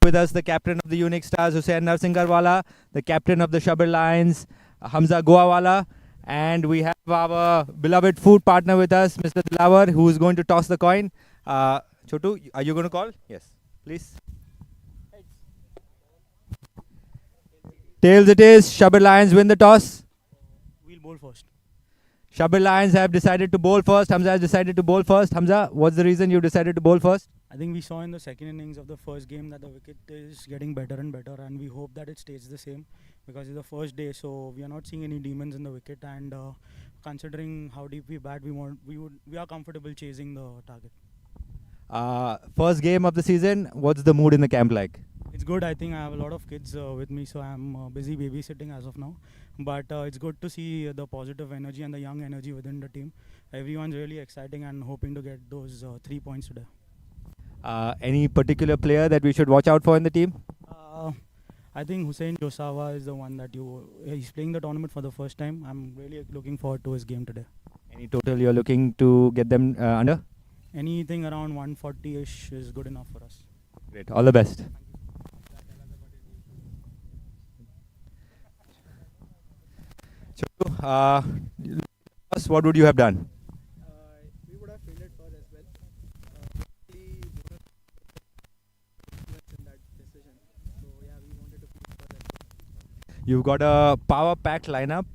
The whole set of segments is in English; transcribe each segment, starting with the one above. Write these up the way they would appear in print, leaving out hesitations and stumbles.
with us the captain of the Unix Stars, Hussain Narsingarwala, the captain of the Shabbir Lions, Hamza Goawala, and we have our beloved food partner with us, Mr. Dilawar, who is going to toss the coin. Chotu, are you going to call? Yes, please. Tails it is. Shabbir Lions win the toss. We'll bowl first. Shabbir Lions have decided to bowl first. Hamza has decided to bowl first. Hamza, what's the reason you decided to bowl first? I think we saw in the second innings of the first game that the wicket is getting better and better, and we hope that it stays the same because it's the first day. So we are not seeing any demons in the wicket, and considering how deep we bat, we are comfortable chasing the target. First game of the season. What's the mood in the camp like? It's good. I think I have a lot of kids with me, so I'm busy babysitting as of now. But it's good to see the positive energy and the young energy within the team. Everyone's really exciting and hoping to get those 3 points today. Any particular player that we should watch out for in the team? I think Hussain Josawa is the one that he's playing the tournament for the first time. I'm really looking forward to his game today. Any total you're looking to get them under? Anything around 140-ish is good enough for us. Great. All the best. What would you have done? We would have fielded first as well. In that decision. So yeah, we wanted to field first as well. You've got a power-packed lineup.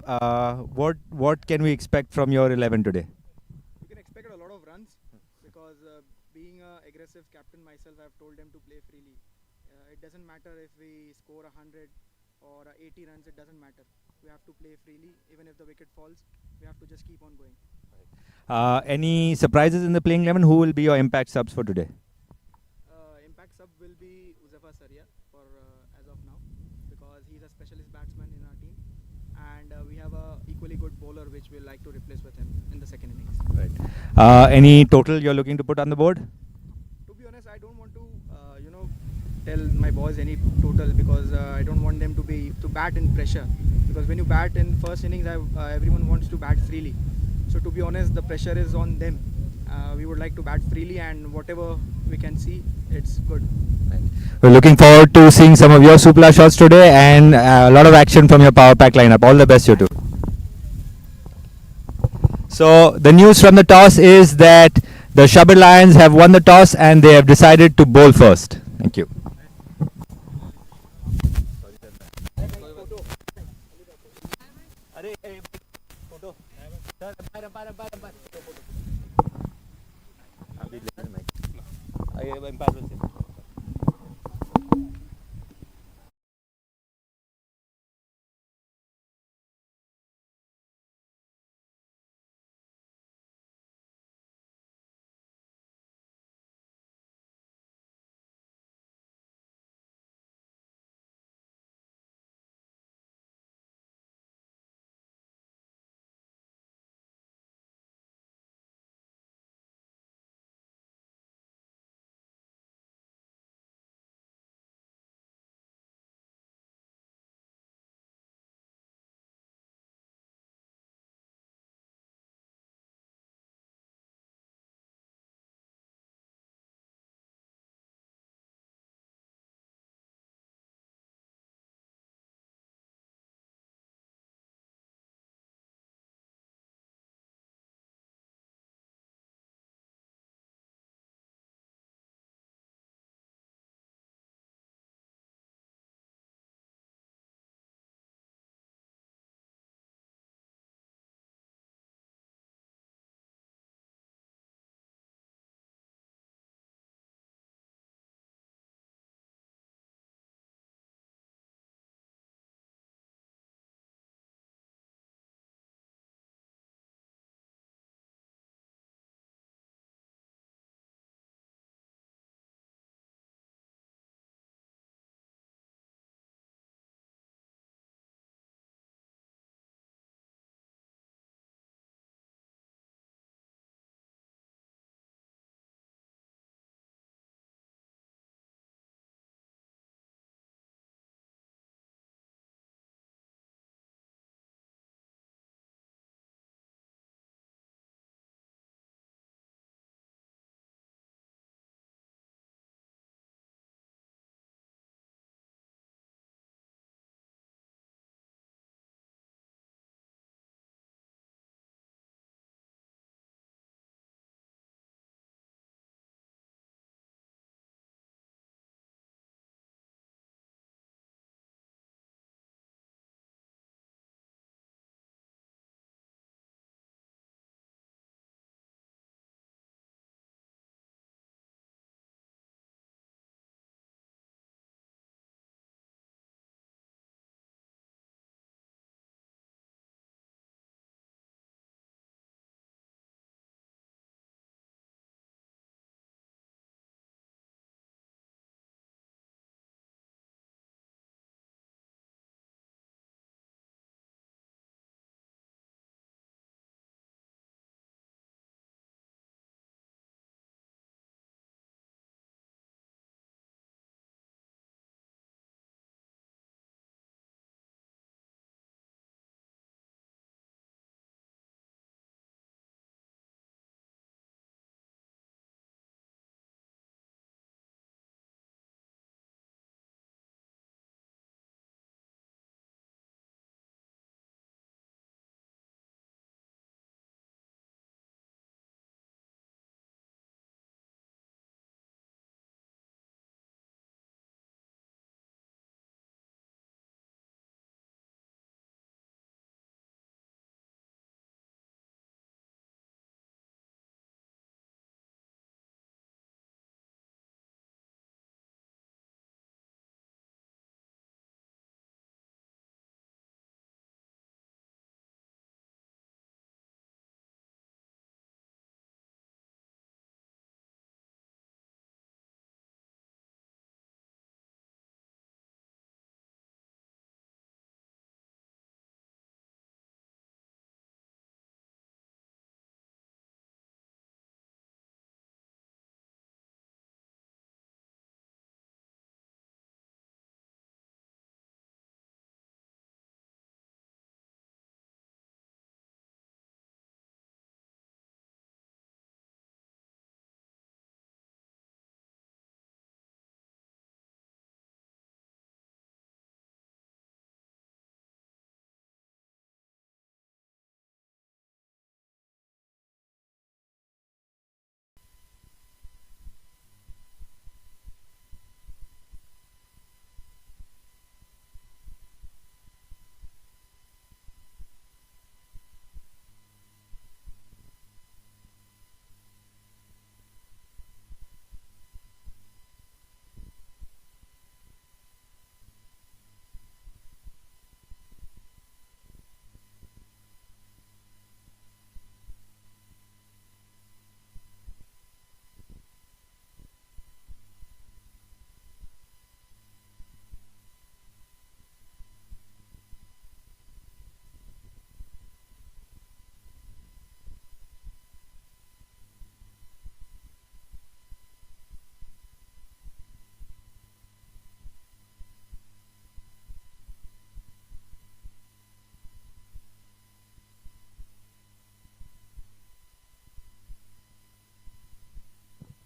What can we expect from your 11 today? You can expect a lot of runs because being an aggressive captain myself, I've told them to play freely. It doesn't matter if we score 100 or 80 runs, it doesn't matter. We have to play freely. Even if the wicket falls, we have to just keep on going. Any surprises in the playing 11? Who will be your impact subs for today? Impact sub will be Uzafa Saria for as of now because he's a specialist batsman in our team, and we have a equally good bowler which we'll like to replace with him in the second innings. Right. Any total you're looking to put on the board? To be honest, I don't want to tell my boys any total because I don't want them to bat in pressure, because when you bat in first innings everyone wants to bat freely. So to be honest, the pressure is on them. We would like to bat freely, and whatever we can see, it's good. We're looking forward to seeing some of your Supla shots today and a lot of action from your power pack lineup. All the best, you two. So the news from the toss is that the Shabbir Lions have won the toss and they have decided to bowl first. Thank you.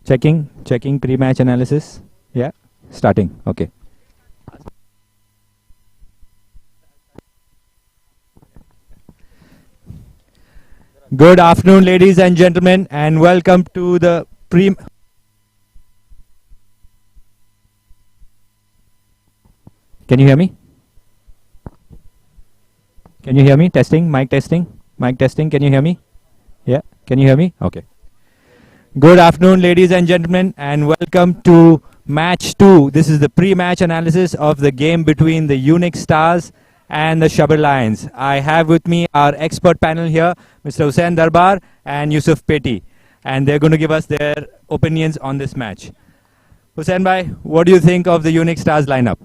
Checking pre-match analysis. Yeah, starting. Okay. Good afternoon, ladies and gentlemen, and welcome to the pre. Can you hear me? Can you hear me? Testing, mic testing, mic testing. Can you hear me? Yeah, can you hear me? Okay. Good afternoon, ladies and gentlemen, and welcome to match 2. This is the pre-match analysis of the game between the Unix Stars and the Shabbir Lions. I have with me our expert panel here, Mr. Hussain Darbar and Yusuf Peti, and they're going to give us their opinions on this match. Hussain bhai, what do you think of the Unix Stars lineup?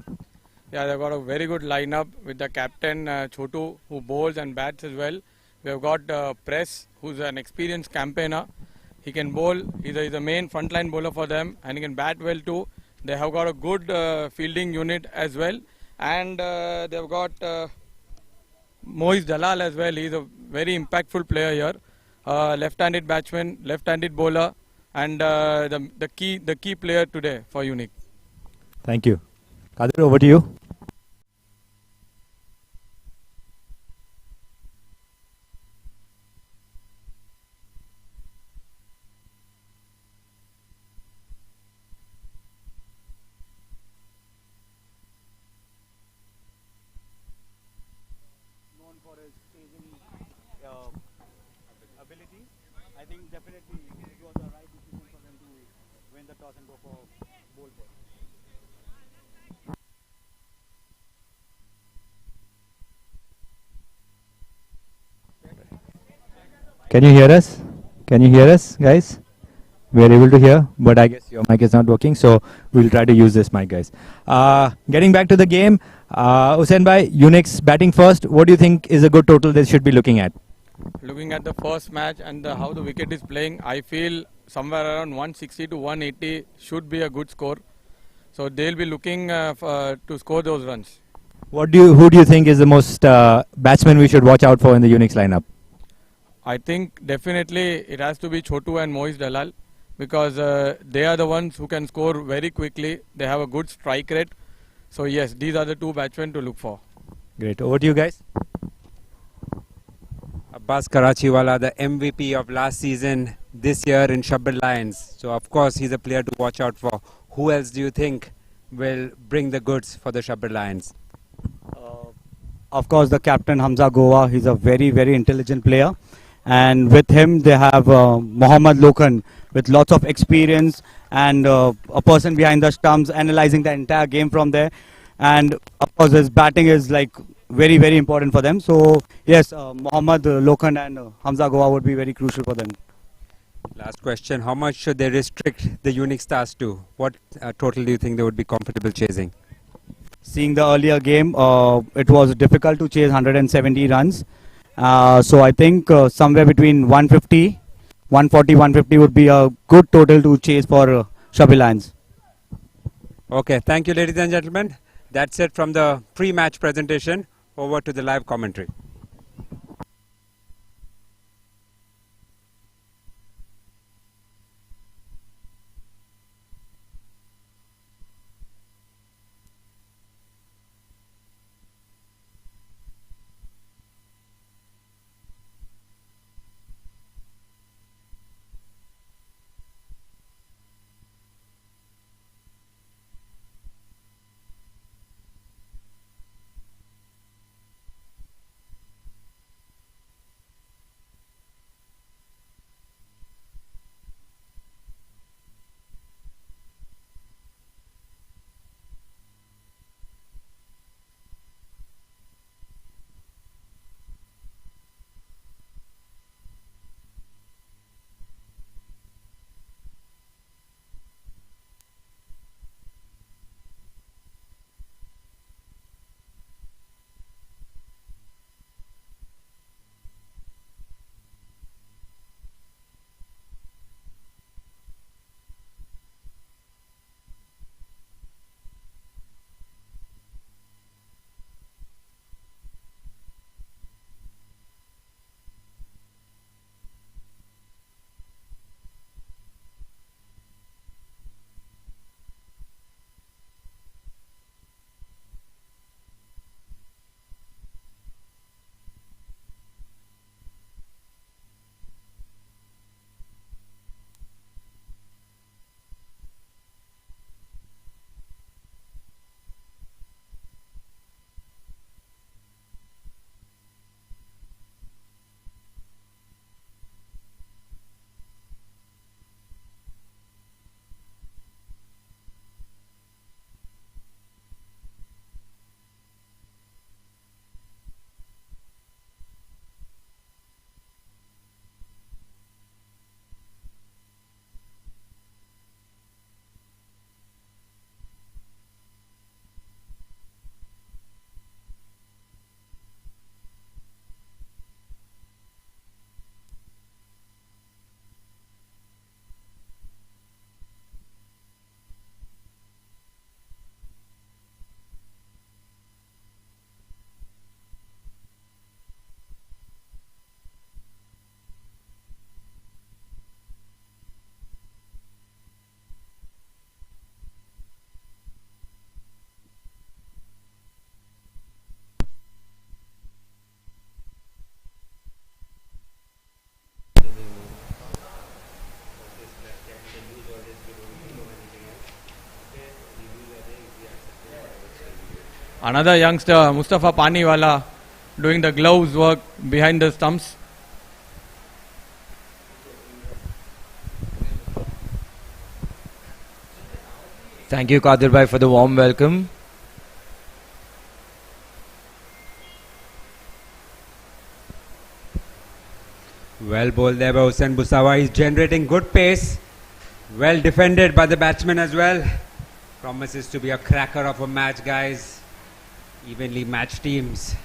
Yeah, they've got a very good lineup with the captain Chotu, who bowls and bats as well. We have got Press, who's an experienced campaigner. He can bowl. He's the main frontline bowler for them, and he can bat well too. They have got a good fielding unit as well, and they've got Moiz Dalal as well. He's a very impactful player here. Left-handed batsman, left-handed bowler, and the key player today for Unix. Thank you. Kadir, over to you. Known for his chasing ability. I think definitely it was the right decision for them to win the toss and go for bowl first. Can you hear us? Can you hear us, guys? We are able to hear, but I guess your mic is not working, so we'll try to use this mic, guys. Getting back to the game, Hussain bhai, Unix batting first. What do you think is a good total they should be looking at? Looking at the first match and how the wicket is playing, I feel somewhere around 160 to 180 should be a good score. So they'll be looking to score those runs. Who do you think is the most batsman we should watch out for in the Unix lineup? I think definitely it has to be Chotu and Moiz Dalal, because they are the ones who can score very quickly. They have a good strike rate. So yes, these are the two batsmen to look for. Great. Over to you guys. Abbas Karachiwala, the MVP of last season, this year in Shabbir Lions. So of course he's a player to watch out for. Who else do you think will bring the goods for the Shabbir Lions? Of course, the captain Hamza Goa. He's a very, very intelligent player. And with him, they have Mohammad Lokan with lots of experience and a person behind the stumps analyzing the entire game from there. And of course, his batting is like very, very important for them. So yes, Mohammad Lokan and Hamza Goa would be very crucial for them. Last question, how much should they restrict the Unix Stars to? What total do you think they would be comfortable chasing? Seeing the earlier game, it was difficult to chase 170 runs. So I think somewhere between 140, 150 would be a good total to chase for Shabbir Lions. Okay, thank you ladies and gentlemen. That's it from the pre-match presentation. Over to the live commentary. Another youngster, Mustafa Paniwala, doing the gloves work behind the stumps. Thank you, Kadir bhai, for the warm welcome. Well bowled there by Hussain Busawa. He's generating good pace. Well defended by the batsman as well. Promises to be a cracker of a match, guys. Evenly matched teams.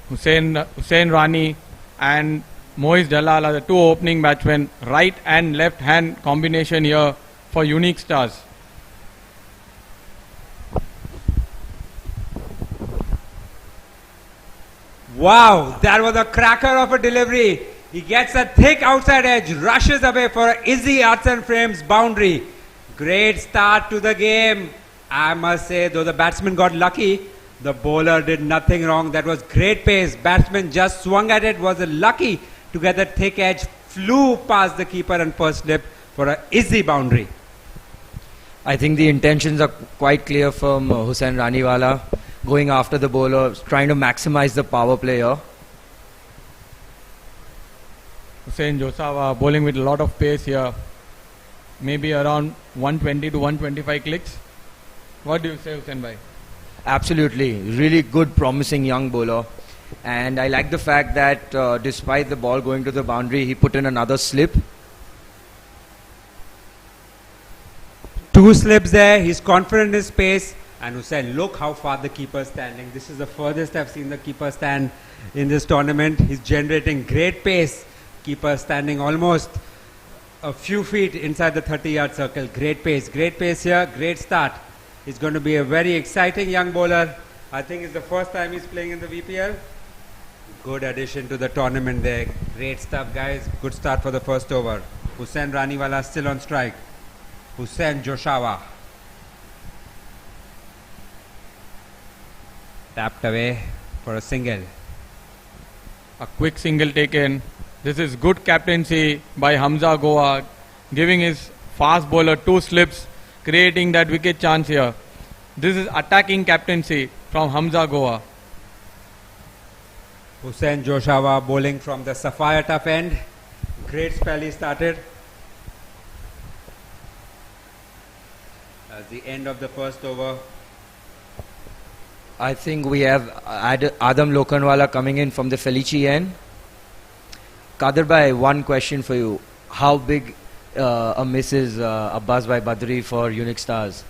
Hussain Rani and Moiz Dalal are the two opening batsmen. Right and left hand combination here for Unix Stars. Wow, that was a cracker of a delivery. He gets a thick outside edge, rushes away for a easy arts and frames boundary. Great start to the game. I must say, though the batsman got lucky, the bowler did nothing wrong. That was great pace. Batsman just swung at it, was lucky to get that thick edge, flew past the keeper and first slip for an easy boundary. I think the intentions are quite clear from Hussain Raniwala, going after the bowler, trying to maximize the power play here. Hussain Josawa bowling with a lot of pace here. Maybe around 120 to 125 clicks. What do you say, Hussain bhai? Absolutely, really good, promising young bowler. And I like the fact that despite the ball going to the boundary, he put in another slip. Two slips there. He's confident in his pace. And Hussain, look how far the keeper is standing. This is the furthest I've seen the keeper stand in this tournament. He's generating great pace. Keeper standing almost a few feet inside the 30-yard circle. Great pace here. Great start. He's going to be a very exciting young bowler. I think it's the first time he's playing in the VPL. Good addition to the tournament there. Great stuff, guys. Good start for the first over. Hussain Raniwala still on strike. Hussain Josawa. Tapped away for a single. A quick single taken. This is good captaincy by Hamza Goa, giving his fast bowler two slips, creating that wicket chance here. This is attacking captaincy from Hamza Goa. Hussain Josawa bowling from the Sapphire tough end. Great spell he started. At the end of the first over. I think we have Adam Lokhandwala coming in from the Felici end. Kadir bhai, one question for you. How big a miss is Abbas bhai Badri for Unix Stars?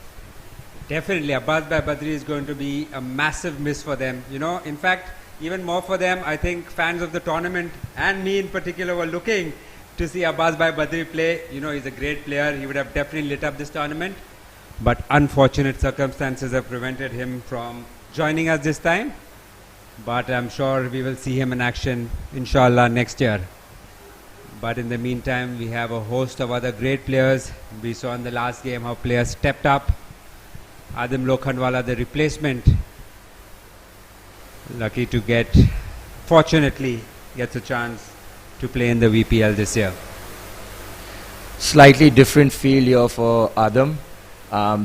Definitely, Abbas bhai Badri is going to be a massive miss for them. You know, in fact, even more for them, I think fans of the tournament and me in particular were looking to see Abbas bhai Badri play. You know, he's a great player. He would have definitely lit up this tournament. But unfortunate circumstances have prevented him from joining us this time. But I'm sure we will see him in action, inshallah, next year. But in the meantime, we have a host of other great players. We saw in the last game how players stepped up. Adam Lokhandwala, the replacement, lucky to fortunately gets a chance to play in the VPL this year. Slightly different feel here for Adam.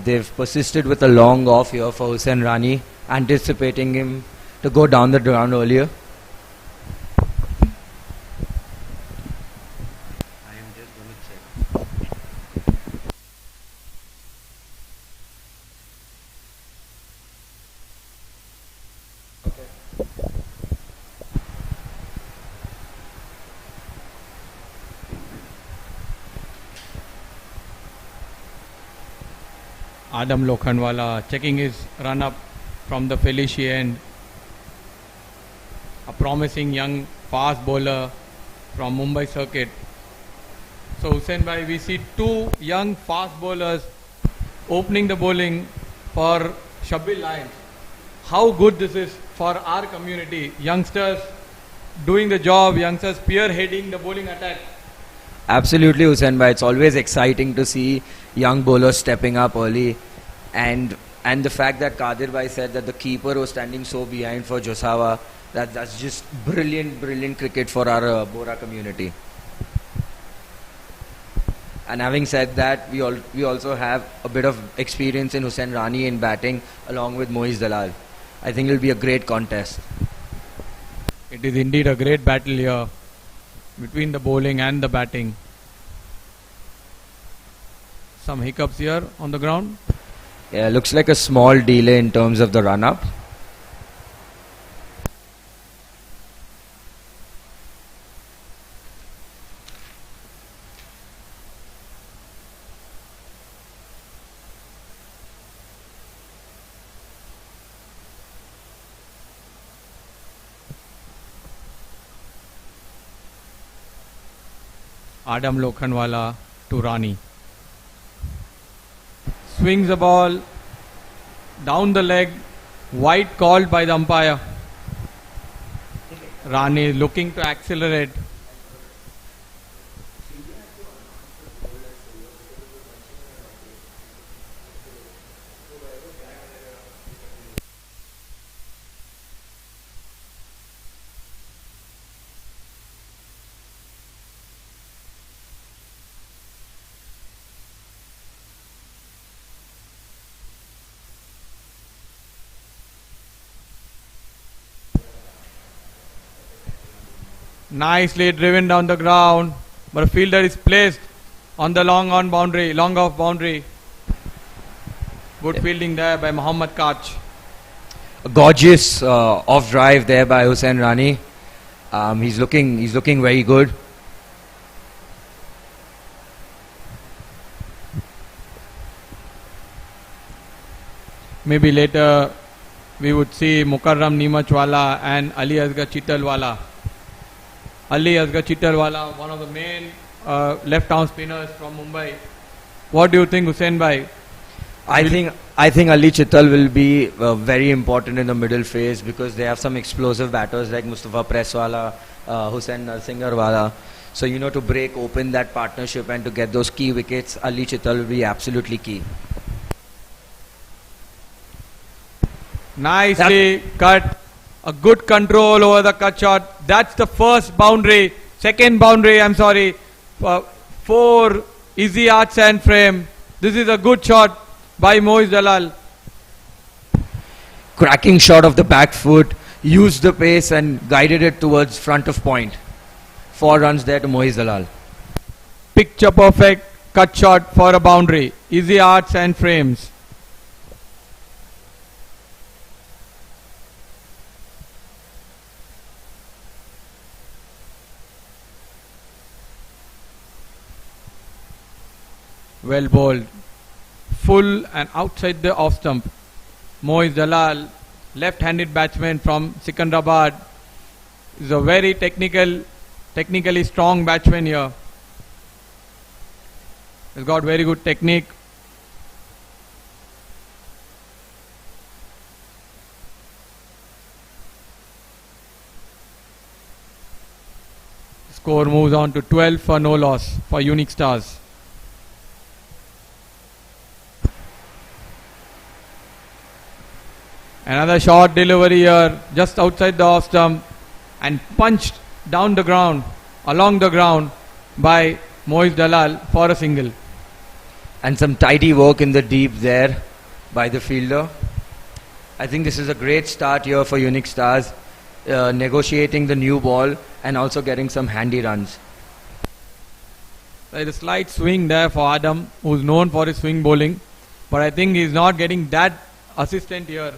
They've persisted with a long off here for Hussain Rani, anticipating him to go down the ground earlier. I am just going to check. Adam Lokhandwala checking his run up from the Felici end. A promising young fast bowler from Mumbai circuit. So Hussain bhai, we see two young fast bowlers opening the bowling for Shabbir Lions. How good this is for our community. Youngsters doing the job, youngsters spearheading the bowling attack. Absolutely, Hussain bhai. It's always exciting to see young bowlers stepping up early. And the fact that Kadir bhai said that the keeper was standing so behind for Josawa, that's just brilliant cricket for our Bora community. And having said that, we also have a bit of experience in Hussain Rani in batting along with Moiz Dalal. I think it will be a great contest. It is indeed a great battle here between the bowling and the batting. Some hiccups here on the ground. Yeah, looks like a small delay in terms of the run-up. Adam Lokhandwala to Rani. Swings the ball down the leg, wide called by the umpire. Rani looking to accelerate. Nicely driven down the ground, but a fielder is placed on the long off boundary. Good fielding there by Mohammad Kach. A gorgeous off drive there by Hussain Rani. He's looking very good. Maybe later we would see Mukarram Nimachwala and Ali Asghar Chittalwala. Ali Asghar Chittalwala, one of the main left-arm spinners from Mumbai. What do you think, Hussain bhai? I think Ali Chittal will be very important in the middle phase because they have some explosive batters like Mustafa Presswala, Hussain Narsingarwala. So to break open that partnership and to get those key wickets, Ali Chittal will be absolutely key. Nicely cut. A good control over the cut shot. That's the first boundary. Second boundary, I'm sorry. 4 easy arcs and frame. This is a good shot by Moiz Dalal. Cracking shot of the back foot. Used the pace and guided it towards front of point. 4 runs there to Moiz Dalal. Picture perfect cut shot for a boundary. Easy arcs and frames. Well bowled. Full and outside the off stump. Moiz Dalal, left-handed batsman from Secunderabad, is a very technically strong batsman here. He's got very good technique. Score moves on to 12 for no loss for Unix Stars. Another short delivery here, just outside the off stump, and punched down the ground, along the ground by Moiz Dalal for a single. And some tidy work in the deep there by the fielder. I think this is a great start here for Unix Stars, negotiating the new ball and also getting some handy runs. There is a slight swing there for Adam, who's known for his swing bowling, but I think he's not getting that assistant here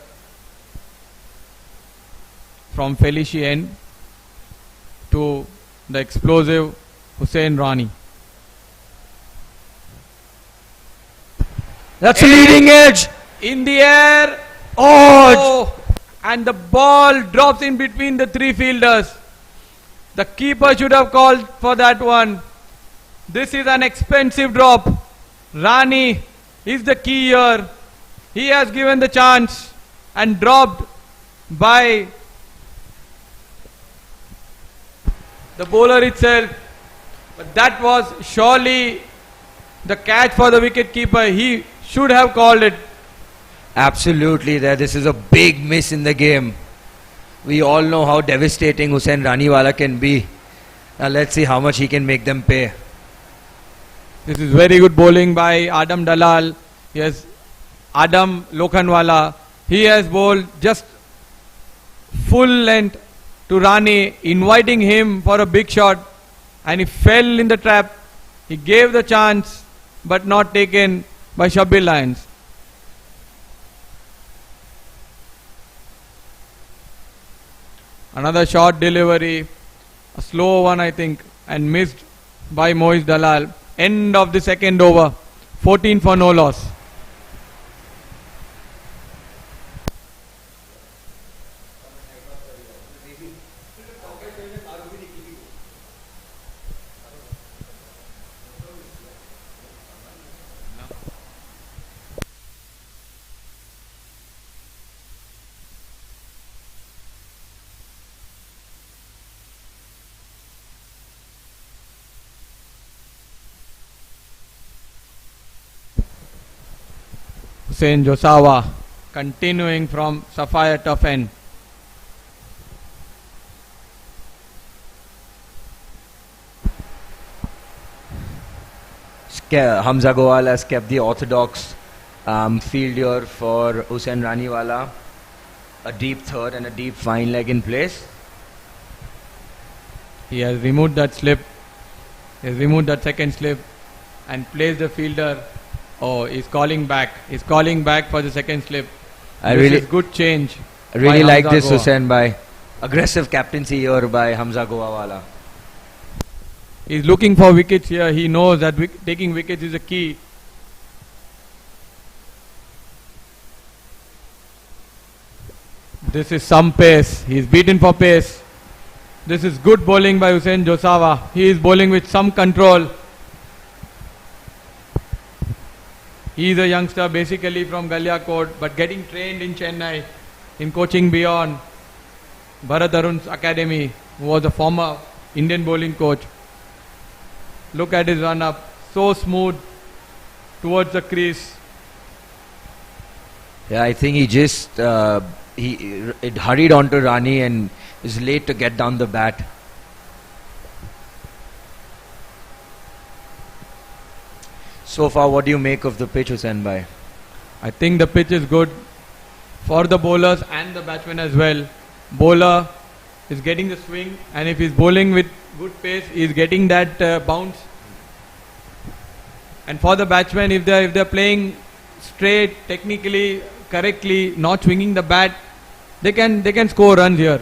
from Felicien to the explosive Hussain Rani. That's a leading edge. In the air. Oh! And the ball drops in between the 3 fielders. The keeper should have called for that one. This is an expensive drop. Rani is the key here. He has given the chance and dropped by the bowler itself, but that was surely the catch for the wicket keeper. He should have called it. Absolutely, this is a big miss in the game. We all know how devastating Hussain Raniwala can be. Now let's see how much he can make them pay. This is very good bowling by Adam Dalal. Yes, Adam Lokhanwala. He has bowled just full length to Rani, inviting him for a big shot, and he fell in the trap. He gave the chance, but not taken by Shabbir Lions. Another short delivery, a slow one I think, and missed by Moiz Dalal. End of the second over, 14 for no loss. Hussain Josawa continuing from Sapphire tough end. Hamza Goal has kept the orthodox field here for Hussain Raniwala. A deep third and a deep fine leg in place. He has removed that slip. He has removed that second slip and placed the fielder. Oh, he's calling back. He's calling back for the second slip. This is good change. I really like Hamza this, Goa. Hussain bhai. Aggressive captaincy here by Hamza Goawala. He's looking for wickets here. He knows that taking wickets is a key. This is some pace. He's beaten for pace. This is good bowling by Hussain Josawa. He is bowling with some control. He is a youngster basically from Galiakot, but getting trained in Chennai in coaching beyond Bharat Arun's academy, who was a former Indian bowling coach. Look at his run up, so smooth towards the crease. Yeah, I think he just it hurried onto Rani and is late to get down the bat. So far, what do you make of the pitch, Hussain bhai? I think the pitch is good for the bowlers and the batsmen as well. Bowler is getting the swing, and if he's bowling with good pace, he's getting that bounce. And for the batsmen, if they're playing straight, technically, correctly, not swinging the bat, they can score runs here.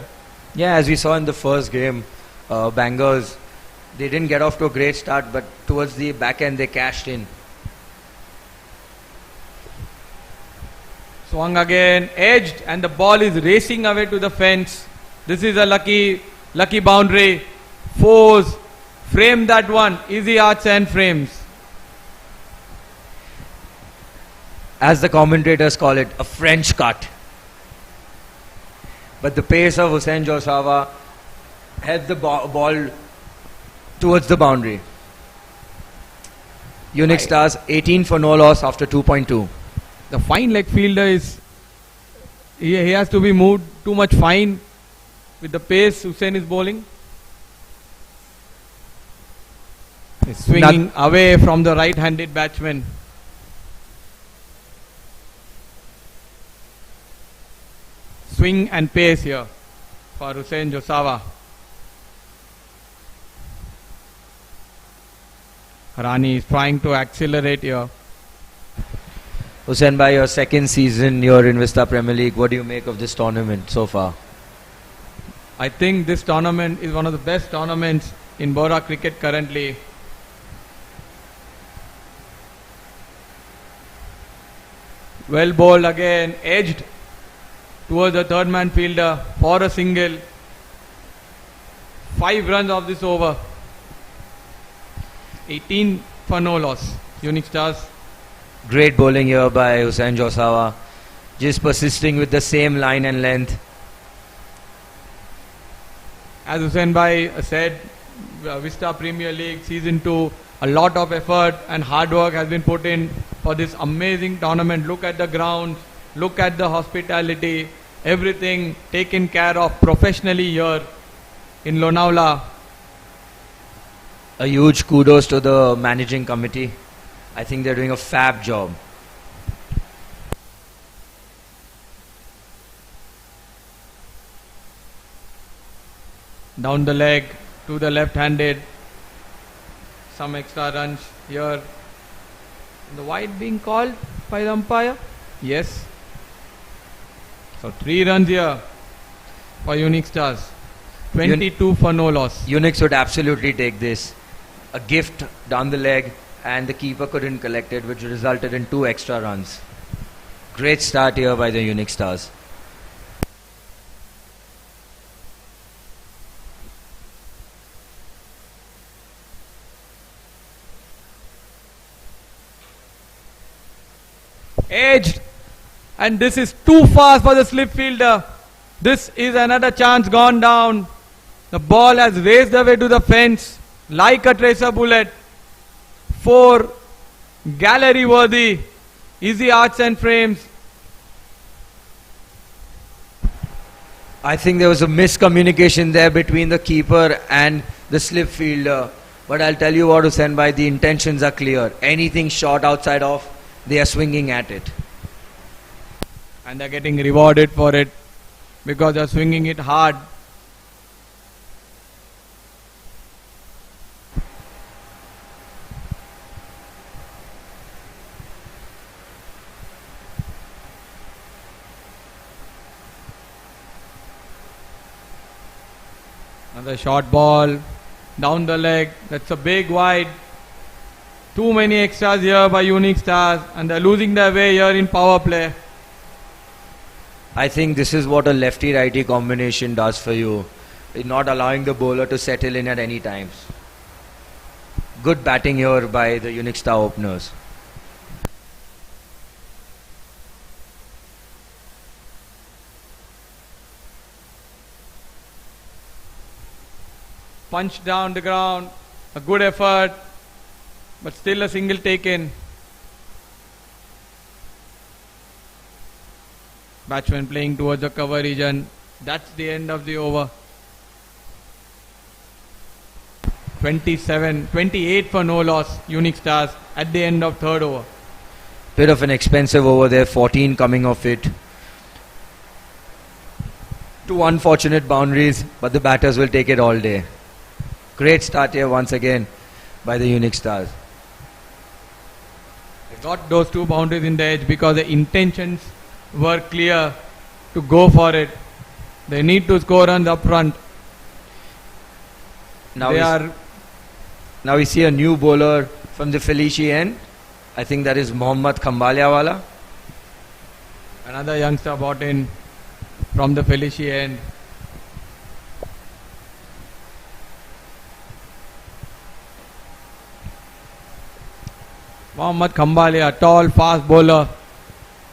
Yeah, as we saw in the first game, Bangors, they didn't get off to a great start, but towards the back end they cashed in. Swung again, edged, and the ball is racing away to the fence. This is a lucky boundary. Fours, frame that one. Easy arts and frames. As the commentators call it, a French cut. But the pace of Hussain Josawa helped the ball towards the boundary. Unix Stars 18 for no loss after 2.2. The fine leg fielder he has to be moved too much fine with the pace Hussain is bowling. He's swinging away from the right-handed batsman. Swing and pace here for Hussain Josawa. Rani is trying to accelerate here. Hussain bhai, your second season, you're in Vista Premier League. What do you make of this tournament so far? I think this tournament is one of the best tournaments in Bora cricket currently. Well bowled again, edged towards the third man fielder for a single. 5 runs of this over. 18 for no loss. Unix Stars. Great bowling here by Hussain Josawa. Just persisting with the same line and length. As Hussain bhai said, Vista Premier League Season 2, a lot of effort and hard work has been put in for this amazing tournament. Look at the grounds, look at the hospitality, everything taken care of professionally here in Lonavala. A huge kudos to the managing committee. I think they're doing a fab job. Down the leg to the left-handed. Some extra runs here. The wide being called by the umpire? Yes. So 3 runs here for Unix Stars. 22 for no loss. Unix would absolutely take this. A gift down the leg, and the keeper couldn't collect it, which resulted in 2 extra runs. Great start here by the Unix Stars. Edged, and this is too fast for the slip fielder. This is another chance gone down. The ball has raced away to the fence like a tracer bullet. 4 gallery worthy, easy arcs and frames. I think there was a miscommunication there between the keeper and the slip fielder. But I'll tell you what, Hussain bhai, the intentions are clear. Anything short outside of, they are swinging at it. And they're getting rewarded for it because they're swinging it hard. Another short ball down the leg. That's a big wide. Too many extras here by Unix Stars, and they're losing their way here in power play. I think this is what a lefty-righty combination does for you. Not allowing the bowler to settle in at any times. Good batting here by the Unix Star openers. Punch down the ground. A good effort, but still a single taken. Batsman playing towards the cover region. That's the end of the over. 28 for no loss. Unix Stars at the end of 3rd over. Bit of an expensive over there, 14 coming off it. 2 unfortunate boundaries, but the batters will take it all day. Great start here once again by the Unix Stars. They got those 2 boundaries in the edge because the intentions were clear to go for it. They need to score runs up front. Now we see a new bowler from the Felici end. I think that is Mohammad Khambaliawala. Another youngster brought in from the Felici end. Mohammad Khambaliya, tall, fast bowler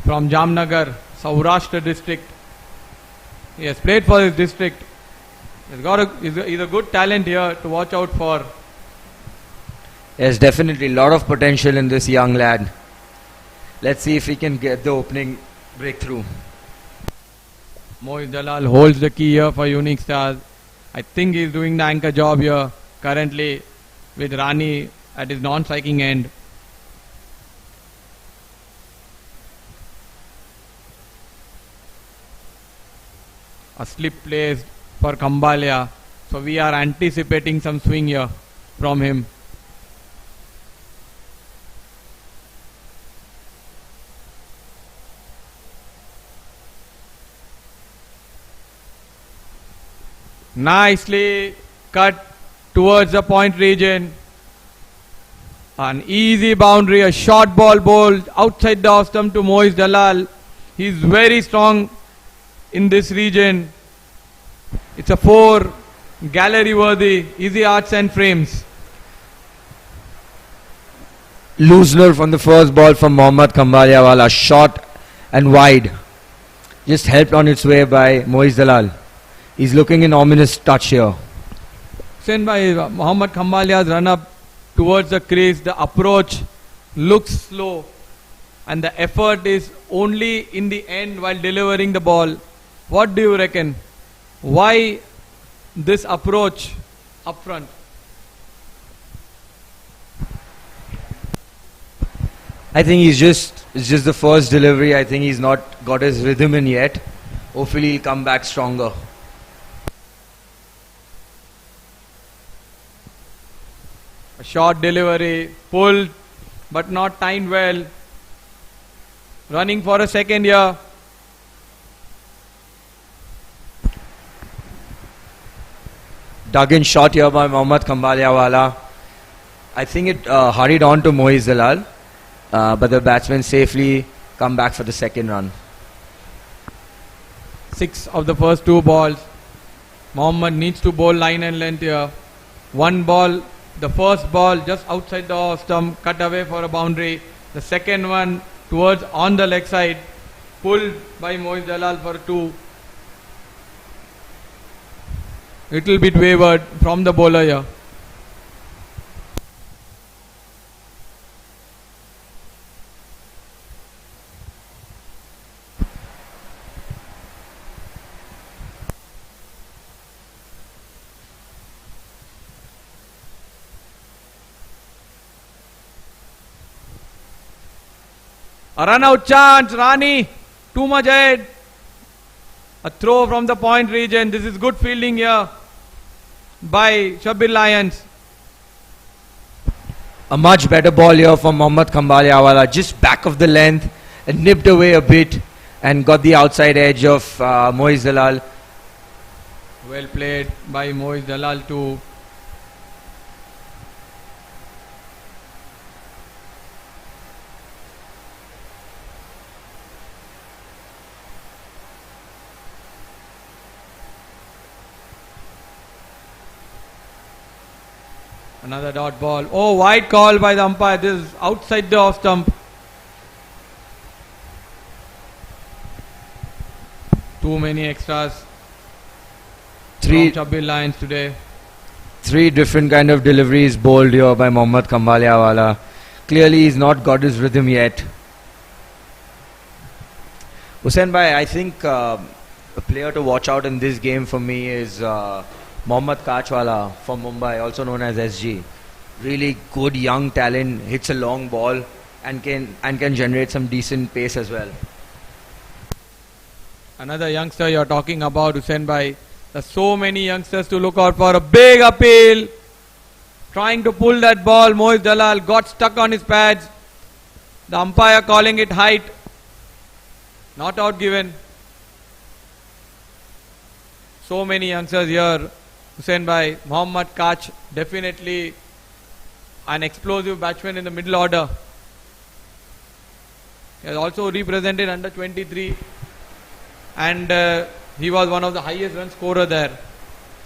from Jamnagar, Saurashtra district. He has played for his district. He's a good talent here to watch out for. There's definitely a lot of potential in this young lad. Let's see if he can get the opening breakthrough. Moiz Dalal holds the key here for Unix Stars. I think he's doing the anchor job here currently with Rani at his non-striking end. A slip placed for Khambaliya. So we are anticipating some swing here from him. Nicely cut towards the point region. An easy boundary, a short ball bowled outside the off stump to Moiz Dalal. He is very strong in this region. It's a 4 gallery worthy, easy arcs and frames. Loosener from the first ball from Mohammad Khambaliawala, short and wide. Just helped on its way by Moiz Dalal. He's looking an ominous touch here. Sent by Mohammad Khambaliya's run up towards the crease. The approach looks slow and the effort is only in the end while delivering the ball. What do you reckon? Why this approach up front? I think it's just the first delivery. I think he's not got his rhythm in yet. Hopefully he'll come back stronger. A short delivery, pulled but not timed well. Running for a second here. Dug in shot here by Mohammad Khambaliawala. I think it hurried on to Moiz Dalal, but the batsman safely come back for the second run. 6 of the first 2 balls. Mohammad needs to bowl line and length here. One ball, the first ball just outside the off stump, cut away for a boundary. The second one towards on the leg side, pulled by Moiz Dalal for 2. Little bit wavered from the bowler here. A run out chance, Rani, too much ahead. A throw from the point region. This is good fielding here by Shabbir Lions. A much better ball here from Mohammad Khambaliawala, just back of the length and nipped away a bit and got the outside edge of Moiz Dalal. Well played by Moiz Dalal too. Another dot ball. Oh, wide call by the umpire. This is outside the off stump. Too many extras from Shabbir Lions today. 3 different kind of deliveries bowled here by Mohammad Khambaliawala. Clearly he's not got his rhythm yet. Hussain bhai, I think a player to watch out in this game for me is Mohammad Kachwala from Mumbai, also known as SG. Really good young talent, hits a long ball and can generate some decent pace as well. Another youngster you're talking about, Hussain bhai. There's so many youngsters to look out for. A big appeal. Trying to pull that ball. Moiz Dalal got stuck on his pads. The umpire calling it height. Not out given. So many youngsters here. Hussain bhai, Mohammad Kach, definitely an explosive batsman in the middle order. He has also represented under 23 and he was one of the highest run scorer there. So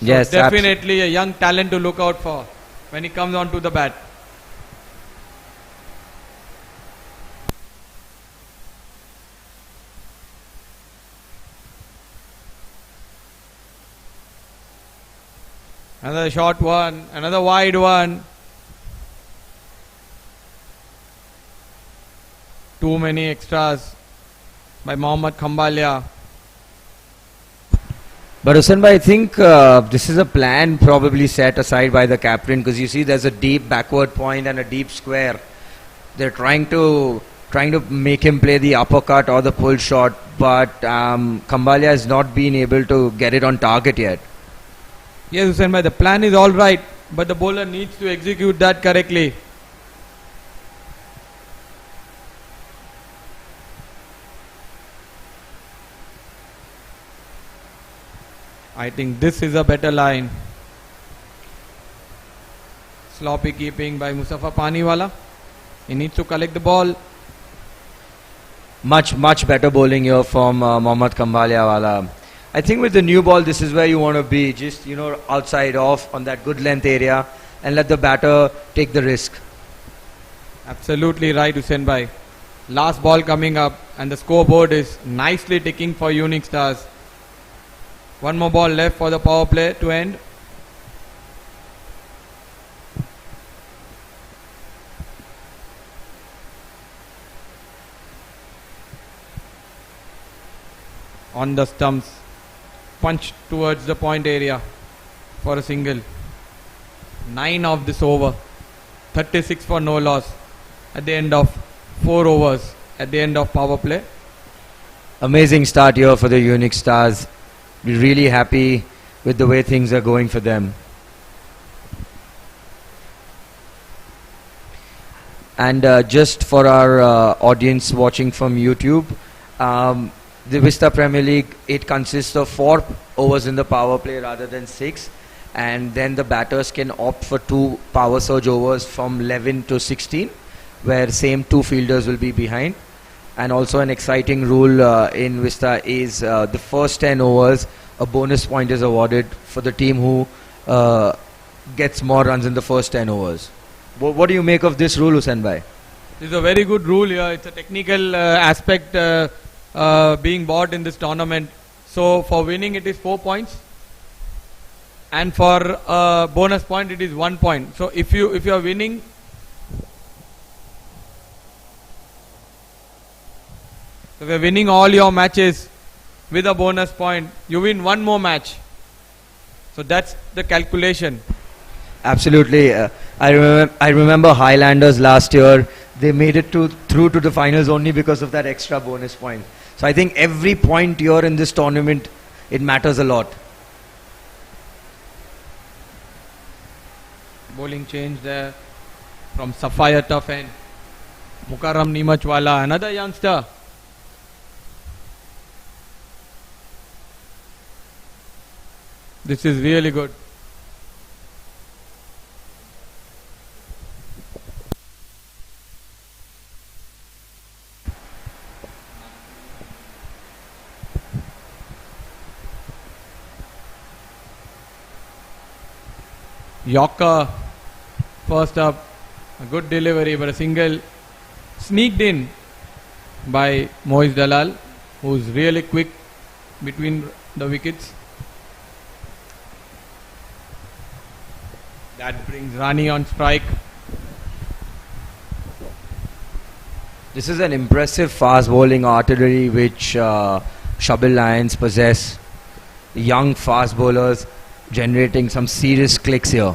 Yes, definitely a young talent to look out for when he comes onto the bat. Another short one, another wide one. Too many extras by Mohammad Khambalia. But Hussain bhai, I think this is a plan probably set aside by the captain, because you see there's a deep backward point and a deep square. They're trying to make him play the uppercut or the pull shot, but Khambalia has not been able to get it on target yet. Yes, Hussain bhai, the plan is all right, but the bowler needs to execute that correctly. I think this is a better line. Sloppy keeping by Mustafa Paniwala. He needs to collect the ball. Much better bowling here from Mohammad Khambaliawala. I think with the new ball, this is where you want to be. Just, outside off on that good length area and let the batter take the risk. Absolutely right, Hussain bhai. Last ball coming up and the scoreboard is nicely ticking for Unix Stars. One more ball left for the power play to end. On the stumps, punch towards the point area for a single. 9 of this over, 36 for no loss at the end of 4 4 overs at the end of power play. Amazing start here for the Unix Stars. We're really happy with the way things are going for them. And just for our audience watching from YouTube, the Vista Premier League, it consists of 4 overs in the power play rather than 6. And then the batters can opt for 2 power surge overs from 11 to 16, where same 2 fielders will be behind. And also an exciting rule in Vista is the first 10 overs, a bonus point is awarded for the team who gets more runs in the first 10 overs. What do you make of this rule, Hussain bhai? This is a very good rule here. It's a technical aspect being bought in this tournament. So for winning it is 4 points, and for bonus point it is 1 point. So if you are winning, if you are winning all your matches with a bonus point, you win 1 more match. So that's the calculation. Absolutely. I remember Highlanders last year. They made it through to the finals only because of that extra bonus point. So I think every point here in this tournament, it matters a lot. Bowling change there from Sapphire tough end. Mukarram Nimachwala, another youngster. This is really good. Yorker first up, a good delivery, but a single sneaked in by Moiz Dalal, who's really quick between the wickets. That brings Rani on strike. This is an impressive fast bowling artillery which Shabbir Lions possess. Young fast bowlers generating some serious clicks here.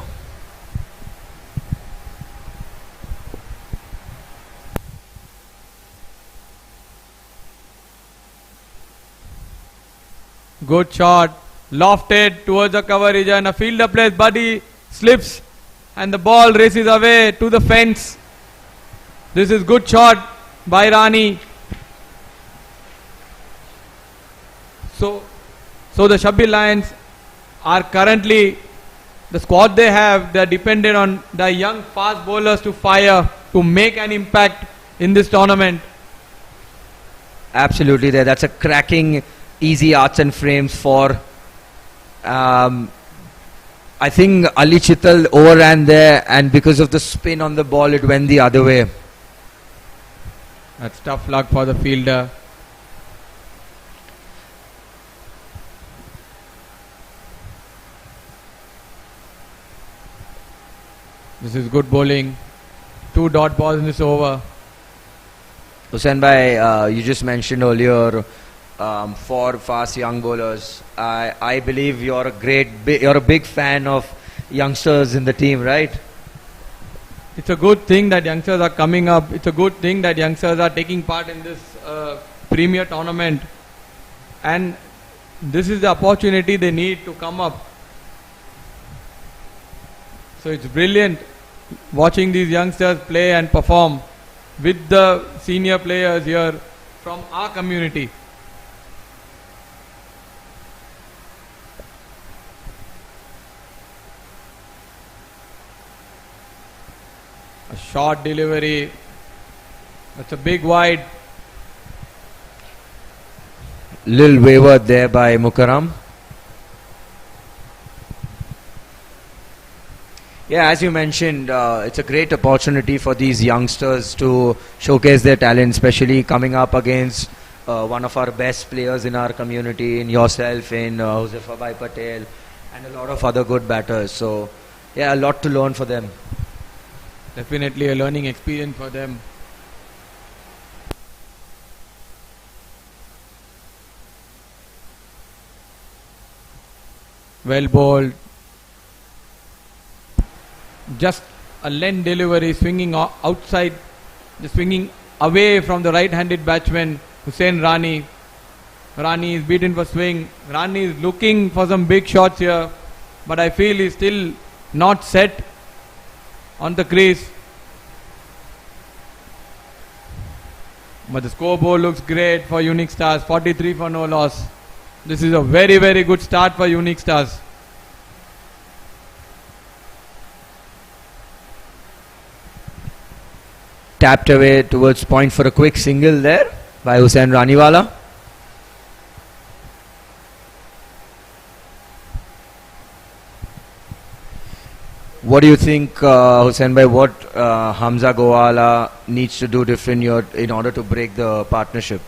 Good shot, lofted towards the cover region. A fielder plays, Buddy slips and the ball races away to the fence. This is good shot by Rani. So the Shabbir Lions are currently, the squad they have, they are dependent on the young fast bowlers to fire, to make an impact in this tournament. Absolutely there. That's a cracking easy arts and frames for I think Ali Chittal overran there, and because of the spin on the ball it went the other way. That's tough luck for the fielder. This is good bowling. 2 dot balls in this over. Hussain bhai, you just mentioned earlier 4 fast young bowlers. I believe you're a big fan of youngsters in the team, right? It's a good thing that youngsters are coming up. It's a good thing that youngsters are taking part in this premier tournament, and this is the opportunity they need to come up. So it's brilliant watching these youngsters play and perform with the senior players here from our community. A short delivery. That's a big wide. Little wavered there by Mukarram. Yeah, as you mentioned, it's a great opportunity for these youngsters to showcase their talent, especially coming up against one of our best players in our community, in yourself, in Josefa Bhai Patel, and a lot of other good batters. So, yeah, a lot to learn for them. Definitely a learning experience for them. Well bowled. Just a length delivery, swinging outside, just swinging away from the right-handed batsman Hussain Rani. Rani is beaten for swing. Rani is looking for some big shots here, but I feel he's still not set on the crease. But the scoreboard looks great for Unix Stars, 43 for no loss. This is a very, very good start for Unix Stars. Tapped away towards point for a quick single there by Hussain Raniwala. What do you think, Hussain bhai, what Hamza Goala needs to do different here in order to break the partnership?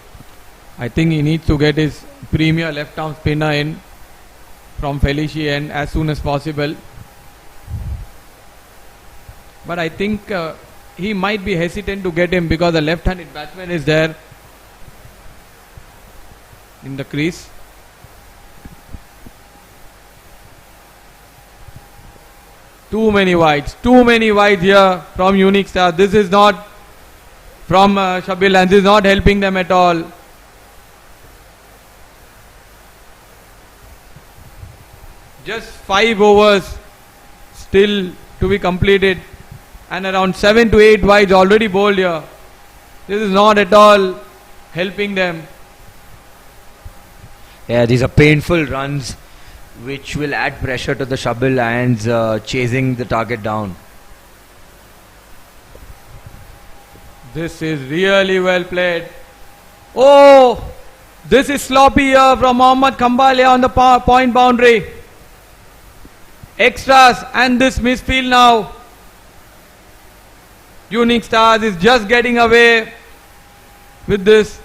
I think he needs to get his premier left-arm spinner in from Felicien as soon as possible. But I think he might be hesitant to get him because the left-handed batsman is there in the crease. Too many wides here from Unix Stars. This is not from Shabbir, and this is not helping them at all. Just 5 overs still to be completed, and around 7 to 8 wides already bowled here. This is not at all helping them. Yeah, these are painful runs which will add pressure to the Shabbir Lions chasing the target down. This is really well played. Oh, this is sloppy here from Mohammad Khambalia on the point boundary. Extras and this misfield now. Unix Stars is just getting away with this.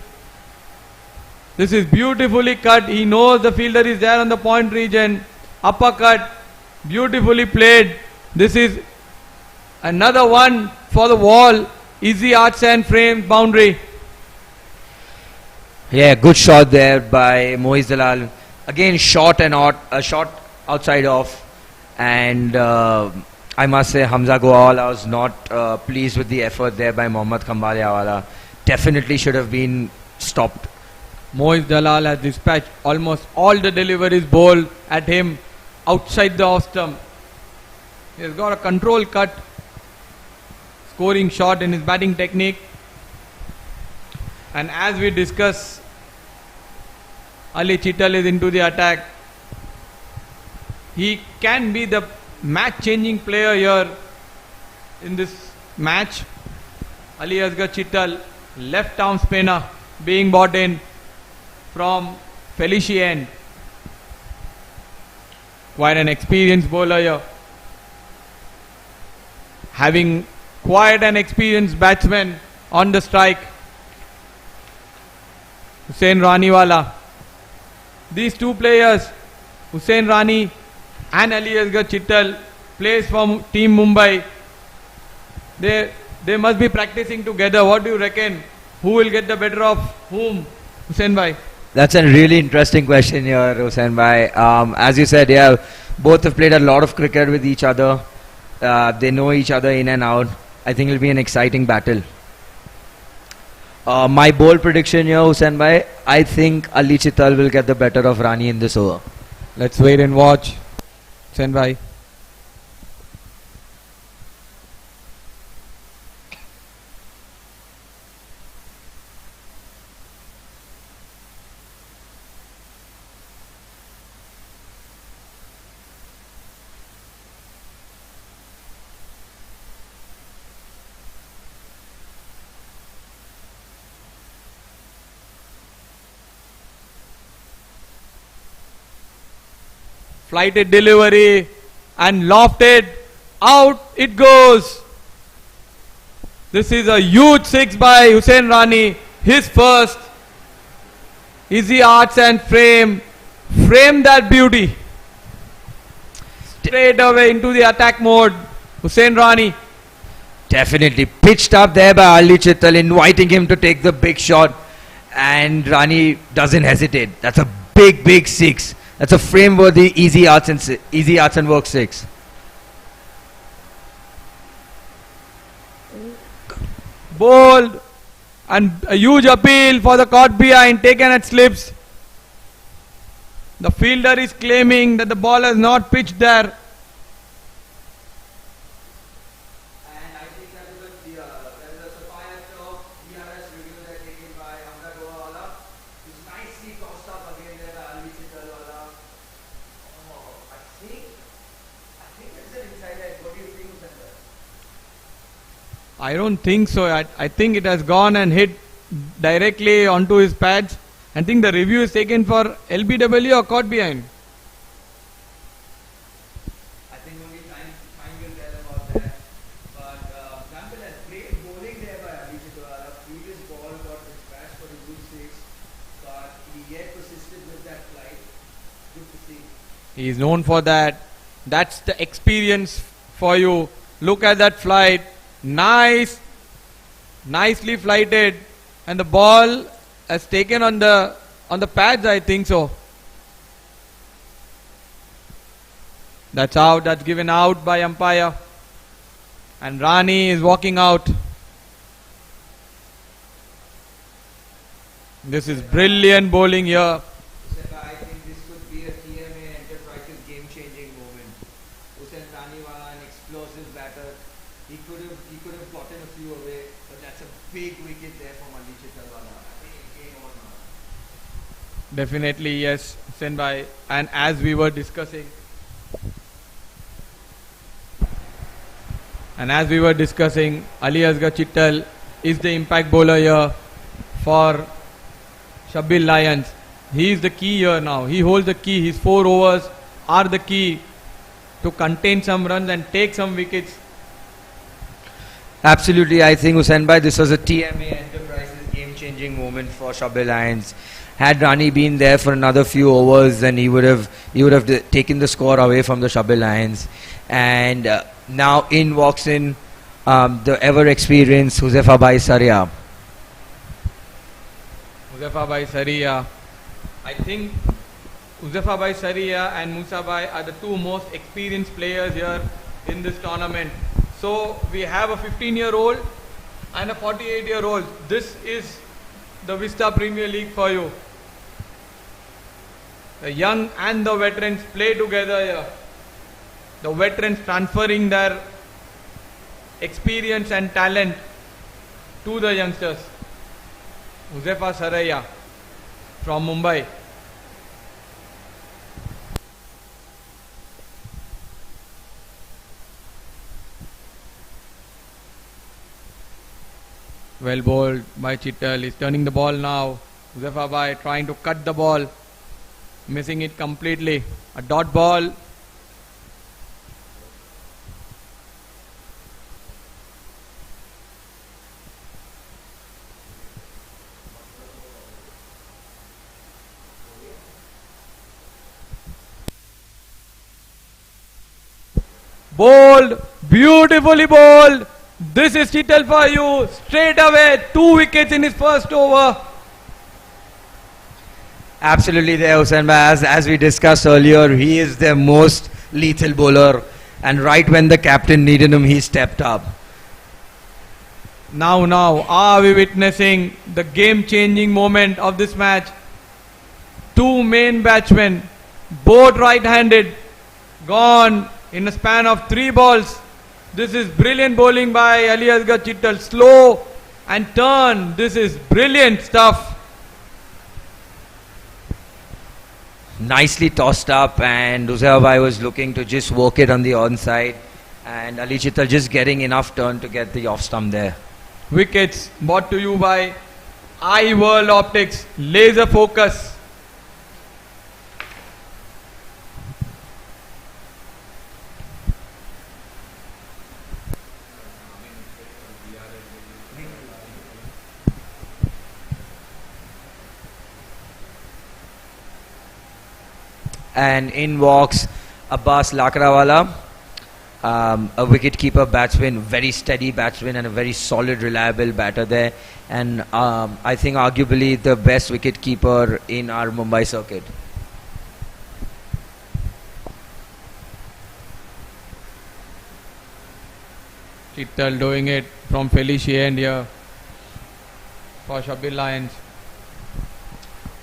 This is beautifully cut. He knows the fielder is there on the point region. Uppercut. Beautifully played. This is another one for the wall. Easy arch and frame boundary. Yeah, good shot there by Moiz Dalal. Again, short outside off. And I must say Hamza Goala was not pleased with the effort there by Mohammad Khambalia. Definitely should have been stopped. Moiz Dalal has dispatched almost all the deliveries bowled at him outside the off stump. He has got a control cut, scoring shot in his batting technique. And as we discuss, Ali Chittal is into the attack. He can be the match-changing player here in this match. Ali Asghar Chittal, left-arm spinner, being brought in from Felicien. Quite an experienced bowler here. Having quite an experienced batsman on the strike. Hussain Raniwala. These two players, Hussain Rani and Ali Asghar Chittal, plays for Team Mumbai. They must be practicing together. What do you reckon? Who will get the better of whom? Hussain bhai. That's a really interesting question here, Hussain bhai. As you said, yeah, both have played a lot of cricket with each other. They know each other in and out. I think it'll be an exciting battle. My bold prediction here, Hussain bhai, I think Ali Chittal will get the better of Rani in this over. Let's wait and watch. Hussain bhai. Flighted delivery and lofted. Out it goes. This is a huge six by Hussain Rani. His first. Easy arts and frame. Frame that beauty. Straight away into the attack mode. Hussain Rani. Definitely pitched up there by Ali Chittal, inviting him to take the big shot. And Rani doesn't hesitate. That's a big six. That's a frame-worthy easy arts and work six. Bowled And a huge appeal for the caught behind taken at slips. The fielder is claiming that the ball has not pitched there. And I think that is a sapphire top DRS review there taken by Hamza Goawala. It's nicely tossed up again there by Ali Chitalwala. Oh, I think it's an inside edge. What do you think, Sandra? I don't think so. I think it has gone and hit directly onto his pads. I think the review is taken for LBW or caught behind. I think only time will tell about that. But Campbell has great bowling there by Ali Chitalwala. Previous ball got dispatched for a good six, but he yet persisted with that flight. Good to see. He is known for that. That's the experience for you. Look at that flight. Nicely flighted, and the ball has taken on the pads, I think so. That's out. That's given out by umpire. And Rani is walking out. This is brilliant bowling here. I think this could be a TMA Enterprises game-changing moment. Hussain Raniwala, an explosive batter. He could have gotten a few away, but that's a big wicket there from Ali Chitalwala. I think it's game on now. Definitely, yes, Senbai. And as we were discussing, Ali Asghar Chittal is the impact bowler here for Shabbir Lions. He is the key here now. He holds the key. His 4 overs are the key to contain some runs and take some wickets. Absolutely, I think Hussain Bhai, this was a TMA Enterprises game-changing moment for Shabbir Lions. Had Rani been there for another few overs, then he would have taken the score away from the Shabbir Lions. And now in walks in the ever-experienced Huzefa Bhai Saria. Huzefa Bhai Saria. I think Huzefa Bhai Saria and Musa Bhai are the two most experienced players here in this tournament. So we have a 15-year-old and a 48-year-old. This is the Vista Premier League for you. The young and the veterans play together here. The veterans transferring their experience and talent to the youngsters. Huzefa Saraya from Mumbai. Well bowled by Chittal. He's turning the ball now. Huzefa Bhai trying to cut the ball. Missing it completely. A dot ball. Bowled. Beautifully bowled. This is Chittal for you. Straight away. 2 wickets in his first over. Absolutely there, Hussain Bhai. As we discussed earlier, he is the most lethal bowler. And right when the captain needed him, he stepped up. Now are we witnessing the game-changing moment of this match? 2 main batsmen, both right-handed, gone in a span of 3 balls. This is brilliant bowling by Ali Asghar Chittal. Slow and turn. This is brilliant stuff. Nicely tossed up, and Huzefa Bhai was looking to just work it on the onside, and Ali Chittal just getting enough turn to get the off stump there. Wickets brought to you by iWorld Optics. Laser focus. And in walks Abbas Lakrawala, a wicket-keeper batsman, very steady batsman and a very solid, reliable batter there. And I think arguably the best wicket-keeper in our Mumbai circuit. Chittal doing it from Felicia end here. for Shabbir Lions.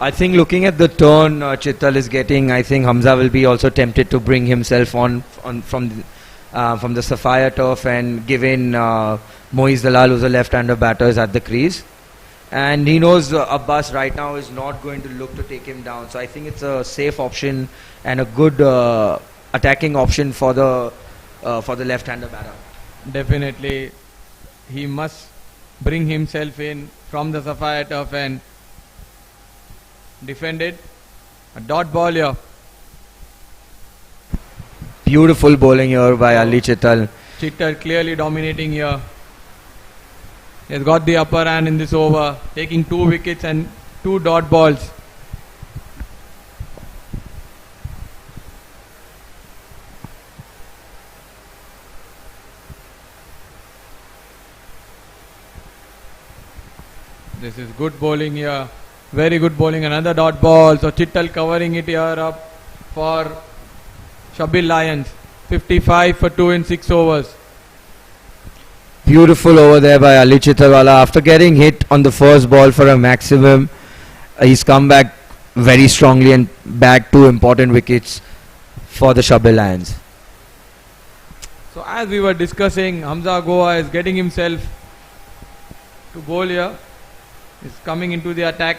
I think looking at the turn Chittal is getting, I think Hamza will be also tempted to bring himself on from the Sapphire turf and give in Moiz Dalal, who's a left-hander batter, is at the crease. And he knows Abbas right now is not going to look to take him down. So I think it's a safe option and a good attacking option for the left-hander batter. Definitely, he must bring himself in from the Sapphire turf and defend it. A dot ball here. Beautiful bowling here by Ali Chittal. Chittal clearly dominating here. He has got the upper hand in this over, taking 2 wickets and 2 dot balls. This is good bowling here. Very good bowling. Another dot ball. So Chittal covering it here up for Shabbir Lions. 55 for 2 in 6 overs. Beautiful over there by Ali Chittalwala. After getting hit on the first ball for a maximum, he's come back very strongly and bagged 2 important wickets for the Shabbir Lions. So as we were discussing, Hamza Goa is getting himself to bowl here. He's coming into the attack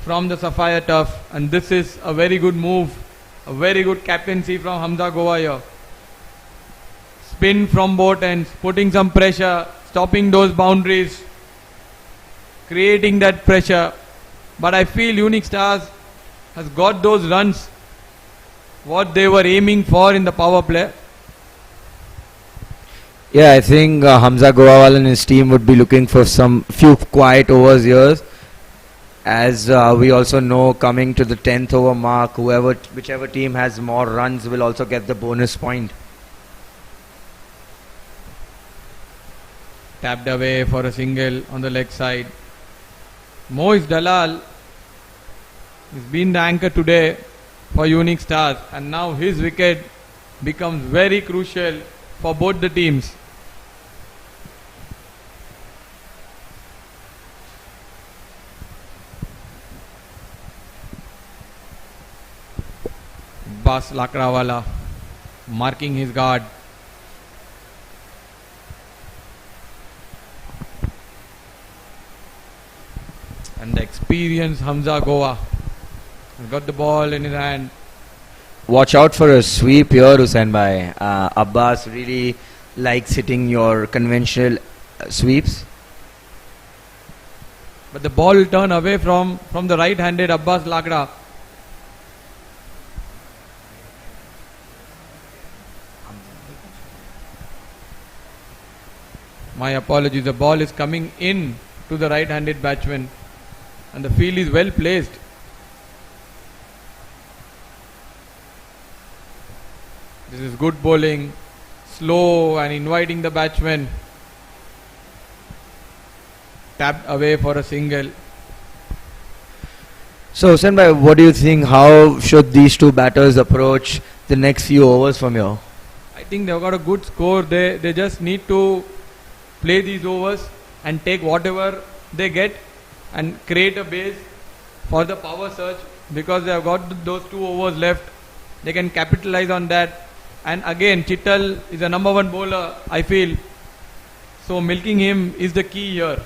from the Sapphire turf, and this is a very good move, a very good captaincy from Hamza Goa here. Spin from both ends, putting some pressure, stopping those boundaries, creating that pressure. But I feel Unix Stars has got those runs what they were aiming for in the power play. Yeah, I think Hamza Goawal and his team would be looking for some few quiet overs here. As we also know, coming to the 10th over mark, whichever team has more runs will also get the bonus point. Tapped away for a single on the leg side. Moiz Dalal has been the anchor today for Unix Stars, and now his wicket becomes very crucial for both the teams. Bas Lakrawala marking his guard. And the experienced Hamza Goa has got the ball in his hand. Watch out for a sweep here, Hussain Bhai. Abbas really likes hitting your conventional sweeps. But the ball will turn away from the right-handed Abbas Lakra. My apologies, the ball is coming in to the right-handed batsman, and the field is well placed. This is good bowling, slow and inviting the batsman. Tapped away for a single. So, Hussain Bhai, what do you think? How should these two batters approach the next few overs from here? I think they've got a good score. They just need to play these overs and take whatever they get and create a base for the power surge, because they have got those 2 overs left. They can capitalize on that. And again, Chittal is a number 1 bowler, I feel. So milking him is the key here.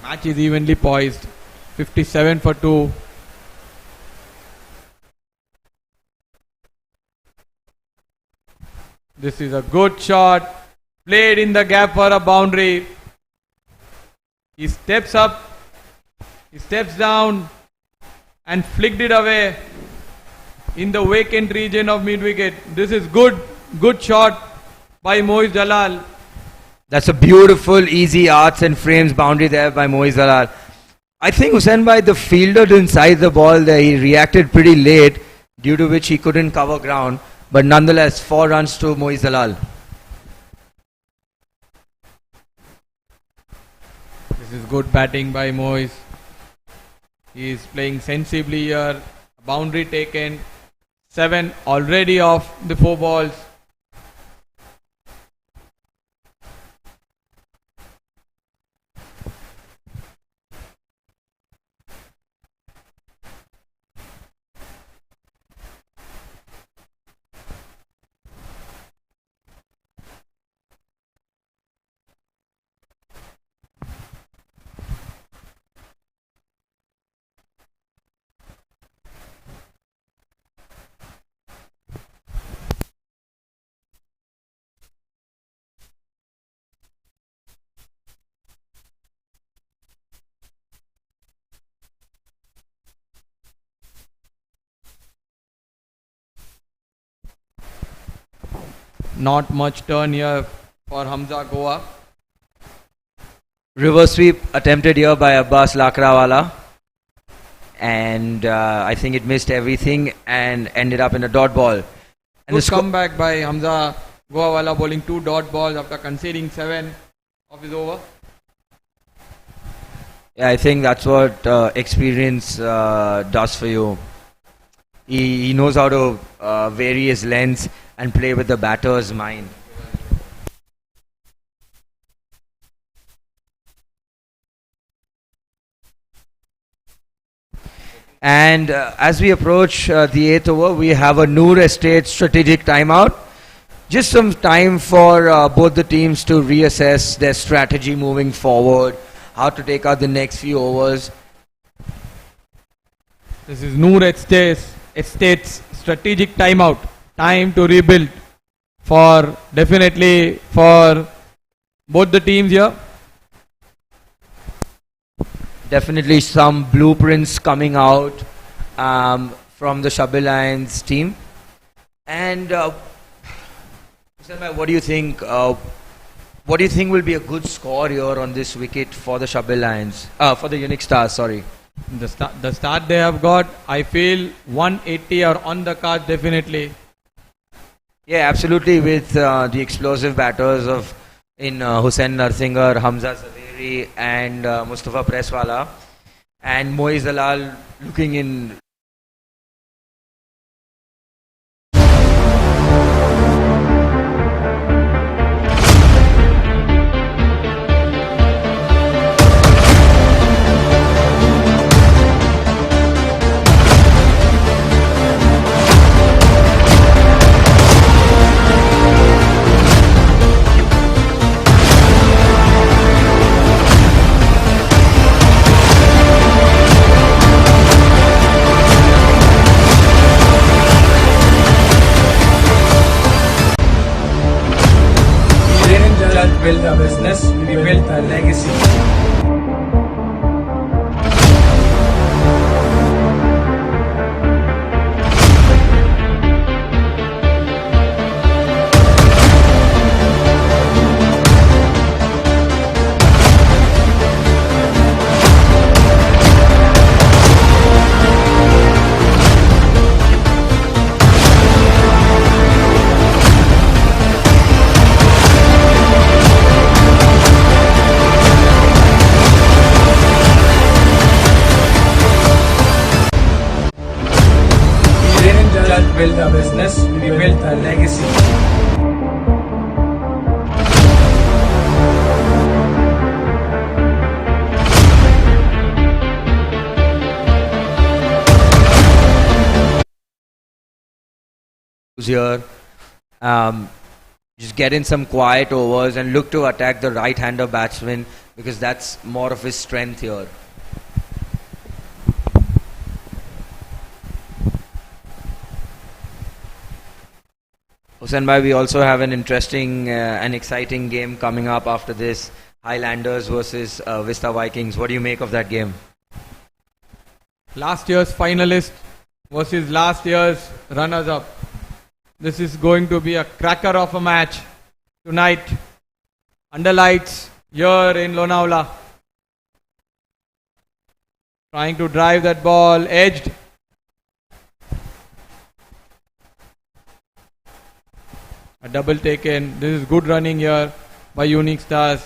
Match is evenly poised. 57 for 2. This is a good shot. Played in the gap for a boundary. He steps up. He steps down and flicked it away in the vacant region of mid-wicket. This is good shot by Moiz Dalal. That's a beautiful, easy arcs and frames boundary there by Moiz Dalal. I think Hussain Bhai, the fielder didn't size the ball there. He reacted pretty late, due to which he couldn't cover ground. But nonetheless, 4 runs to Moiz Dalal. This is good batting by Moiz. He is playing sensibly here. Boundary taken. 7 already off the 4 balls. Not much turn here for Hamza Goa. Reverse sweep attempted here by Abbas Lakrawala. And I think it missed everything and ended up in a dot ball. And Good comeback by Hamza Goawala, bowling 2 dot balls after conceding 7 of his over. Yeah, I think that's what experience does for you. He knows how to vary his lengths and play with the batter's mind. And as we approach the 8th over, we have a Noor Estate strategic timeout. Just some time for both the teams to reassess their strategy moving forward, how to take out the next few overs. This is Noor Estate's strategic timeout. Time to rebuild definitely for both the teams here. Definitely some blueprints coming out from the Shabbir Lions team. And what do you think? What do you think will be a good score here on this wicket for the Shabbir Lions? For the Unix Stars, sorry. The start they have got, I feel 180 are on the card definitely. Yeah, absolutely. With the explosive batters in Hussain Narsingar, Hamza Zaveri, and Mustafa Presswala, and Moiz Dalal looking in. Build a business, we built a legacy. Build a business, we built a legacy. Here, just get in some quiet overs and look to attack the right-hander batsman because that's more of his strength here. Hussain bhai, we also have an interesting and exciting game coming up after this. Highlanders versus Vista Vikings. What do you make of that game? Last year's finalist versus last year's runners-up. This is going to be a cracker of a match tonight. Under lights here in Lonavala. Trying to drive that ball, edged. A double taken. This is good running here by Unix Stars.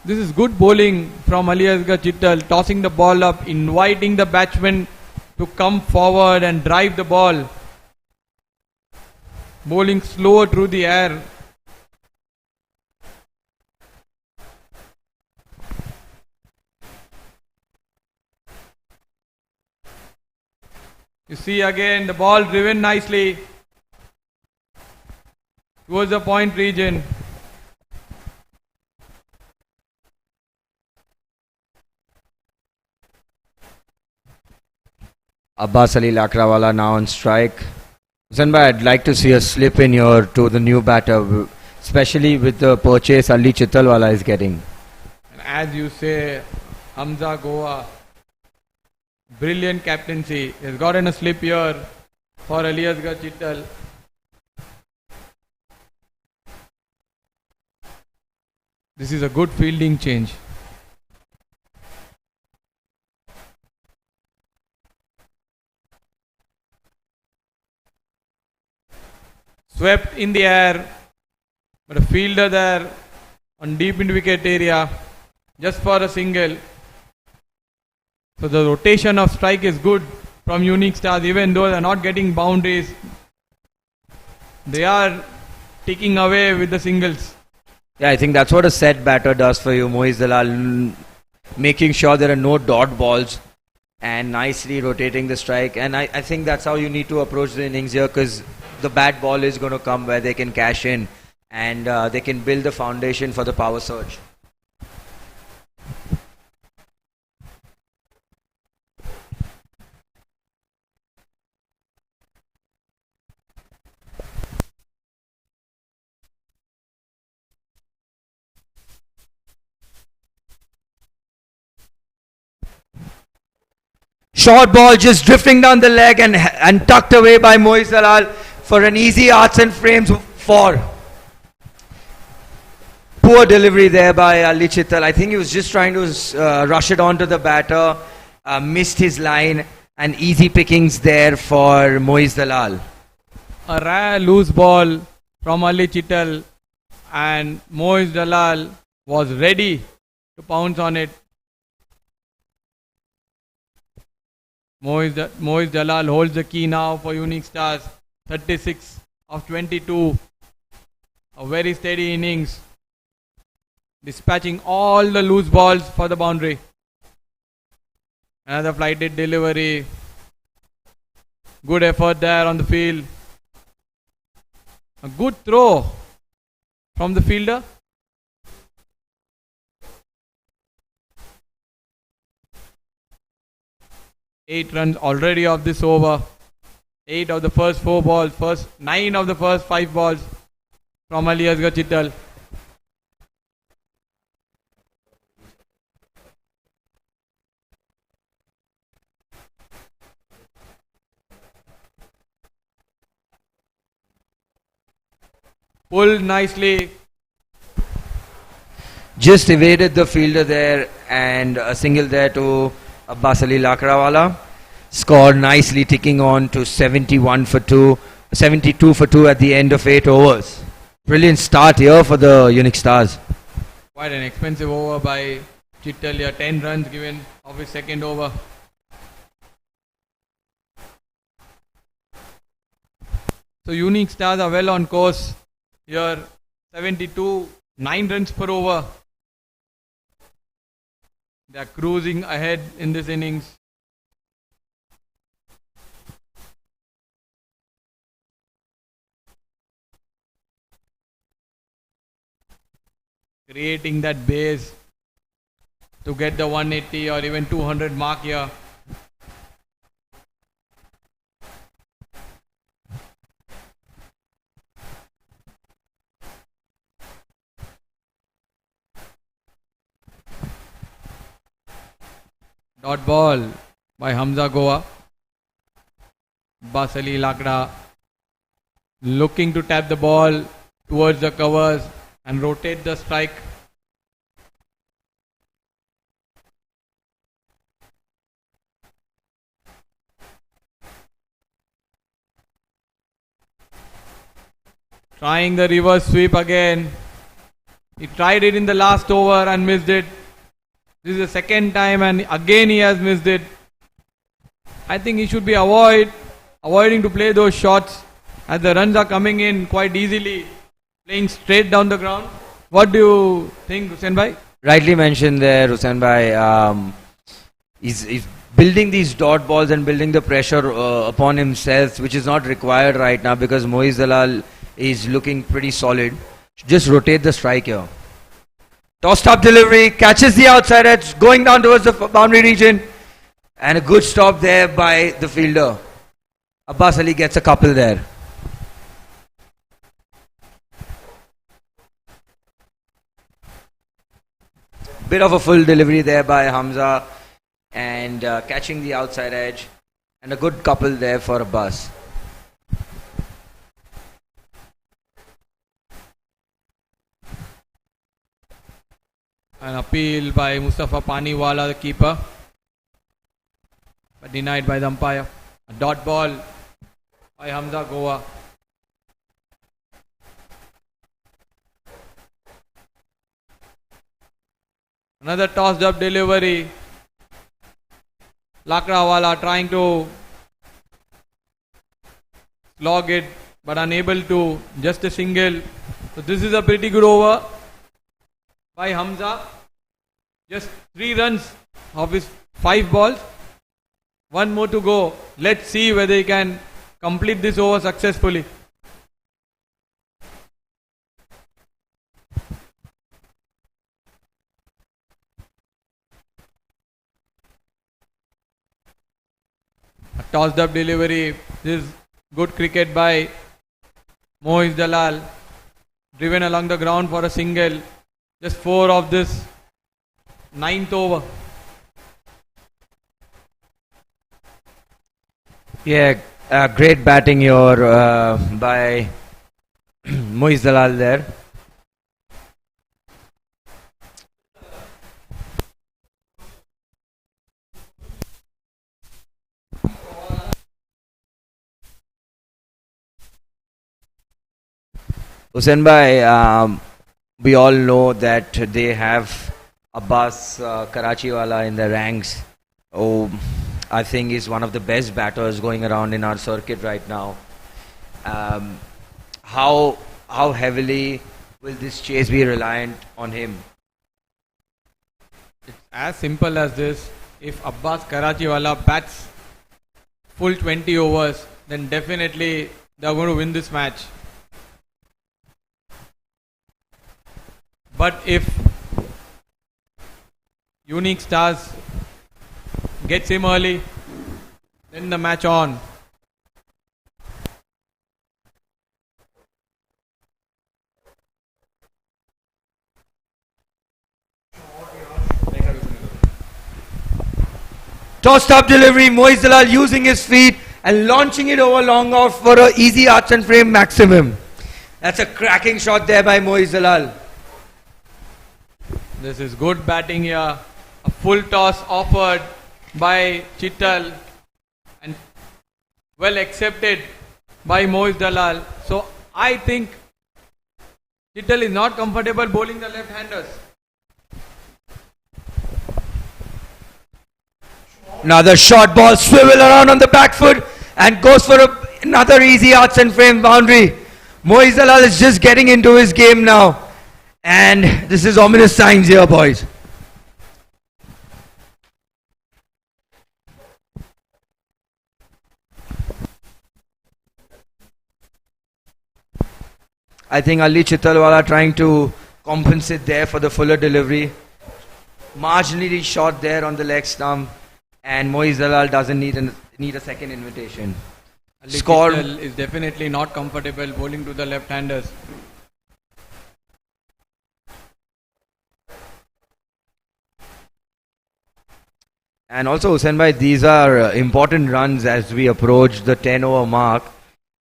This is good bowling from Ali Asghar Chittal, tossing the ball up, inviting the batsman to come forward and drive the ball. Bowling slower through the air. You see again the ball driven nicely towards the point region. Abbas Ali Lakrawala now on strike. Hussain bhai, I'd like to see a slip in here to the new batter, especially with the purchase Ali Chittalwala is getting. And as you say, Hamza Goa, brilliant captaincy. He's gotten a slip here for Ali Asgar Chittal. This is a good fielding change. Swept in the air, but a fielder there on deep in wicket area just for a single. So the rotation of strike is good from Unix Stars, even though they are not getting boundaries. They are taking away with the singles. Yeah, I think that's what a set batter does for you, Moiz Dalal, making sure there are no dot balls and nicely rotating the strike. And I think that's how you need to approach the innings here, because the bat ball is going to come where they can cash in and they can build the foundation for the power surge. Short ball just drifting down the leg and tucked away by Moiz Dalal for an easy arts and frames 4. Poor delivery there by Ali Chittal. I think he was just trying to rush it onto the batter, missed his line, and easy pickings there for Moiz Dalal. A rare loose ball from Ali Chittal, and Moiz Dalal was ready to pounce on it. Moiz Dalal holds the key now for Unix Stars. 36 of 22. A very steady innings. Dispatching all the loose balls for the boundary. Another flighted delivery. Good effort there on the field. A good throw from the fielder. Eight runs already of this over. 8 of the first 4 balls, 9 of the first 5 balls from Ali Asgar Chittal. Pulled nicely. Just evaded the fielder there and a single there to Abbas Ali Lakrawala. Scored nicely, ticking on to 71 for 2, 72 for 2 at the end of 8 overs. Brilliant start here for the Unix Stars. Quite an expensive over by Chittal here. 10 runs given of his second over. So Unix Stars are well on course here. 72, 9 runs per over. They are cruising ahead in this innings. Creating that base to get the 180 or even 200 mark here. Dot ball by Hamza Goa. Basali Lakda looking to tap the ball towards the covers and rotate the strike. Trying the reverse sweep again. He tried it in the last over and missed it. This is the second time and again he has missed it. I think he should be avoiding to play those shots as the runs are coming in quite easily, playing straight down the ground. What do you think, Hussain bhai? Rightly mentioned there, Hussain bhai. He's building these dot balls and building the pressure upon himself, which is not required right now because Moiz Dalal is looking pretty solid. Just rotate the strike here. Tossed up delivery, catches the outside edge, going down towards the boundary region. And a good stop there by the fielder. Abbas Ali gets a couple there. Bit of a full delivery there by Hamza. And catching the outside edge. And a good couple there for Abbas. An appeal by Mustafa Paniwala, the keeper, but denied by the umpire. A dot ball by Hamza Goa. Another tossed up delivery. Lakrawala trying to slog it but unable to, just a single. So this is a pretty good over by Hamza. Just 3 runs of his 5 balls. 1 more to go. Let's see whether he can complete this over successfully. A tossed up delivery. This is good cricket by Moiz Dalal. Driven along the ground for a single. Just 4 of this 9th over. Yeah, great batting here by Moiz Dalal there. Hussain bhai, we all know that they have Abbas Karachiwala in the ranks. Oh, I think he's one of the best batters going around in our circuit right now. How heavily will this chase be reliant on him? It's as simple as this. If Abbas Karachiwala bats full 20 overs, then definitely they are going to win this match. But if Unix Stars gets him early, then the match on. Tossed up delivery, Moiz Dalal using his feet and launching it over long off for an easy arch and frame maximum. That's a cracking shot there by Moiz Dalal. This is good batting here. A full toss offered by Chittal and well accepted by Moiz Dalal. So I think Chittal is not comfortable bowling the left-handers. Another short ball, swivel around on the back foot and goes for another easy arch and frame boundary. Moiz Dalal is just getting into his game now. And this is ominous signs here, boys. I think Ali Chittalwala trying to compensate there for the fuller delivery. Marginally short there on the leg stump. And Moiz Dalal doesn't need a second invitation. Ali Score Chittal is definitely not comfortable bowling to the left-handers. And also, Hussain bhai, these are important runs as we approach the 10 over mark.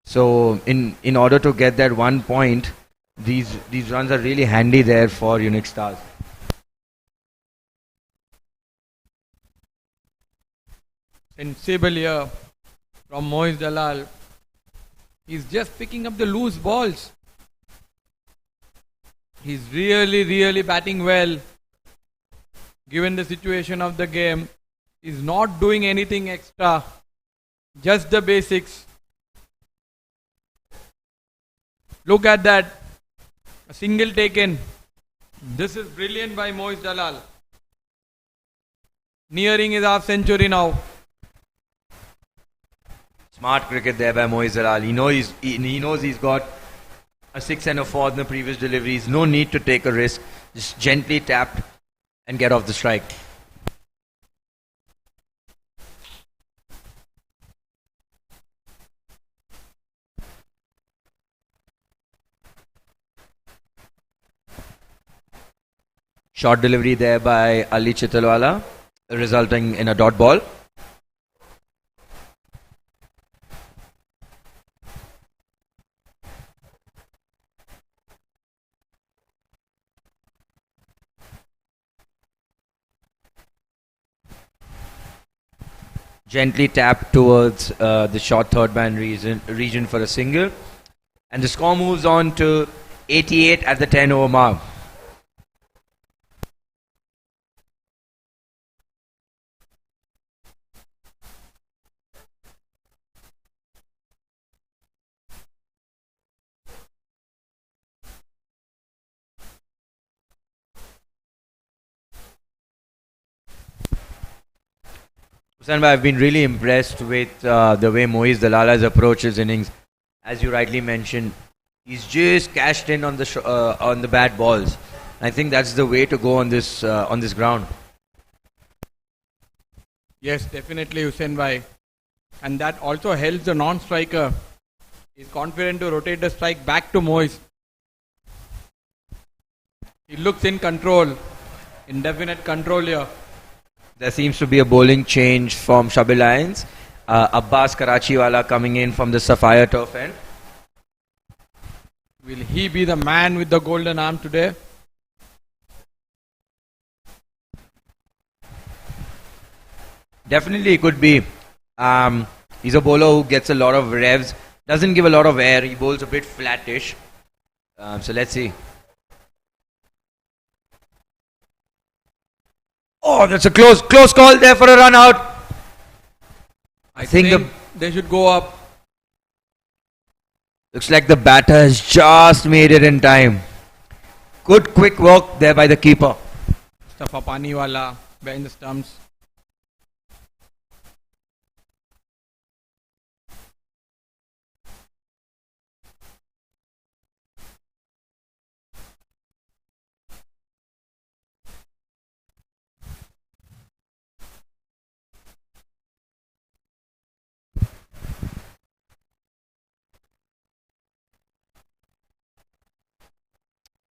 So, in order to get that 1 point, these runs are really handy there for Unix Stars. Sensible here from Moiz Dalal. He's just picking up the loose balls. He's really batting well. Given the situation of the game, he's not doing anything extra. Just the basics. Look at that. A single taken. This is brilliant by Moiz Dalal. Nearing his half century now. Smart cricket there by Moiz Dalal. He knows he's got a 6 and a 4 in the previous deliveries. No need to take a risk. Just gently tapped and get off the strike. Short delivery there by Ali Chitalwala, resulting in a dot ball. Gently tapped towards the short third man region for a single. And the score moves on to 88 at the 10 over mark. I've been really impressed with the way Moiz Dalal has approached his innings. As you rightly mentioned, he's just cashed in on the bad balls. I think that's the way to go on this ground. Yes, definitely, Hussain bhai. And that also helps the non-striker. He's confident to rotate the strike back to Moiz. He looks in control, in definite control here. There seems to be a bowling change from Shabbir Lions. Abbas Karachiwala coming in from the Sapphire turf end. Will he be the man with the golden arm today? Definitely he could be. He's a bowler who gets a lot of revs. Doesn't give a lot of air. He bowls a bit flattish. So let's see. Oh, that's a close call there for a run out. I think they should go up. Looks like the batter has just made it in time. Good quick work there by the keeper. Mustafa Paniwala behind the stumps.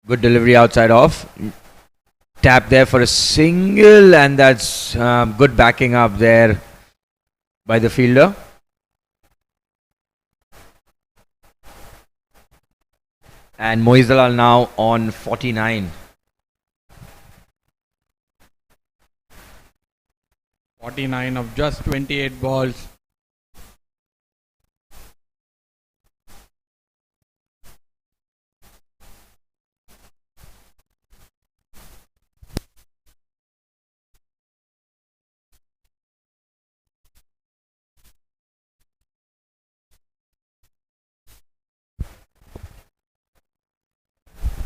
Good delivery outside off. Tap there for a single, and that's good backing up there by the fielder. And Moiz Dalal now on 49. 49 of just 28 balls.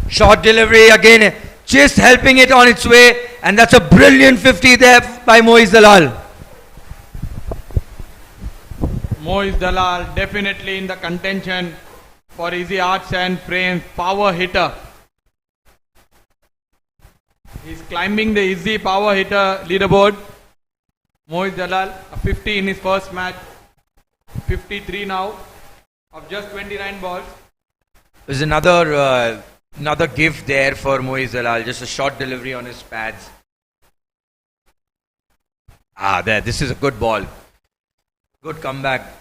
Short delivery again, just helping it on its way, and that's a brilliant 50 there by Moiz Dalal. Moiz Dalal definitely in the contention for easy arcs and frames, power hitter. He's climbing the easy power hitter leaderboard. Moiz Dalal, a 50 in his first match, 53 now of just 29 balls. There's another gift there for Moiz Dalal, just a short delivery on his pads. There, this is a good ball. Good comeback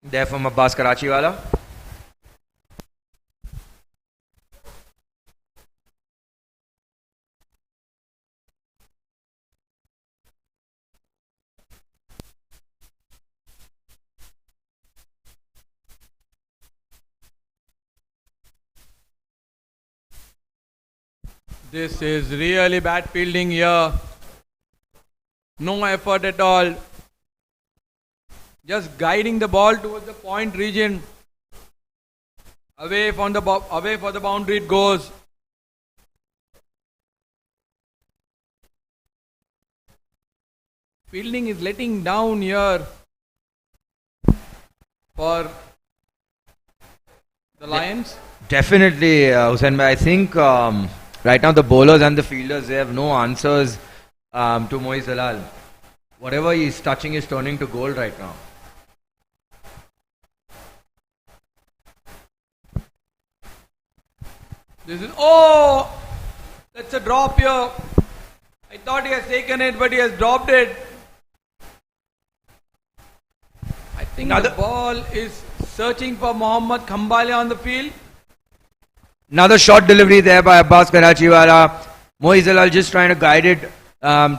there from Abbas Karachiwala. This is really bad fielding here. No effort at all. just guiding the ball towards the point region. Away from the away for the boundary it goes. Fielding is letting down here for the Lions. Definitely, Hussain bhai. I think right now the bowlers and the fielders, they have no answers to Moiz Dalal. Whatever he's touching is turning to gold right now. This is, oh, that's a drop here. I thought he has taken it, but he has dropped it. I think the ball is searching for Mohammad Khambale on the field. Another short delivery there by Abbas Karachiwala. Moiz Dalal just trying to guide it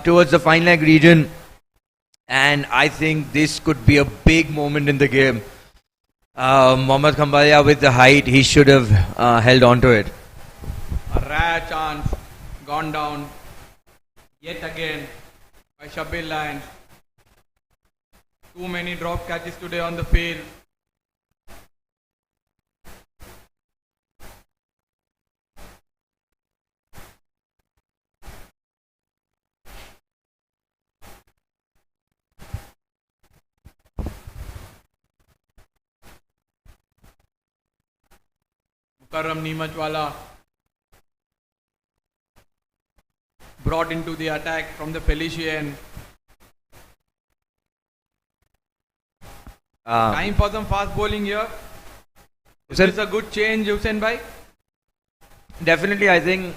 towards the fine leg region. And I think this could be a big moment in the game. Mohammad Khambale with the height, he should have held on to it. A rare chance gone down yet again by Shabbir Lions. Too many drop catches today on the field. Mukarram Neemachwala brought into the attack from the Felician. Time for some fast bowling here. Is this a good change, Hussain bhai? Definitely, I think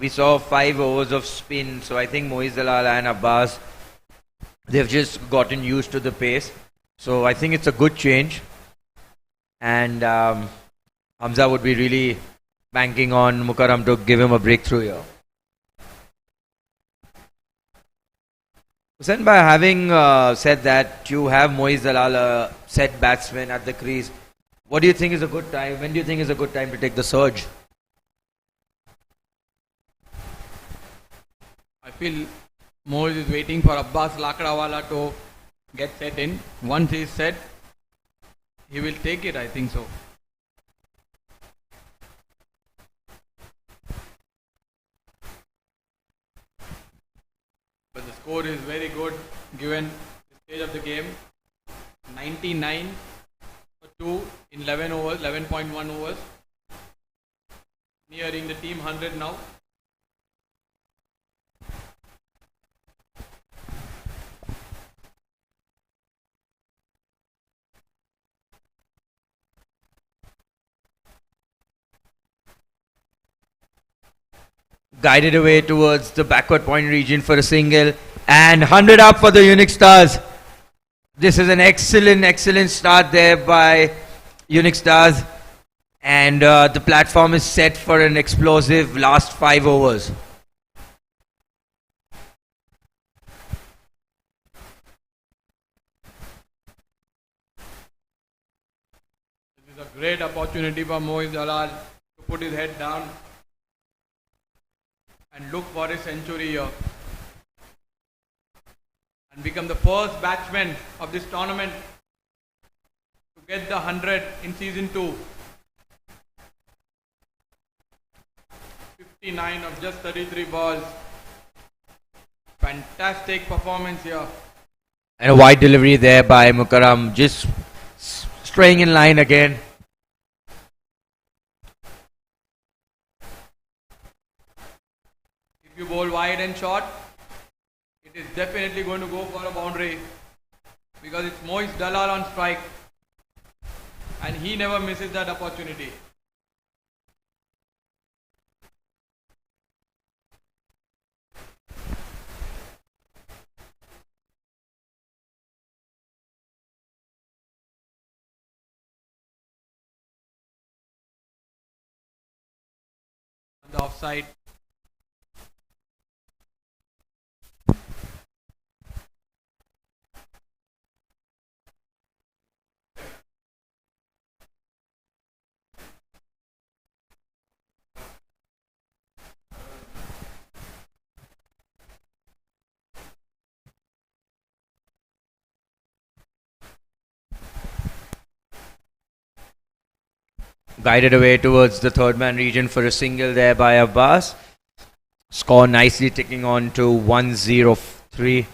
we saw 5 overs of spin. So I think Moiz Dalal and Abbas, they've just gotten used to the pace. So I think it's a good change. And Hamza would be really banking on Mukarram to give him a breakthrough here. Hussain bhai, having said that, you have Moiz Dalal, a set batsman at the crease. What do you think is a good time? When do you think is a good time to take the surge? I feel Moiz is waiting for Abbas Lakdawala to get set in. Once he is set, he will take it, I think so. But the score is very good given the stage of the game. 99 for 2 in 11 overs, 11.1 overs. Nearing the team 100 now. Guided away towards the backward point region for a single. And 100 up for the Unix Stars. This is an excellent start there by Unix Stars. And the platform is set for an explosive last 5 overs. This is a great opportunity for Moiz Dalal to put his head down and look for a century here and become the first batsman of this tournament to get the 100 in season 2. 59 of just 33 balls. Fantastic performance here. And a wide delivery there by Mukarram, just straying in line again. If you bowl wide and short, it is definitely going to go for a boundary because it's Moiz Dalal on strike and he never misses that opportunity. On the offside. guided away towards the third man region for a single there by Abbas. Score nicely ticking on to 1-0-3.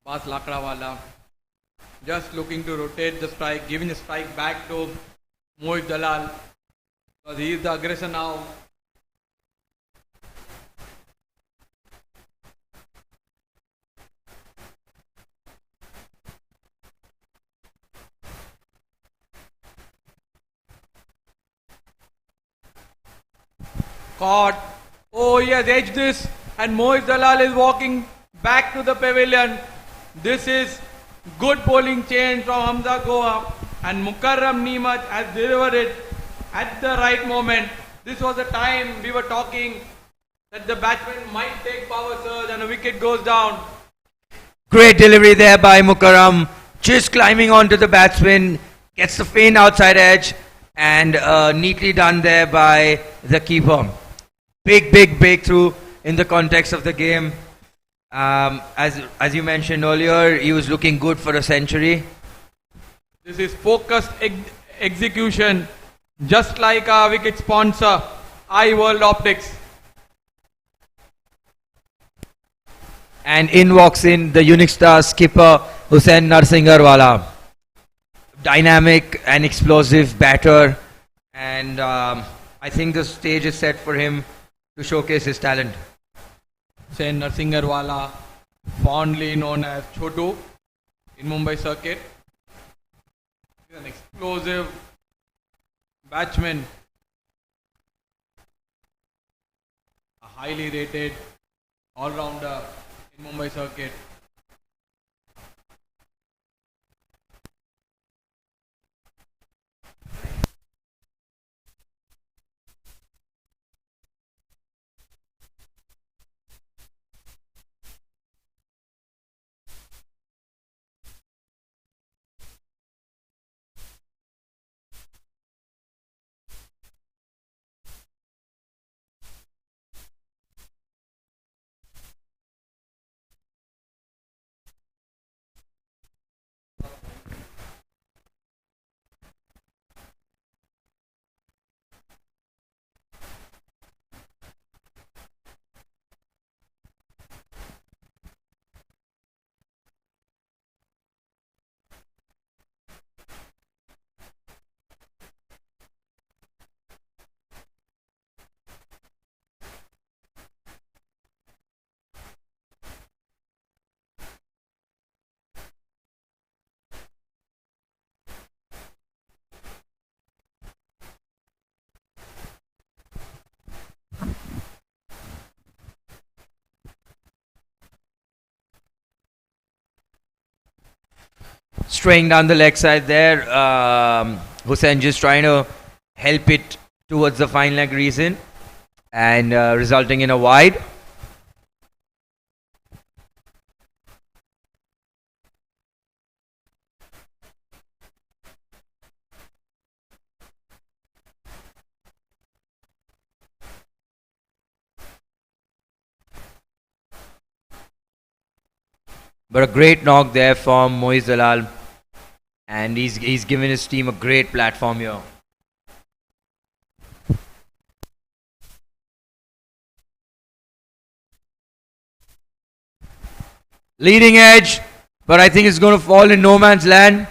Bas Lakrawala just looking to rotate the strike, giving the strike back to Mohit Dalal, because he is the aggressor now. Caught. Oh, he has edged this, and Mohit Dalal is walking back to the pavilion. This is good bowling change from Hamza Goa, and Mukarram Neemat has delivered it at the right moment. This was the time we were talking that the batsman might take power surge and a wicket goes down. Great delivery there by Mukarram. Just climbing onto the batsman. Gets the faint outside edge. And neatly done there by the keeper. Big breakthrough in the context of the game. As you mentioned earlier, he was looking good for a century. This is focused execution, just like our wicket sponsor, iWorld Optics. And in walks in the Unix star skipper Hussain Narsingarwala. Dynamic and explosive batter, and I think the stage is set for him to showcase his talent. Hussain Narsingarwala, fondly known as Chotu in Mumbai circuit. He's an explosive batsman, a highly rated all-rounder in Mumbai circuit. Straying down the leg side there, Hussain just trying to help it towards the fine leg region and resulting in a wide. But a great knock there from Mohit Dalal, and he's given his team a great platform here. Leading edge, but I think it's going to fall in no man's land,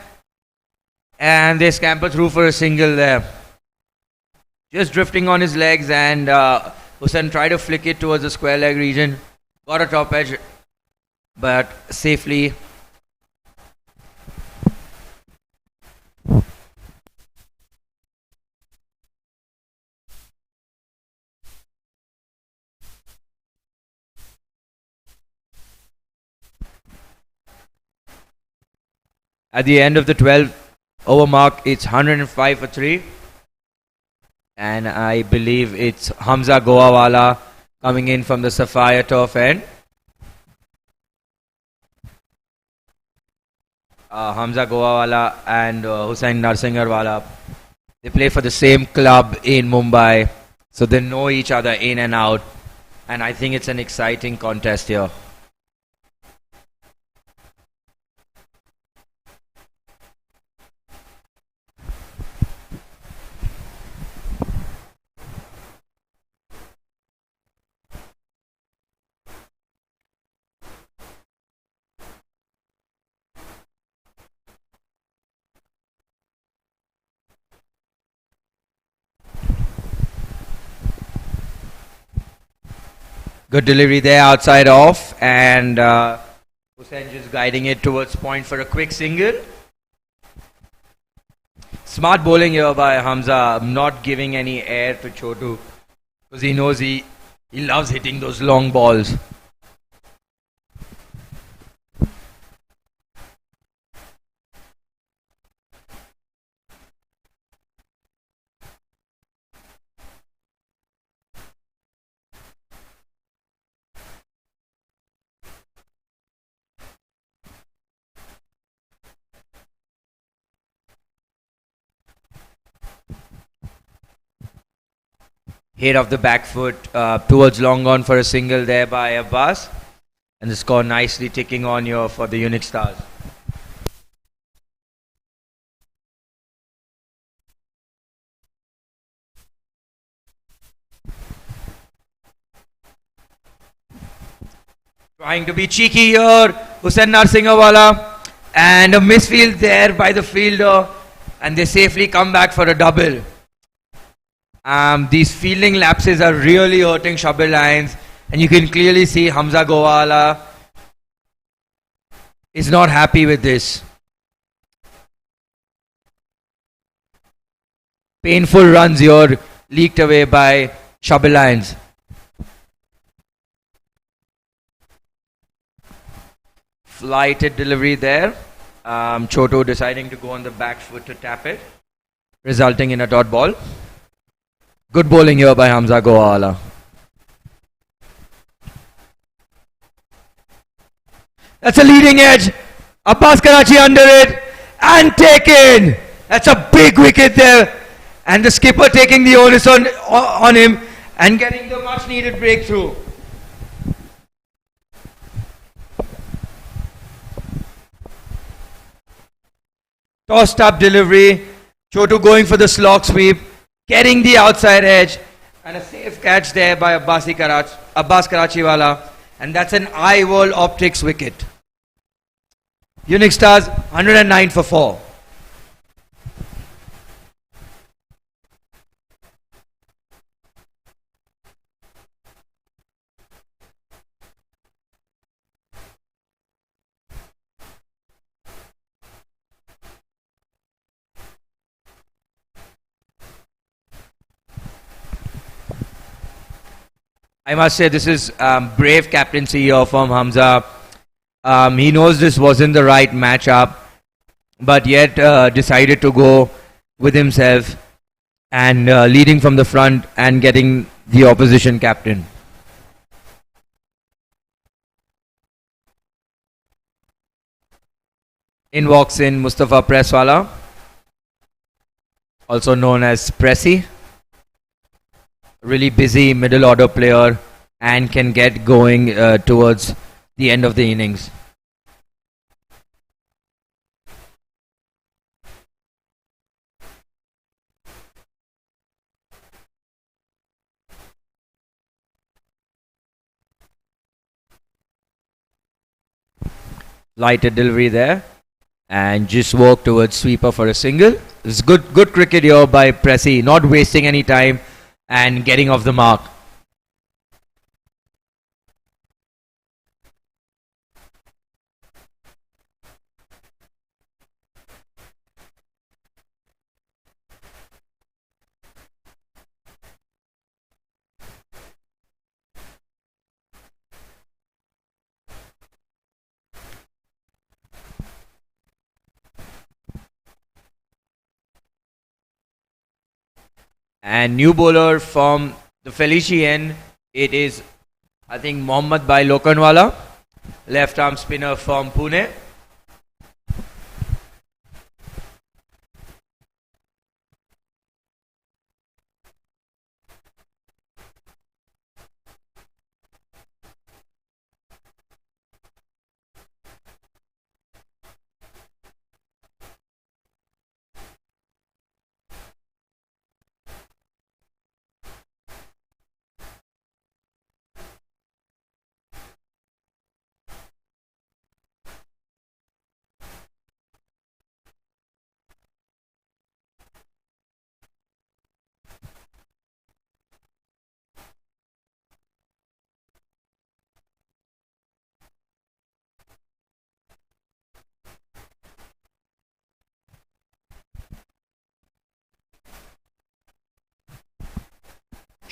and they scamper through for a single there. Just drifting on his legs, and Hussain tried to flick it towards the square leg region. Got a top edge, but safely. At the end of the 12 over mark, it's 105 for 3. And I believe it's Hamza Goawala coming in from the Sapphire turf end. Hamza Goawala and Hussain Narsingarwala, they play for the same club in Mumbai, so they know each other in and out, and I think it's an exciting contest here. Good delivery there, outside off, and Hussain just guiding it towards point for a quick single. Smart bowling here by Hamza, not giving any air to Chotu, because he knows he loves hitting those long balls. Hit off the back foot towards long on for a single there by Abbas. And the score nicely ticking on here for the Unix Stars. Trying to be cheeky here, Hussain Narsingawala. And a misfield there by the fielder. And they safely come back for a double. These fielding lapses are really hurting Shabbir Lions, and you can clearly see Hamza Gowala is not happy with this. Painful runs here leaked away by Shabbir Lions. Flighted delivery there. Chotu deciding to go on the back foot to tap it, resulting in a dot ball. Good bowling here by Hamza Gowala. That's a leading edge. Abbas Karachi under it and taken. That's a big wicket there. And the skipper taking the onus on him and getting the much needed breakthrough. Tossed up delivery. Chotu going for the slog sweep. Getting the outside edge, and a safe catch there by Abbas Karachiwala, and that's an eye-wall optics wicket. Unix Stars 109 for 4. I must say this is brave captaincy here from Hamza. He knows this wasn't the right matchup, but yet decided to go with himself and leading from the front and getting the opposition captain. In walks in Mustafa Presswala, also known as Pressy. Really busy middle order player and can get going towards the end of the innings. Lighted delivery there and just walk towards sweeper for a single. It's good cricket here by Pressy, not wasting any time and getting off the mark. And new bowler from the Felician, it is, I think, Mohammad Bhai Lokanwala, left arm spinner from Pune.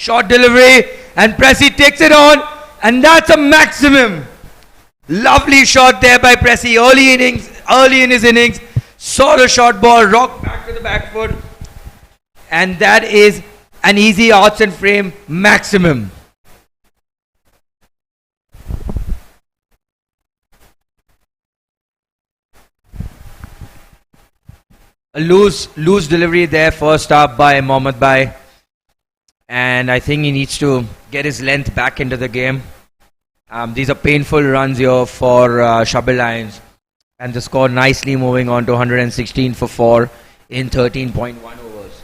Short delivery, and Pressy takes it on, and that's a maximum. Lovely shot there by Pressy, early in his innings. Saw the short ball, rocked back to the back foot, and that is an easy arts and frame maximum. A loose delivery there, first up by Mohammad Bhai. And I think he needs to get his length back into the game. These are painful runs here for Shabbir Lions. And the score nicely moving on to 116 for 4 in 13.1 overs.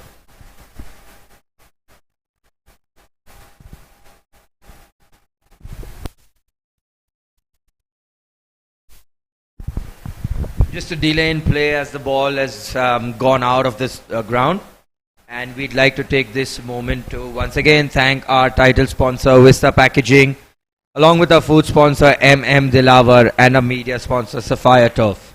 Just a delay in play as the ball has gone out of this ground. And we'd like to take this moment to once again thank our title sponsor Vista Packaging, along with our food sponsor Dilawar and our media sponsor Sapphire Turf.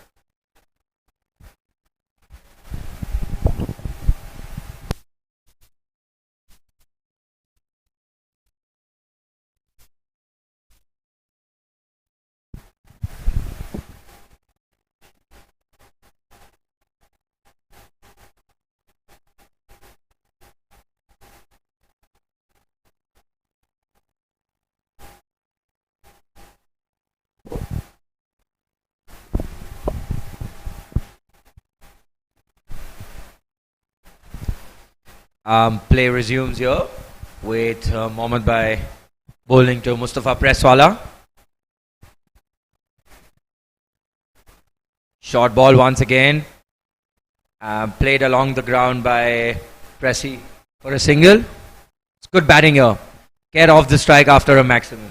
Play resumes here with Mohammad Bhai bowling to Mustafa Presswala. Short ball once again. Played along the ground by Pressy for a single. It's good batting here. Get off the strike after a maximum.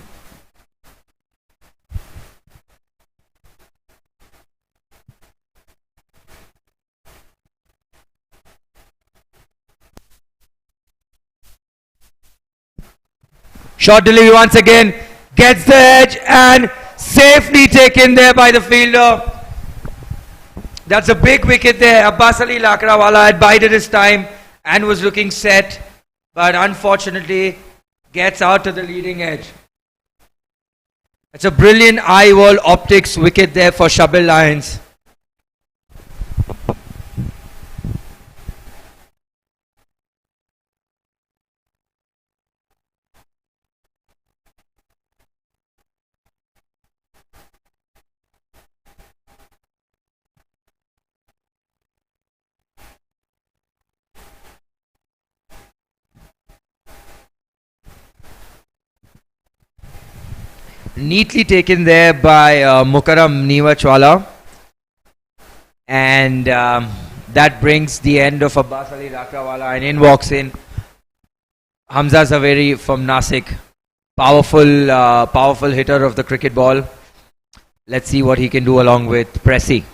Short delivery once again, gets the edge and safely taken there by the fielder. That's a big wicket there. Abbas Ali Lakrawala had bided his time and was looking set, but unfortunately gets out to the leading edge. It's a brilliant eye-wall optics wicket there for Shabbir Lions. Neatly taken there by Mukarram Neewachwala, and that brings the end of Abbas Ali Lakrawala, and in walks in Hamza Zaveri from Nasik. Powerful hitter of the cricket ball. Let's see what he can do along with Pressy.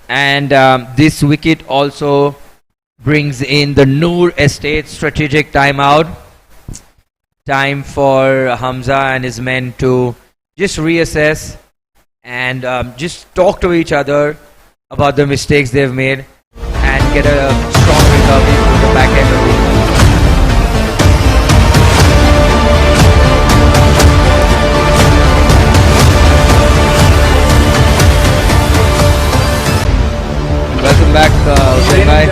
And this wicket also brings in the Noor Estate strategic timeout. Time for Hamza and his men to just reassess and just talk to each other about the mistakes they've made and get a strong recovery through the back end of the innings. Welcome back, Hussain bhai.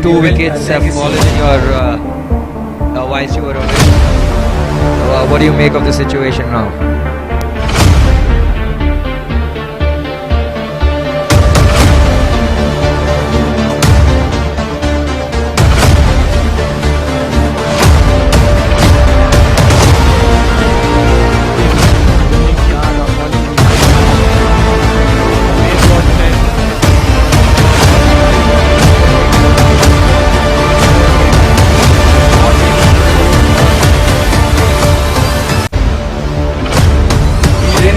2 wickets have fallen in your whilst you were away. What do you make of the situation now?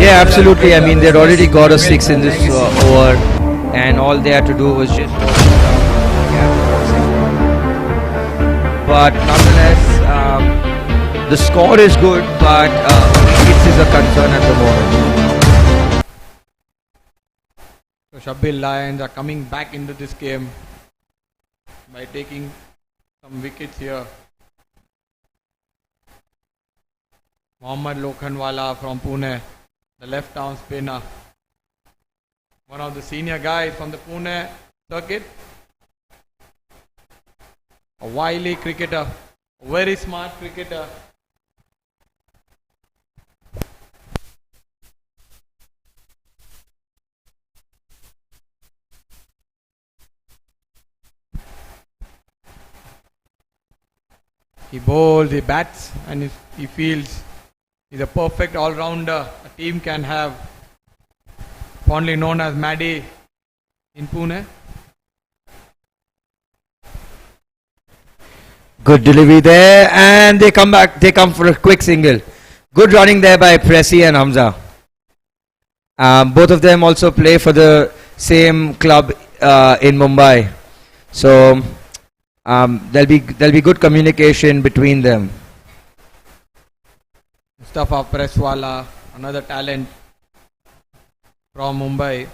Yeah, absolutely. I mean, they'd already got a 6 in this over, and all they had to do was just but nonetheless, The score is good, but wickets is a concern at the moment. So Shabbir Lions are coming back into this game by taking some wickets here. Mohammad Lokhandwala from Pune, the left arm spinner. One of the senior guys from the Pune circuit. A wily cricketer, a very smart cricketer. He bowls, he bats, and he fields. He's a perfect all-rounder a team can have. Fondly known as Maddie in Pune. Good delivery there, and they come back. They come for a quick single. Good running there by Pressy and Hamza. Both of them also play for the same club in Mumbai, so there'll be good communication between them. Mustafa Presswala, another talent from Mumbai,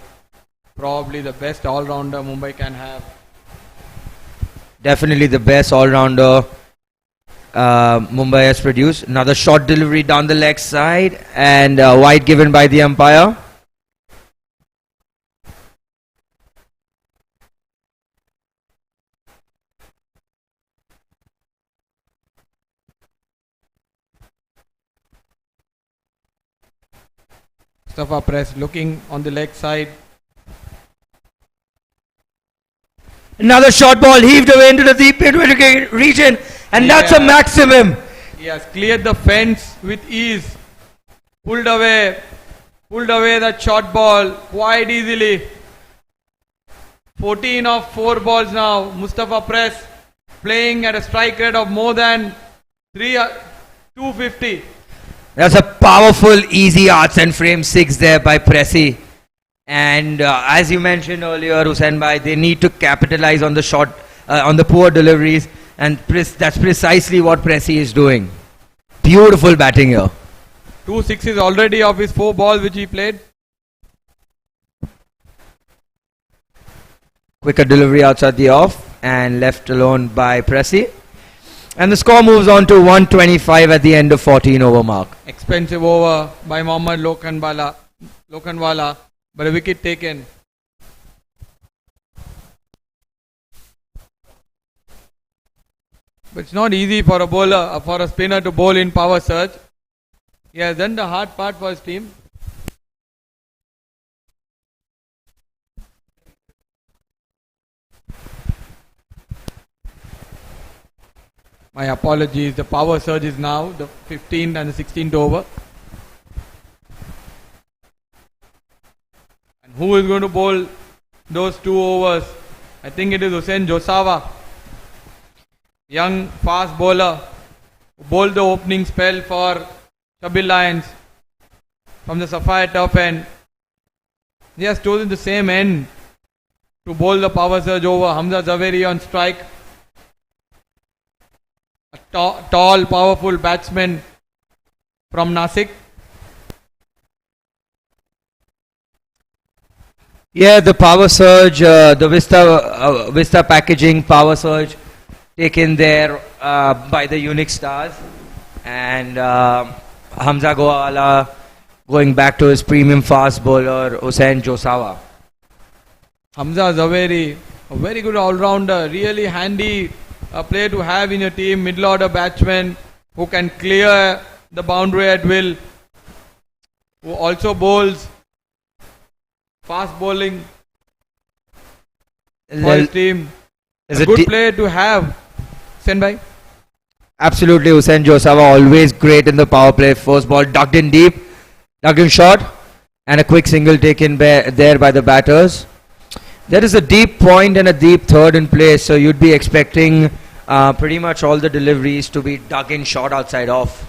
probably the best all-rounder Mumbai can have. Definitely the best all-rounder Mumbai has produced. Another short delivery down the leg side, and wide given by the umpire. Mustafa Press looking on the leg side. Another short ball heaved away into the deep mid-wicket region, and that's a maximum. He has cleared the fence with ease. Pulled away that short ball quite easily. 14 of 4 balls now. Mustafa Press playing at a strike rate of more than 250. That's a powerful, easy arts and frame 6 there by Pressy. And as you mentioned earlier, Hussain Bhai, they need to capitalize on the short, on the poor deliveries, and that's precisely what Pressy is doing. Beautiful batting here. 2 sixes already of his 4 balls which he played. Quicker delivery outside the off and left alone by Pressy. And the score moves on to 125 at the end of 14 over mark. Expensive over by Mohammad Lokhandwala, but a wicket taken. But it's not easy for a bowler, for a spinner to bowl in power surge. He has done the hard part for his team. My apologies, the power surge is now the 15th and the 16th over. And who is going to bowl those 2 overs? I think it is Hussain Josawa, young fast bowler who bowled the opening spell for Shabbir Lions from the Sapphire turf end. He has chosen the same end to bowl the power surge over. Hamza Zaveri on strike. A tall, powerful batsman from Nasik. Yeah, the power surge, the Vista packaging power surge taken there by the Unix stars, and Hamza Goala going back to his premium fast bowler Hussain Josawa. Hamza Zaveri, a very good all-rounder, really handy player to have in your team, middle order batsman who can clear the boundary at will, who also bowls fast bowling for his team. A good player to have, Senbhai. Absolutely, Hussain Josawa always great in the power play. First ball ducked in deep, ducked in short, and a quick single taken there by the batters. There is a deep point and a deep third in place, so you'd be expecting pretty much all the deliveries to be dug in short outside off.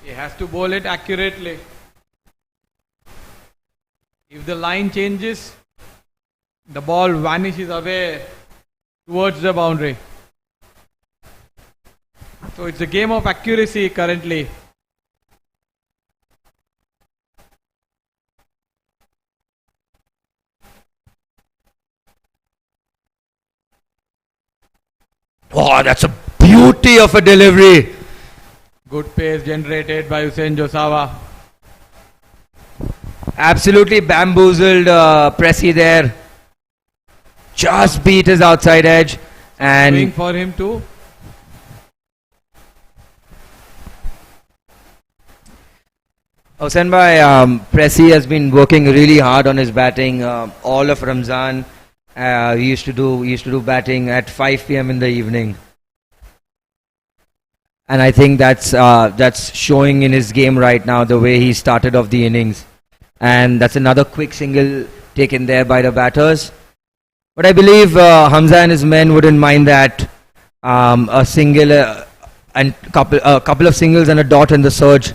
He has to bowl it accurately. If the line changes, the ball vanishes away towards the boundary. So it's a game of accuracy currently. Oh, that's a beauty of a delivery. Good pace generated by Hussein Josawa. Absolutely bamboozled Pressy there. Just beat his outside edge. And Swing for him too. Hossein bhai, Pressy has been working really hard on his batting all of Ramzan. He used to do batting at 5 p.m. in the evening, and I think that's showing in his game right now. The way he started off the innings, and that's another quick single taken there by the batters. But I believe Hamza and his men wouldn't mind that. A single and a couple of singles and a dot in the surge.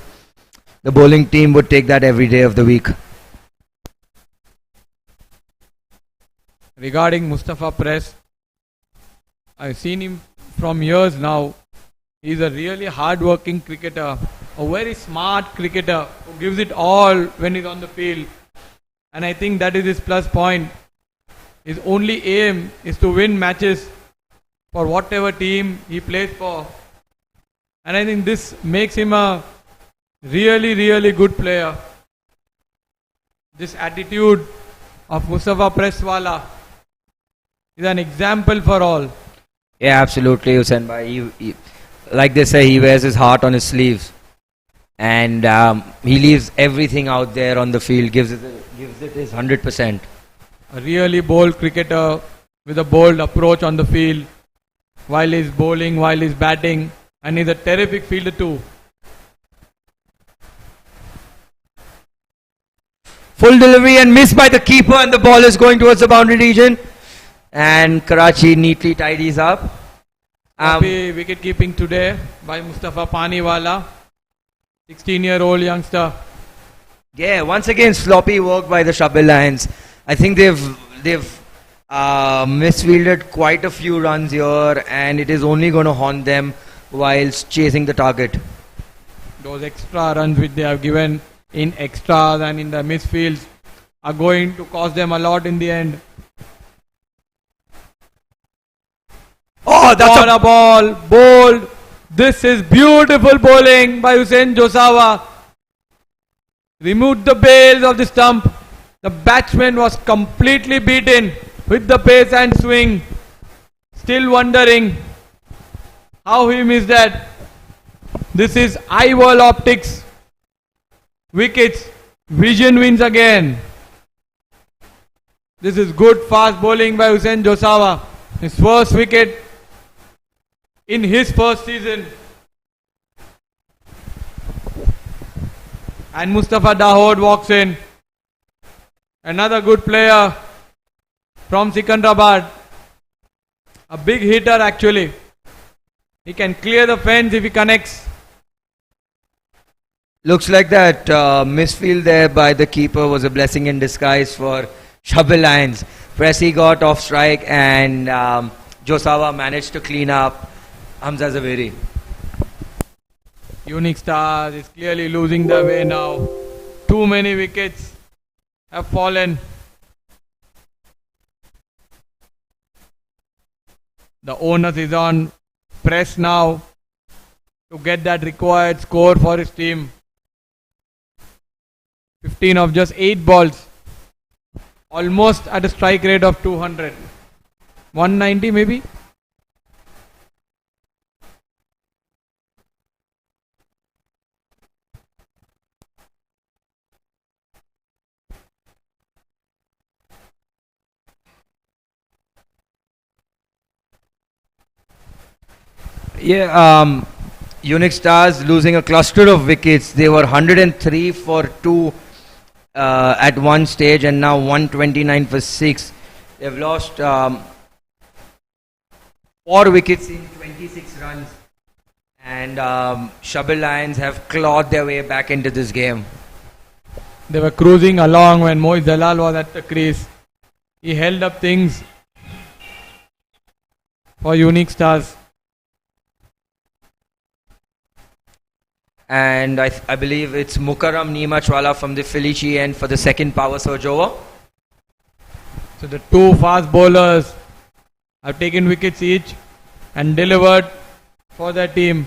The bowling team would take that every day of the week. Regarding Mustafa Press, I've seen him from years now. He's a really hard-working cricketer, a very smart cricketer who gives it all when he's on the field. And I think that is his plus point. His only aim is to win matches for whatever team he plays for. And I think this makes him a really, really good player. This attitude of Mustafa Presswala is an example for all. Yeah, absolutely, Hussein bhai. Like they say, he wears his heart on his sleeves, and he leaves everything out there on the field. Gives it his 100%. A really bold cricketer with a bold approach on the field while he's bowling, while he's batting, and he's a terrific fielder too. Full delivery and missed by the keeper, and the ball is going towards the boundary region. And Karachi neatly tidies up. Happy wicket keeping today by Mustafa Paniwala, 16-year-old youngster. Yeah, once again sloppy work by the Shabbir Lions. I think they've misfielded quite a few runs here, and it is only going to haunt them whilst chasing the target. Those extra runs which they have given in extras and in the misfields are going to cost them a lot in the end. Oh, that's a ball, bold. This is beautiful bowling by Hussein Josawa. Removed the bails of the stump. The batsman was completely beaten with the pace and swing. Still wondering how he missed that. This is eye wall optics. Wickets. Vision wins again. This is good fast bowling by Hussein Josawa. His first wicket in his first season. And Mustafa Dahoud walks in. Another good player from Sikandrabad. A big hitter actually. He can clear the fence if he connects. Looks like that misfield there by the keeper was a blessing in disguise for Shabbir Lions. Pressy got off strike, and Josawa managed to clean up Hamza Zaveri. Unix Stars is clearly losing their way now. Too many wickets have fallen. The onus is on Press now to get that required score for his team. 15 of just 8 balls. Almost at a strike rate of 200. 190 maybe? Yeah, Unix Stars losing a cluster of wickets. They were 103 for 2 at one stage, and now 129 for 6. They've lost 4 wickets in 26 runs, and Shabbir Lions have clawed their way back into this game. They were cruising along when Moeed Dalal was at the crease. He held up things. for Unix Stars. And I believe it's Mukarram Neemachwala from the Felici end for the second power surge over. So the two fast bowlers have taken wickets each and delivered for their team.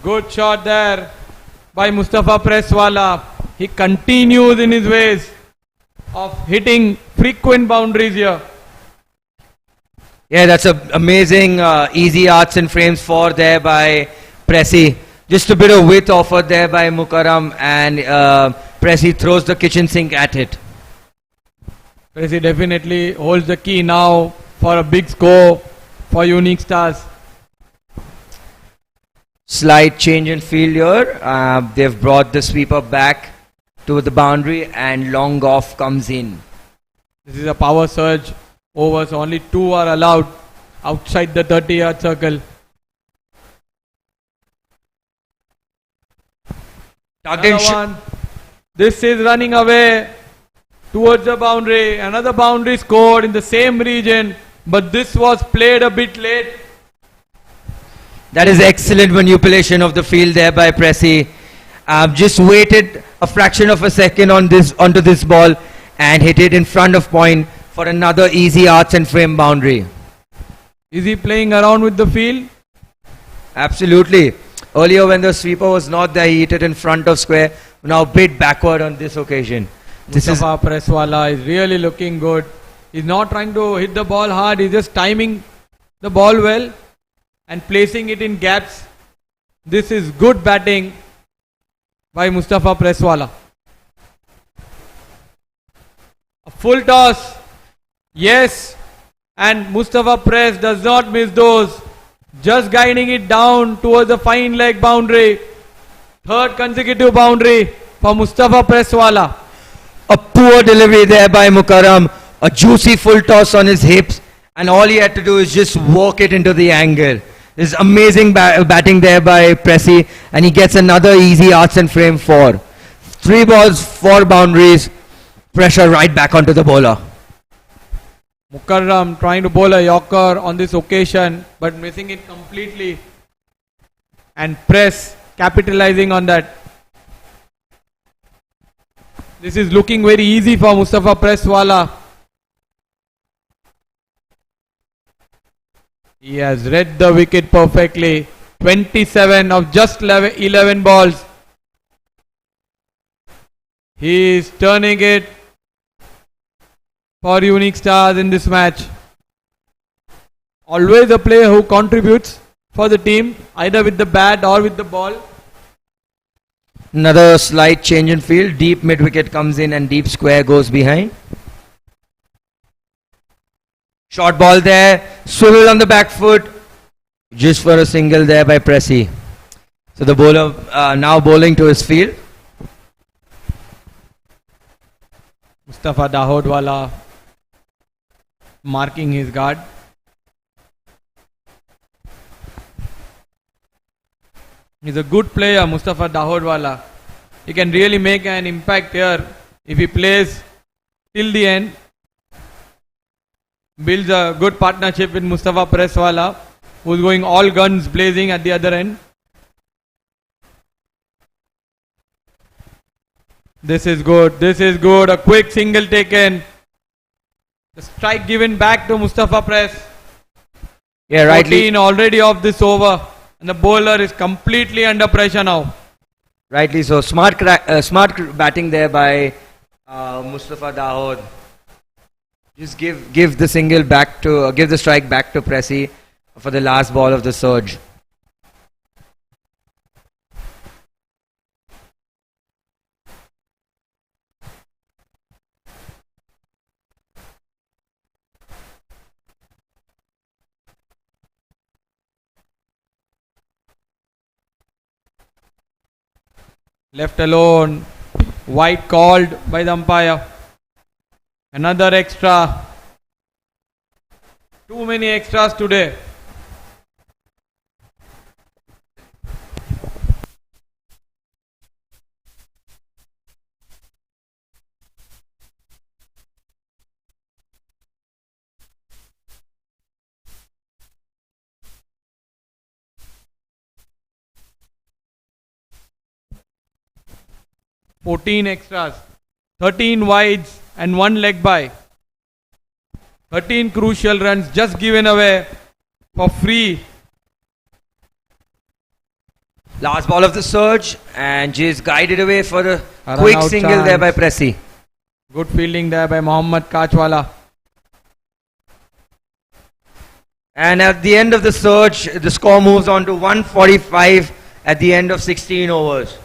Good shot there by Mustafa Presswala. He continues in his ways of hitting frequent boundaries here. Yeah, that's an amazing easy arts and frames for there by Pressy. Just a bit of width offered there by Mukarram, and Pressy throws the kitchen sink at it. Pressy definitely holds the key now for a big score for Unix Stars. Slight change in field here. They've brought the sweeper back to the boundary, and long off comes in. This is a power surge over, so only two are allowed outside the 30-yard circle. Another one. This is running away towards the boundary. Another boundary scored in the same region, but this was played a bit late. That is excellent manipulation of the field there by Pressy. Just waited a fraction of a second onto this ball and hit it in front of point for another easy arts and frame boundary. Is he playing around with the field? Absolutely. Earlier when the sweeper was not there, he hit it in front of square. Now a bit backward on this occasion. Mustafa Presswala is really looking good. He's not trying to hit the ball hard. He's just timing the ball well and placing it in gaps. This is good batting by Mustafa Presswala. A full toss. Yes. And Mustafa Press does not miss those. Just guiding it down towards the fine leg boundary. Third consecutive boundary for Mustafa Presswala. A poor delivery there by Mukarram. A juicy full toss on his hips. And all he had to do is just walk it into the angle. This is amazing batting there by Pressy, and he gets another easy arts and frame 4. 3 balls, 4 boundaries, pressure right back onto the bowler. Mukarram trying to bowl a Yorker on this occasion, but missing it completely. And Press capitalizing on that. This is looking very easy for Mustafa Presswala. He has read the wicket perfectly. 27 of just 11 balls. He is turning it for Unix Stars in this match. Always a player who contributes for the team, either with the bat or with the ball. Another slight change in field. Deep mid wicket comes in and deep square goes behind. Short ball there, swivel on the back foot, just for a single there by Pressy. So the bowler now bowling to his field. Mustafa Dahodwala marking his guard. He's a good player, Mustafa Dahodwala. He can really make an impact here if he plays till the end. Builds a good partnership with Mustafa Presswala, who's going all guns blazing at the other end. This is good. This is good. A quick single taken. The strike given back to Mustafa Press. Yeah, rightly. 14 already off this over. And the bowler is completely under pressure now. Rightly so. Smart batting there by Mustafa Dahod. Just give the single back to give the strike back to Pressy for the last ball of the surge. Left alone. White called by the umpire. Another extra. Too many extras today. "14 extras, 13 wides and 1 leg by. 13 crucial runs just given away for free." Last ball of the surge, and just guided away for the A quick run-out single there by chance. Pressy. Good fielding there by Mohammad Kachwala. And at the end of the surge, the score moves on to 145 at the end of 16 overs.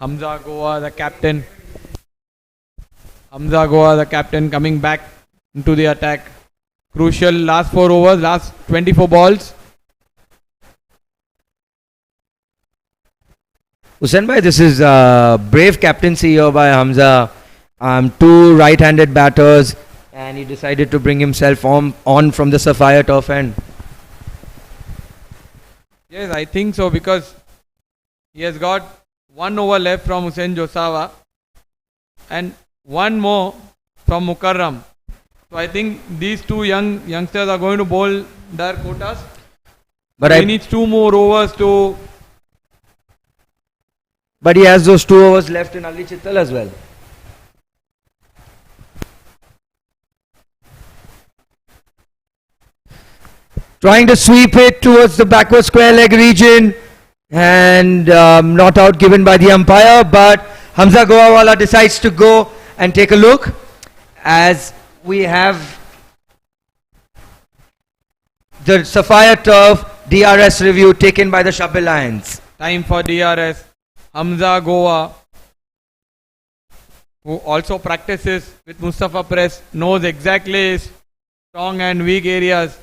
Hamza Goa, the captain. Hamza Goa, the captain, coming back into the attack. Crucial last 4 overs, last 24 balls. Hussain bhai, this is brave captaincy here by Hamza. Two right-handed batters, and he decided to bring himself on from the Sapphire turf end. Yes, I think so, because he has got 1 over left from Hussain Josawa and 1 more from Mukarram. So I think these two youngsters are going to bowl their quotas. But He needs 2 more overs to. But he has those 2 overs left in Ali Chittal as well. Trying to sweep it towards the backward square leg region, and not out given by the umpire, but Hamza Goawala decides to go and take a look as we have the Sapphire Turf DRS review taken by the Shabbir Lions. Time for DRS. Hamza Goa, who also practices with Mustafa Press, knows exactly his strong and weak areas.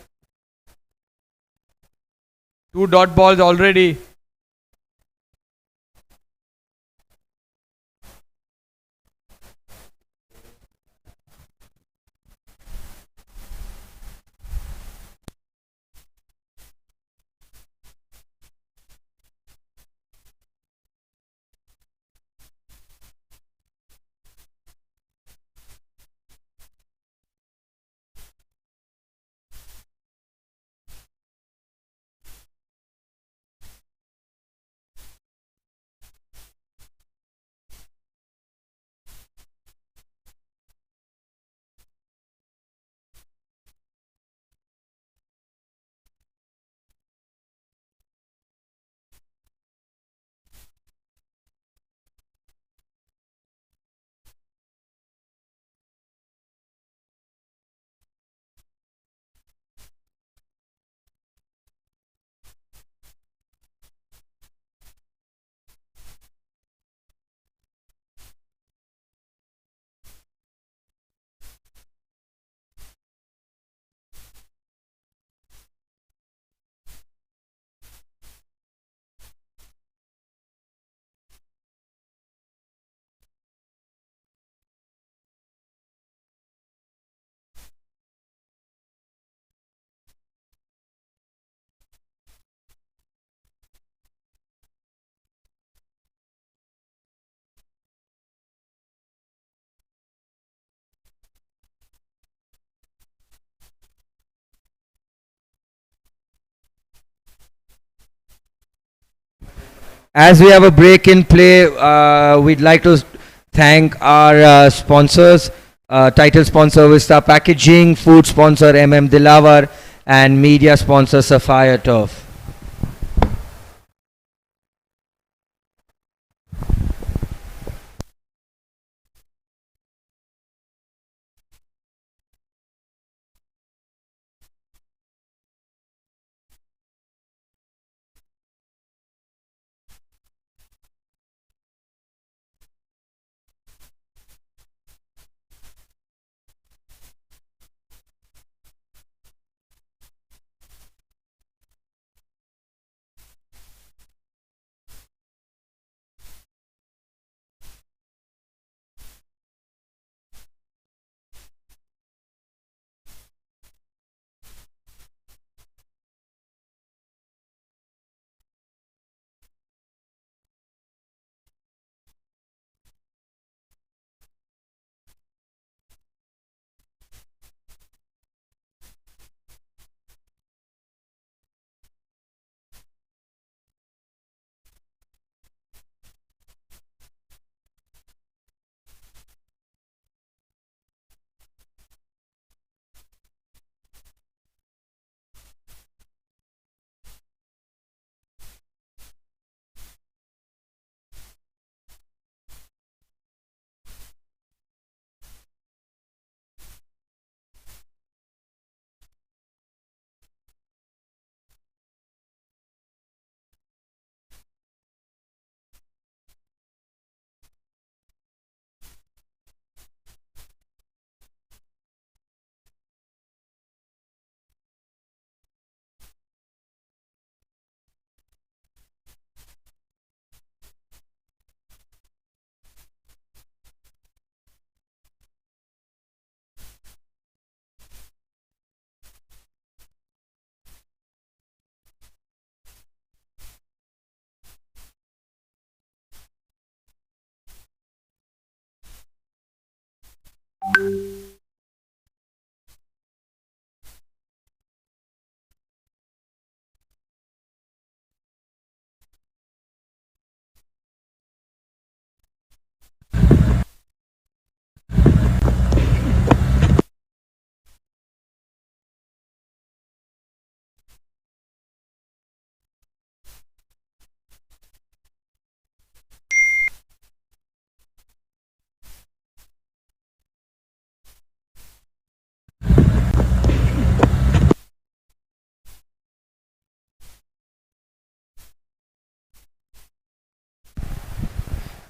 2 dot balls already. As we have a break in play, we'd like to thank our sponsors, title sponsor Vista Packaging, food sponsor Dilavar, and media sponsor Sapphire Turf.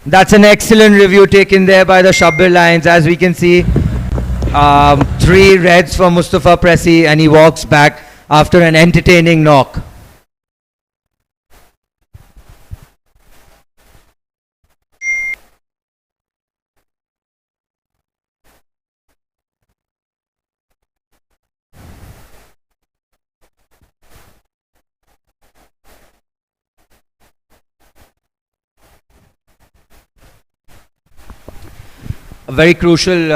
That's an excellent review taken there by the Shabbir Lions. As we can see, 3 reds for Mustafa Presi, and he walks back after an entertaining knock. A very crucial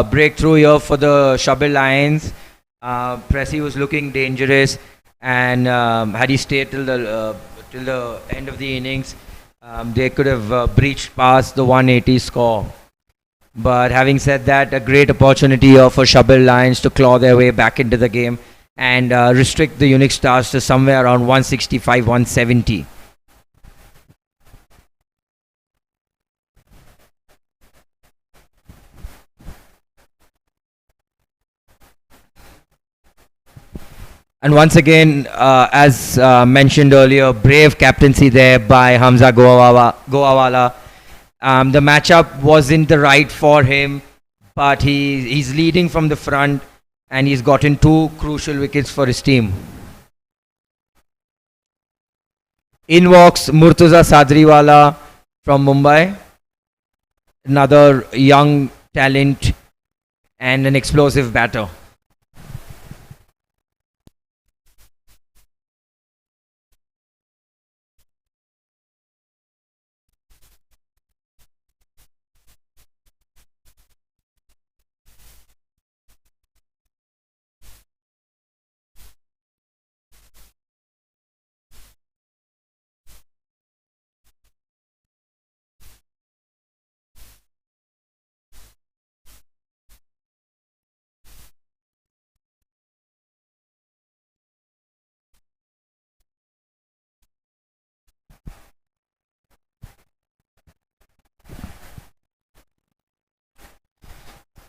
breakthrough here for the Shabbir Lions. Presi was looking dangerous, and had he stayed till the end of the innings, they could have breached past the 180 score. But having said that, a great opportunity here for Shabbir Lions to claw their way back into the game and restrict the Unix Stars to somewhere around 165, 170. And once again, as mentioned earlier, brave captaincy there by Hamza Goawala. The matchup wasn't the right for him, but he's leading from the front, and he's gotten 2 crucial wickets for his team. In walks Murtuza Sadriwala from Mumbai, another young talent and an explosive batter.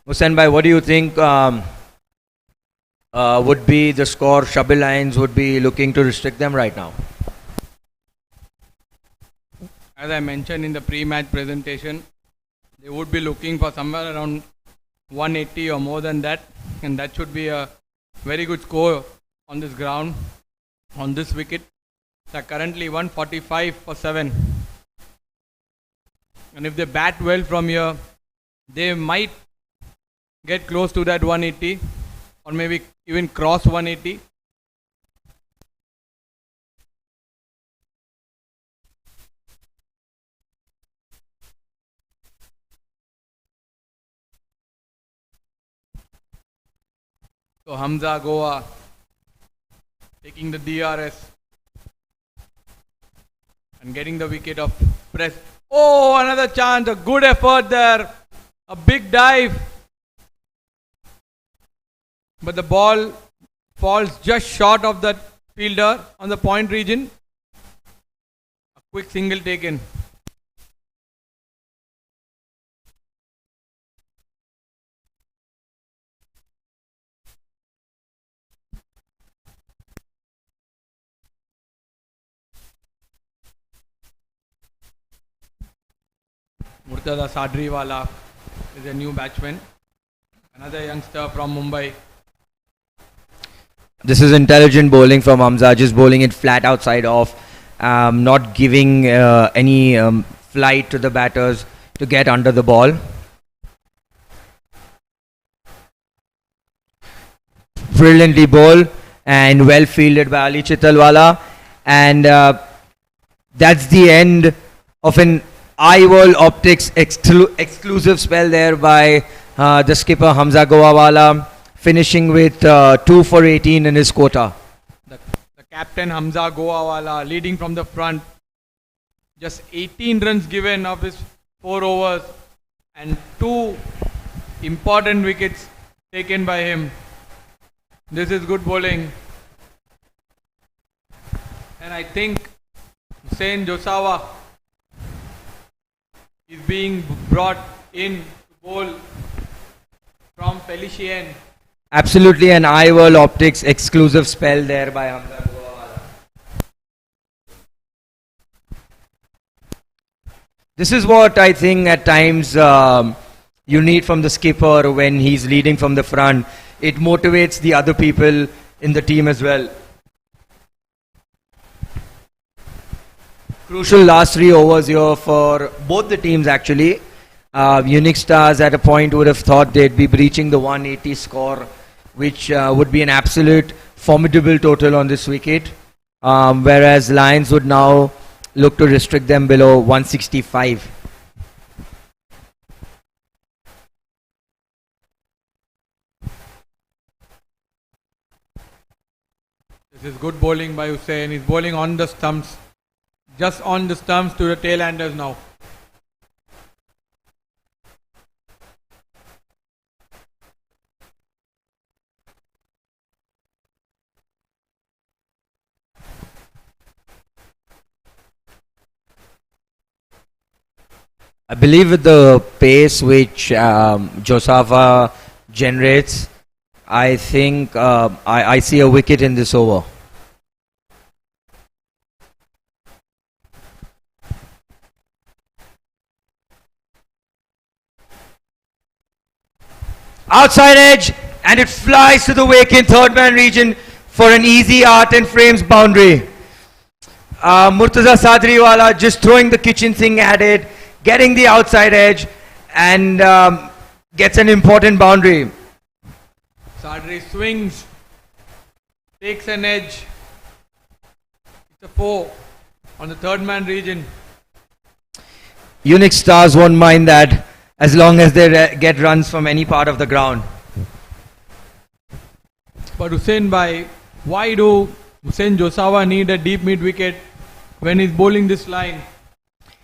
Hussain bhai, what do you think would be the score Shabbir Lions would be looking to restrict them right now? As I mentioned in the pre-match presentation, they would be looking for somewhere around 180 or more than that, and that should be a very good score on this ground, on this wicket. They are currently 145 for 7, and if they bat well from here, they might get close to that 180 or maybe even cross 180. So Hamza Goa taking the DRS and getting the wicket of press. Oh, another chance, a good effort there, a big dive. But the ball falls just short of that fielder on the point region. A quick single taken. Murtaza Sadriwala is a new batsman, another youngster from Mumbai. This is intelligent bowling from Hamza, just bowling it flat outside off, not giving any flight to the batters to get under the ball. Brilliantly bowled and well fielded by Ali Chitalwala, and that's the end of an Eye-World Optics exclusive spell there by the skipper Hamza Goawala, finishing with 2 for 18 in his quota. The captain Hamza Goawala leading from the front. Just 18 runs given of his 4 overs and 2 important wickets taken by him. This is good bowling. And I think Hussain Josawa is being brought in to bowl from Felician. Absolutely an Eye-World Optics exclusive spell there by Hamza Goawala. This is what I think at times you need from the skipper when he's leading from the front. It motivates the other people in the team as well. Crucial last 3 overs here for both the teams actually. Unix Stars at a point would have thought they'd be breaching the 180 score, which would be an absolute formidable total on this wicket. Whereas Lions would now look to restrict them below 165. This is good bowling by Hussain. He's bowling on the stumps. Just on the stumps to the tail-enders now. I believe with the pace which Josawa generates, I think I see a wicket in this over. Outside edge, and it flies to the vacant third man region for an easy art and frames boundary. Murtaza Sadriwala just throwing the kitchen sink at it, getting the outside edge, and gets an important boundary. Sadri swings, takes an edge. It's a 4 on the third man region. Unix Stars won't mind that as long as they get runs from any part of the ground. But Hussain bhai, why do Hussain Josawa need a deep mid wicket when he's bowling this line?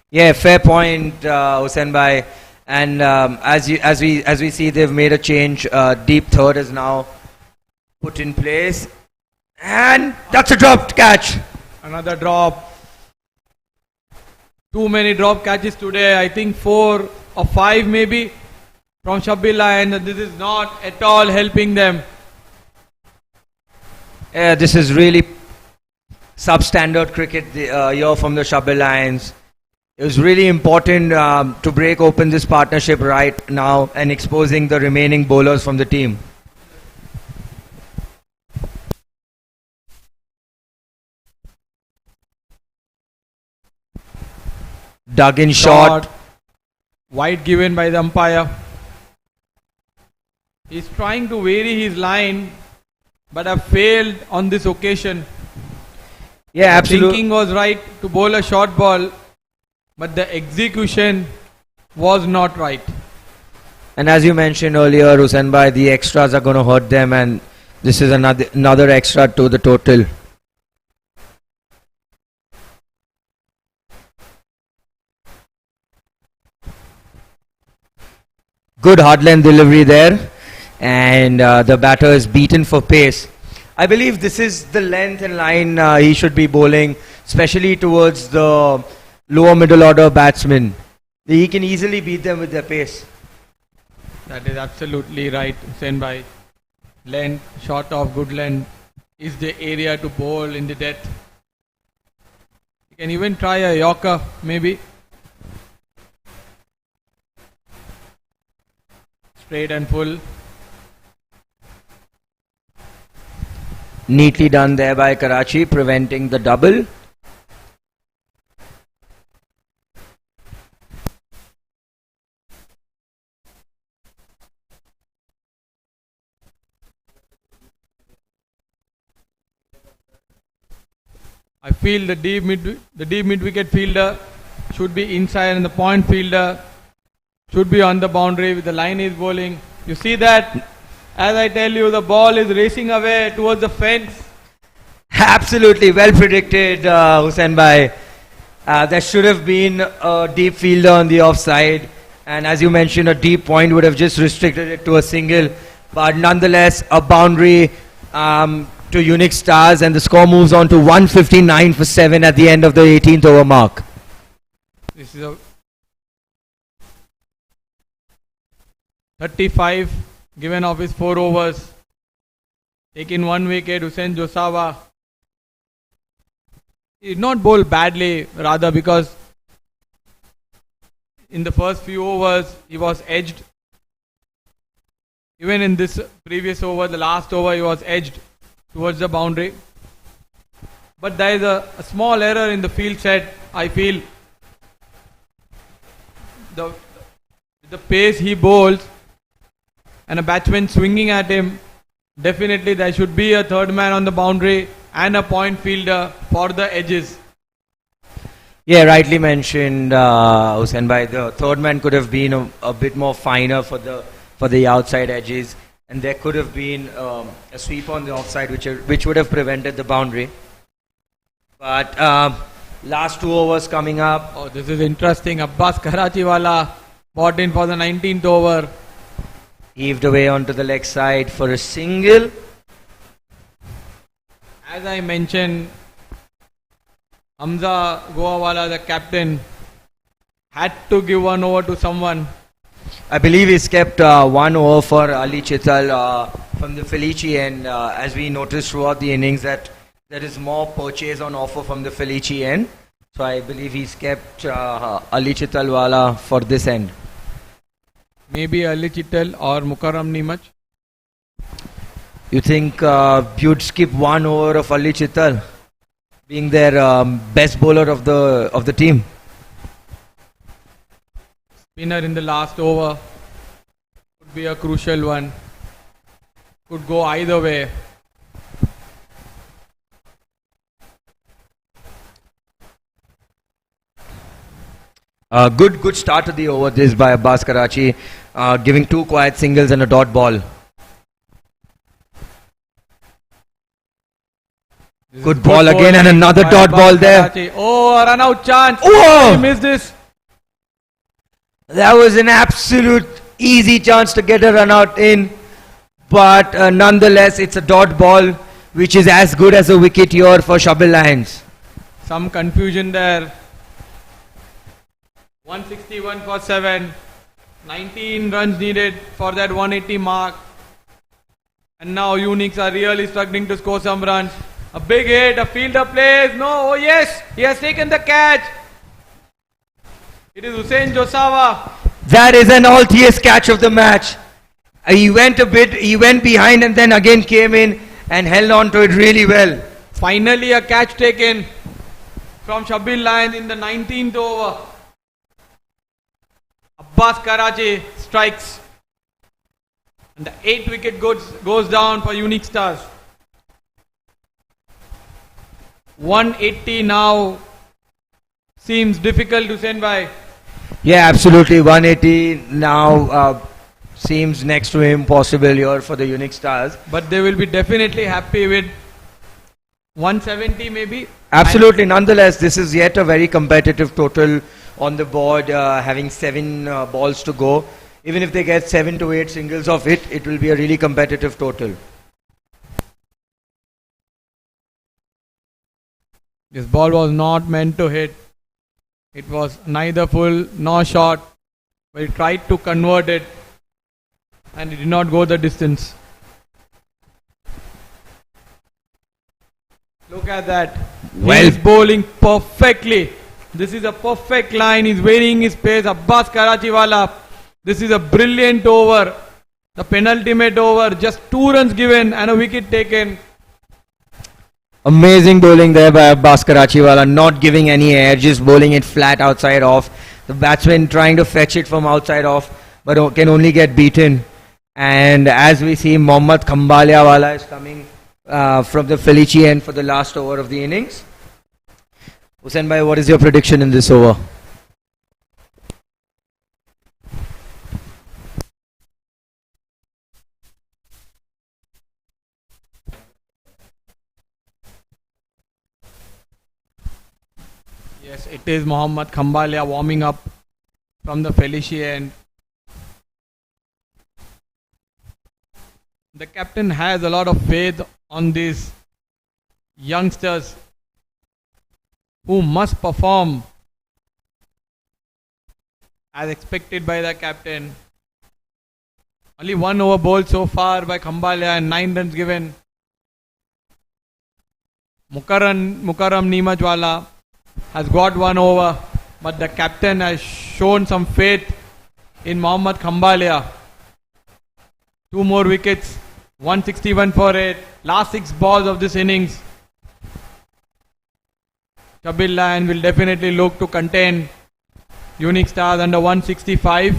Yeah, fair point, Hussain bhai. And as we see, they've made a change. Deep third is now put in place, and that's a dropped catch. Another drop. Too many drop catches today. I think 4 or 5 maybe. from Shabbir Lions, and this is not at all helping them. Yeah, this is really substandard cricket here from the Shabbir Lions. It was really important to break open this partnership right now and exposing the remaining bowlers from the team. Dug in shot. Wide given by the umpire. He's trying to vary his line, but have failed on this occasion. Yeah, absolutely. Thinking was right to bowl a short ball, but the execution was not right. And as you mentioned earlier, Hussain bhai, the extras are going to hurt them, and this is another extra to the total. Good hard length delivery there, and the batter is beaten for pace. I believe this is the length and line he should be bowling, especially towards the lower middle order batsmen. He can easily beat them with their pace. That is absolutely right, Hussain bhai. Length, short of good length, is the area to bowl in the death. You can even try a Yorker, maybe. Straight and full. Neatly done there by Karachi, preventing the double. I feel the deep mid wicket fielder should be inside, and the point fielder should be on the boundary with the line is bowling. You see that? As I tell you, the ball is racing away towards the fence. Absolutely well predicted, Hussain bhai. There should have been a deep fielder on the offside, and as you mentioned, a deep point would have just restricted it to a single. But nonetheless, a boundary to Unix Stars, and the score moves on to 159 for 7 at the end of the 18th over mark. This is a 35 given off his 4 overs. Taking 1 wicket, Hussain Josawa. He did not bowl badly, rather, because in the first few overs he was edged. Even in this previous over, the last over, he was edged towards the boundary. But there is a small error in the field set, I feel. The pace he bowls and a batsman swinging at him, definitely there should be a third man on the boundary and a point fielder for the edges. Yeah, rightly mentioned, Hussain bhai. The third man could have been a bit more finer for the outside edges, and there could have been a sweep on the offside which would have prevented the boundary. But last 2 overs coming up. Oh, this is interesting. Abbas Karachiwala bought in for the 19th over. Heaved away onto the leg side for a single. As I mentioned, Hamza Goawala, the captain, had to give 1 over to someone. I believe he's kept 1 over for Ali Chital from the Felici, and as we noticed throughout the innings that there is more purchase on offer from the Felici end. So I believe he's kept Ali Chitalwala for this end. Maybe Ali Chital or Mukarram Nimach. You think you'd skip 1 over of Ali Chital, being their best bowler of the team? Spinner in the last over could be a crucial one. Could go either way. Good start to the over this by Abbas Karachi, giving 2 quiet singles and a dot ball. Good ball again and another dot ball there. Karachi. Oh, a run out chance. Oh! He missed this. That was an absolute easy chance to get a run out in, but nonetheless it's a dot ball which is as good as a wicket here for Shabbir Lions. Some confusion there. 161 for 7. 19 runs needed for that 180 mark. And now Unix are really struggling to score some runs. A big hit, a fielder plays. No, oh yes, he has taken the catch. It is Hussein Josawa. That is an all-TS catch of the match. He went behind and then again came in and held on to it really well. Finally a catch taken from Shabbir Lions in the 19th over. Abbas Karachi strikes. And the 8th wicket goes down for Unix Stars. 180 now seems difficult to send by. Yeah, absolutely. 180 now seems next to impossible here for the Unix Stars. But they will be definitely happy with 170 maybe. Absolutely. Nonetheless, this is yet a very competitive total on the board, having 7 balls to go. Even if they get 7 to 8 singles of it, it will be a really competitive total. This ball was not meant to hit. It was neither full nor short. But he tried to convert it and it did not go the distance. Look at that. Well, he is bowling perfectly. This is a perfect line. He's varying his pace. Abbas Karachiwala. This is a brilliant over. The penultimate over. Just 2 runs given and a wicket taken. amazing bowling there by Abbas Karachiwala, not giving any air, just bowling it flat outside off. The batsman trying to fetch it from outside off, but can only get beaten. And as we see, Mohammad Khambaliawala is coming from the Felici end for the last over of the innings. Hussain bhai, what is your prediction in this over? Yes, it is Mohammad Khambalia warming up from the Felici end. The captain has a lot of faith on these youngsters who must perform as expected by the captain. Only 1 over bowled so far by Khambalia and 9 runs given. Mukarram Neemajwala has got 1 over, but the captain has shown some faith in Mohammad Khambalia. 2 more wickets, 161 for 8. Last 6 balls of this innings. Shabbir Lion will definitely look to contain Unix Stars under 165.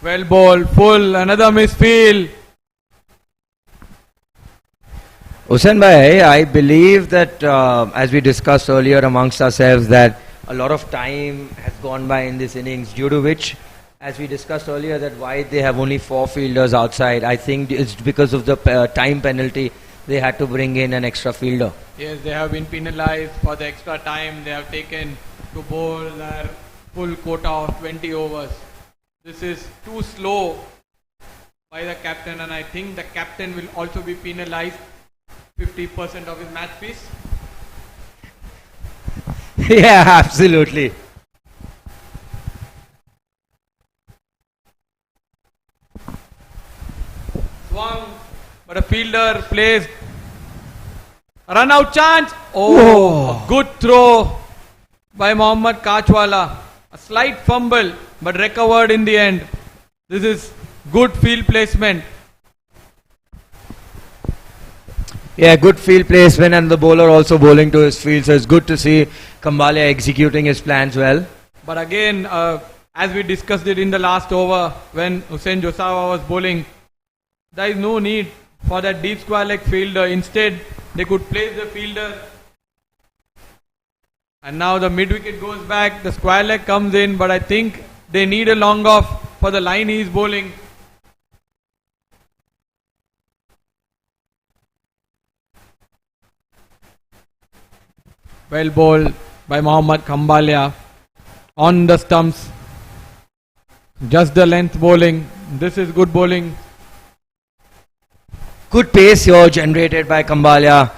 Well bowled, full, another misfield. Hussain bhai, I believe that as we discussed earlier amongst ourselves, that a lot of time has gone by in this innings, due to which, as we discussed earlier, that why they have only 4 fielders outside. I think it's because of the time penalty they had to bring in an extra fielder. Yes, they have been penalized for the extra time they have taken to bowl their full quota of 20 overs. This is too slow by the captain, and I think the captain will also be penalized 50% of his match piece. Yeah, absolutely. Swung, but a fielder plays. A run out chance. Oh, a good throw by Mohammad Kachwala. A slight fumble, but recovered in the end. This is good field placement. Yeah, good field placement, and the bowler also bowling to his field. So it's good to see Khambalia executing his plans well. But again, as we discussed it in the last over, when Hussein Josawa was bowling, there is no need for that deep square leg fielder. Instead, they could place the fielder. And now the mid wicket goes back, the square leg comes in, but I think they need a long off for the line he is bowling. Well bowled by Mohammad Khambalia on the stumps. Just the length bowling. This is good bowling. Good pace here generated by Khambalia,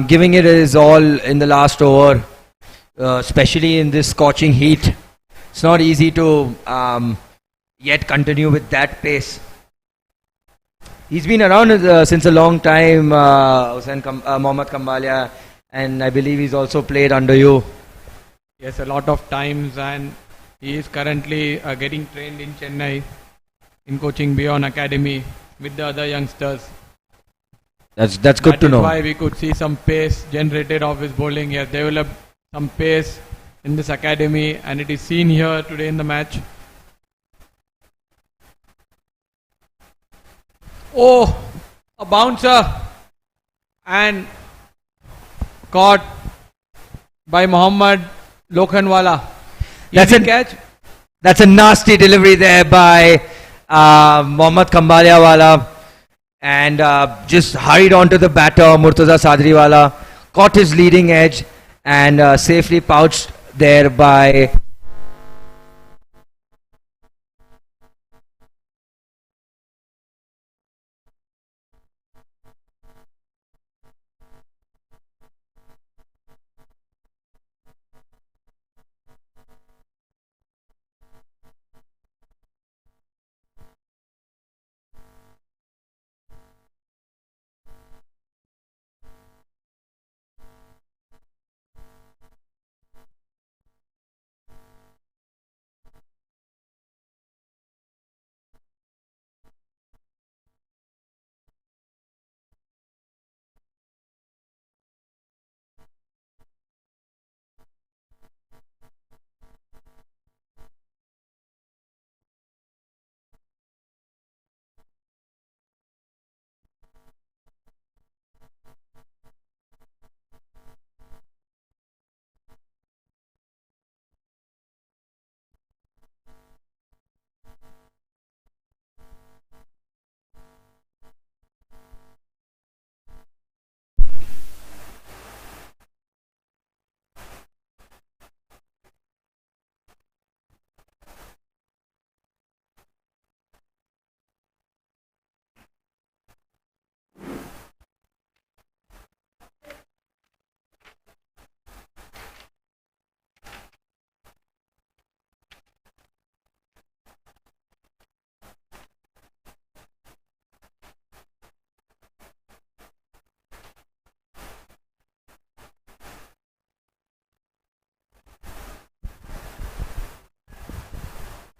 giving it his all in the last over. especially in this scorching heat. It's not easy to yet continue with that pace. He's been around since a long time, Mohammad Kambalia, and I believe he's also played under you. Yes, a lot of times, and he is currently getting trained in Chennai in coaching Beyond Academy with the other youngsters. That's good to know. That's why we could see some pace generated off his bowling. He has developed some pace in this academy, and it is seen here today in the match. Oh, a bouncer and caught by Mohammad Lokhanwala. That's Easy catch. That's a nasty delivery there by Mohammad Kambaliawala, and just hurried onto the batter Murtaza Sadriwala, caught his leading edge and safely pouched there by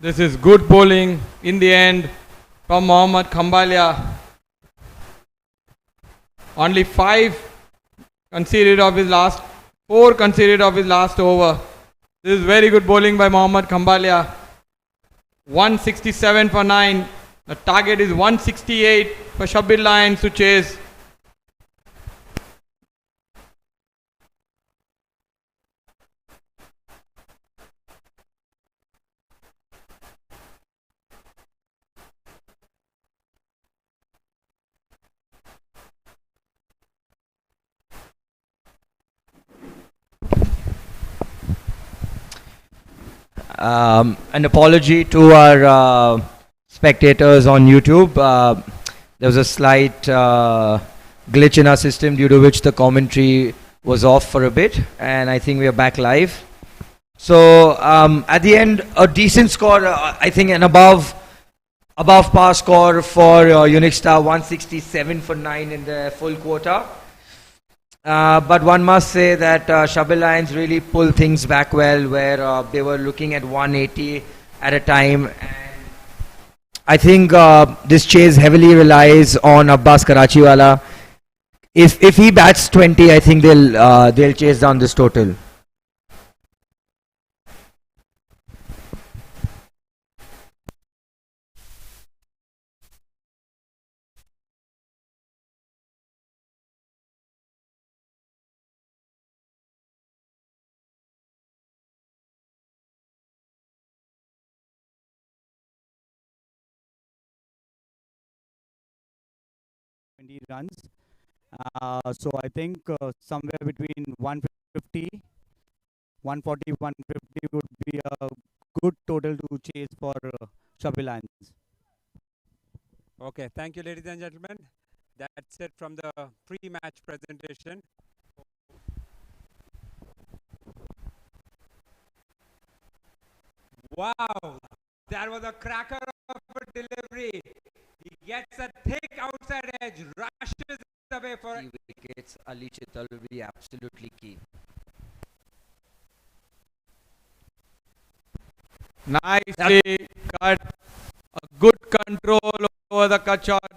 This is good bowling in the end from Mohammad Kambalia. Only 4 conceded of his last over. This is very good bowling by Mohammad Kambalia. 167 for 9. The target is 168 for Shabbir Lions to chase. An apology to our spectators on YouTube. There was a slight glitch in our system due to which the commentary was off for a bit, and I think we are back live. So at the end, a decent score, I think an above par score for Unix Star, 167 for 9 in the full quarter. But one must say that Shabbir Lions really pulled things back well, where they were looking at 180 at a time. And I think this chase heavily relies on Abbas Karachiwala. If he bats 20, I think they'll chase down this total. Runs. So I think somewhere between 150, 140, 150 would be a good total to chase for Shabbir Lions. Okay, thank you, ladies and gentlemen. That's it from the pre-match presentation. Wow, that was a cracker of a delivery. He gets a thick outside edge, rushes away for Key wickets. Ali Chittal will be absolutely key. Nicely cut. A good control over the cut shot.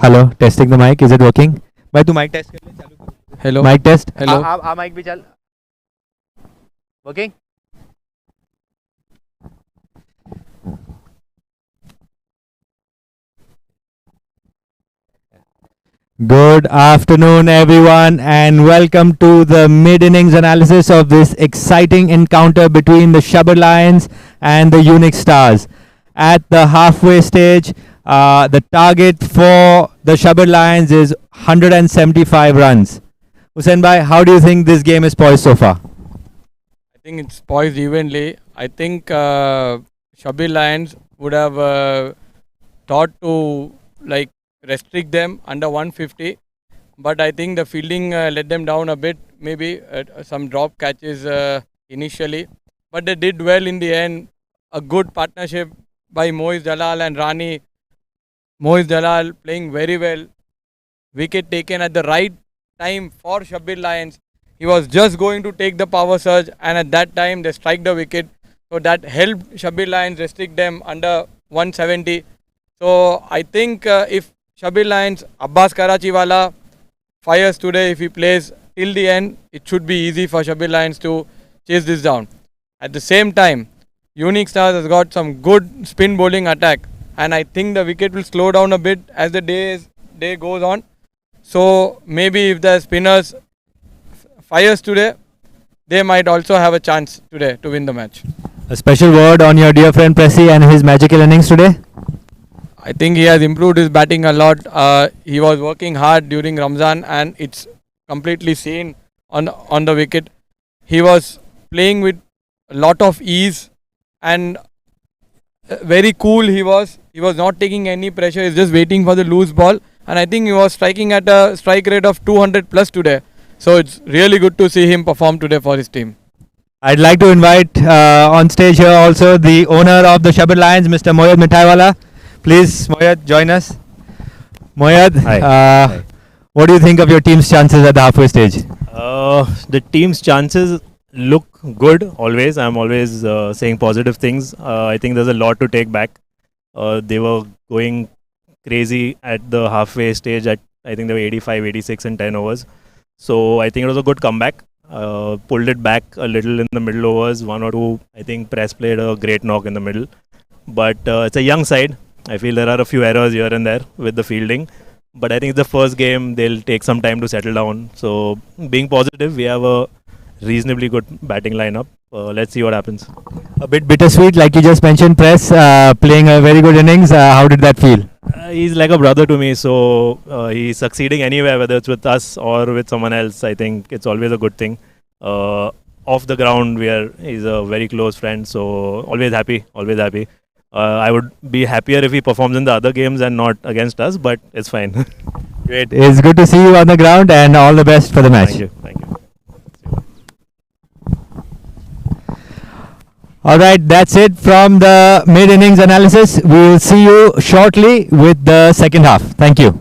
Hello, testing the mic, is it working? भाई तू mic test कर ले, चालू कर। Hello. Mic test. Hello. आ mic भी चल। Working? Good afternoon, everyone, and welcome to the mid-innings analysis of this exciting encounter between the Shabbir Lions and the Unix Stars. At the halfway stage, the target for the Shabbir Lions is 175 runs. Hussein Bhai, how do you think this game is poised so far? I think it's poised evenly. I think Shabbir Lions would have thought to like restrict them under 150, but I think the fielding let them down a bit. Maybe some drop catches initially, but they did well in the end. A good partnership by Moiz Dalal and Rani. Moiz Dalal playing very well. Wicket taken at the right time for Shabbir Lions. He was just going to take the power surge, and at that time they strike the wicket. So that helped Shabbir Lions restrict them under 170. So I think if Shabbir Lions, Abbas Karachiwala fires today, if he plays till the end, it should be easy for Shabbir Lions to chase this down. At the same time, Unix Stars has got some good spin bowling attack, and I think the wicket will slow down a bit as the day goes on. So maybe if the spinners fires today, they might also have a chance today to win the match. A special word on your dear friend Pressy and his magical innings today? I think he has improved his batting a lot. He was working hard during Ramzan, and it's completely seen on the wicket. He was playing with a lot of ease and very cool. He was not taking any pressure. He's just waiting for the loose ball, and I think he was striking at a strike rate of 200 plus today. So it's really good to see him perform today for his team. I'd like to invite on stage here also the owner of the Shabbir Lions, Mr. Moyed Mithaiwala. Please, Moyed, join us. Moyed, Hi. what do you think of your team's chances at the halfway stage? The team's chances look good always. I'm always saying positive things. I think there's a lot to take back. They were going crazy at the halfway stage at I think they were 85, 86 in 10 overs. So I think it was a good comeback. Pulled it back a little in the middle overs. One or two, I think Press played a great knock in the middle. But it's a young side. I feel there are a few errors here and there with the fielding. But I think it's the first game. They'll take some time to settle down. So being positive, we have a reasonably good batting lineup. Let's see what happens. A bit bittersweet, like you just mentioned, Press playing a very good innings. How did that feel? He's like a brother to me, so he's succeeding anywhere, whether it's with us or with someone else. I think it's always a good thing. Off the ground, he's a very close friend, so always happy, always happy. I would be happier if he performs in the other games and not against us, but it's fine. Great. It's good to see you on the ground, and all the best for the match. Thank you. Thank you. All right, that's it from the mid-innings analysis. We will see you shortly with the second half. Thank you.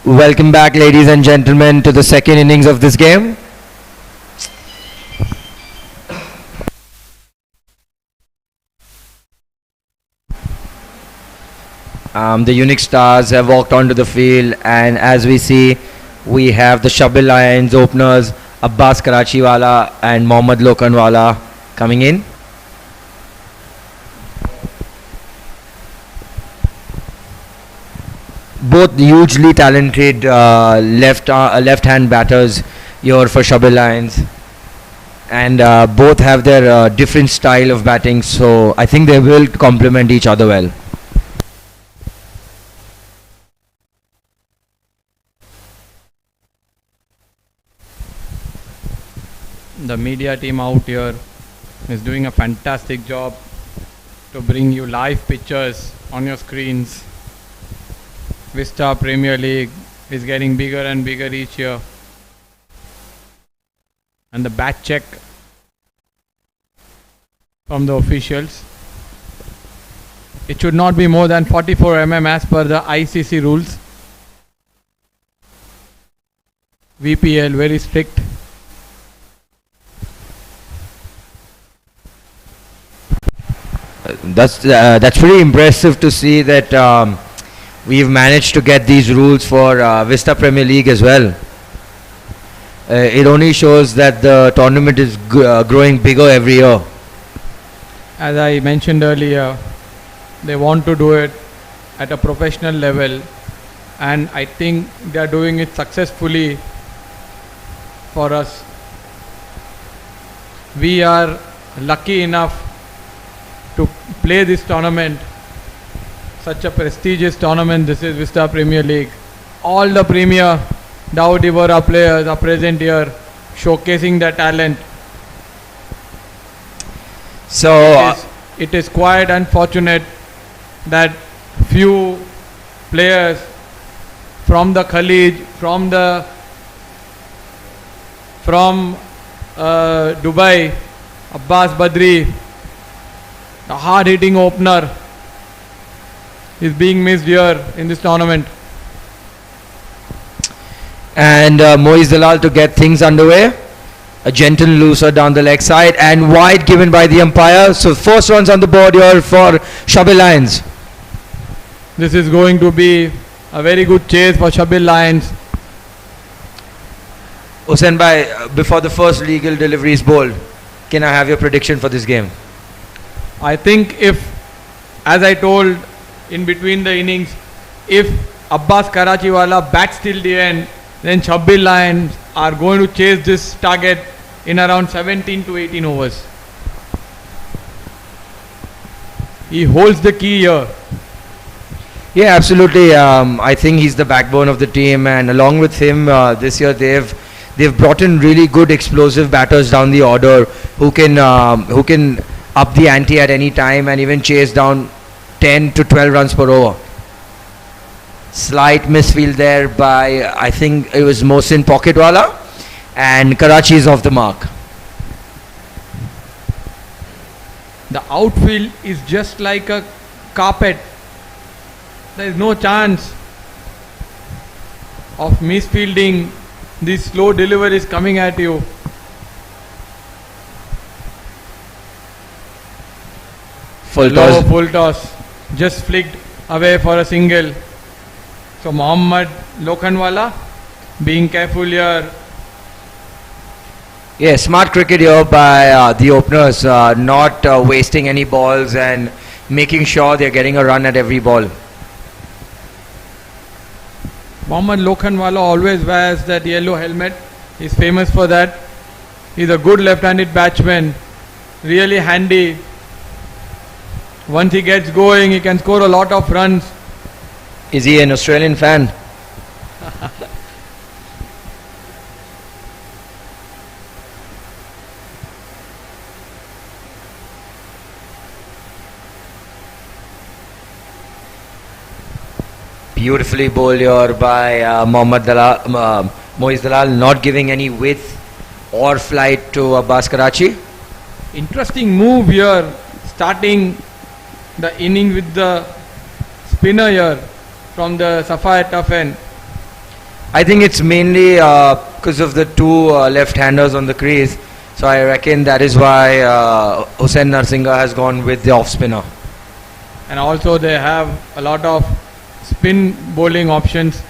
Welcome back, ladies and gentlemen, to the second innings of this game. The Unix stars have walked onto the field, and as we see, we have the Shabbir Lions openers Abbas Karachiwala and Mohammad Lokhanwala coming in. Both hugely talented left-hand batters here for Shabbir Lions, and both have their different style of batting, so I think they will complement each other well. The media team out here is doing a fantastic job to bring you live pictures on your screens. Vista Premier League is getting bigger and bigger each year. And the bat check from the officials. It should not be more than 44 mm as per the ICC rules. VPL very strict. That's pretty impressive to see that we've managed to get these rules for Vista Premier League as well. It only shows that the tournament is growing bigger every year. As I mentioned earlier, they want to do it at a professional level, and I think they are doing it successfully for us. We are lucky enough to play this tournament, such a prestigious tournament. This is Vista Premier League. All the premier Dawood Iborra players are present here, showcasing their talent. So it is quite unfortunate that few players from the Khalij, from Dubai, Abbas Badri, the hard-hitting opener, is being missed here in this tournament. And Moiz Dalal to get things underway. A gentle looser down the leg side and wide given by the umpire. So first runs on the board here for Shabbir Lions. This is going to be a very good chase for Shabbir Lions. Hussain bhai, before the first legal delivery is bowled, can I have your prediction for this game? I think if, as I told in between the innings, if Abbas Karachiwala bats till the end, then Shabbir Lions are going to chase this target in around 17 to 18 overs. He holds the key here. Yeah, absolutely. I think he's the backbone of the team, and along with him, this year they've brought in really good explosive batters down the order who can up the ante at any time and even chase down 10 to 12 runs per over. Slight misfield there by, I think it was Mohsin Pocketwala, and Karachi is off the mark. The outfield is just like a carpet. There is no chance of misfielding. This slow delivery is coming at you. Full toss. Full toss. Just flicked away for a single. So Mohammad Lokhanwala being careful here. Yeah, smart cricket here by the openers, not wasting any balls and making sure they're getting a run at every ball. Mohammad Lokhanwala always wears that yellow helmet. He's famous for that. He's a good left-handed batsman. Really handy. Once he gets going, he can score a lot of runs. Is he an Australian fan? Beautifully bowled here by Moiz Dalal, not giving any width or flight to Abbas Karachi. Interesting move here, starting the inning with the spinner here from the Sapphire Tough end. I think it's mainly because of the two left-handers on the crease. So I reckon that is why Hussain Narsinga has gone with the off-spinner. And also they have a lot of spin bowling options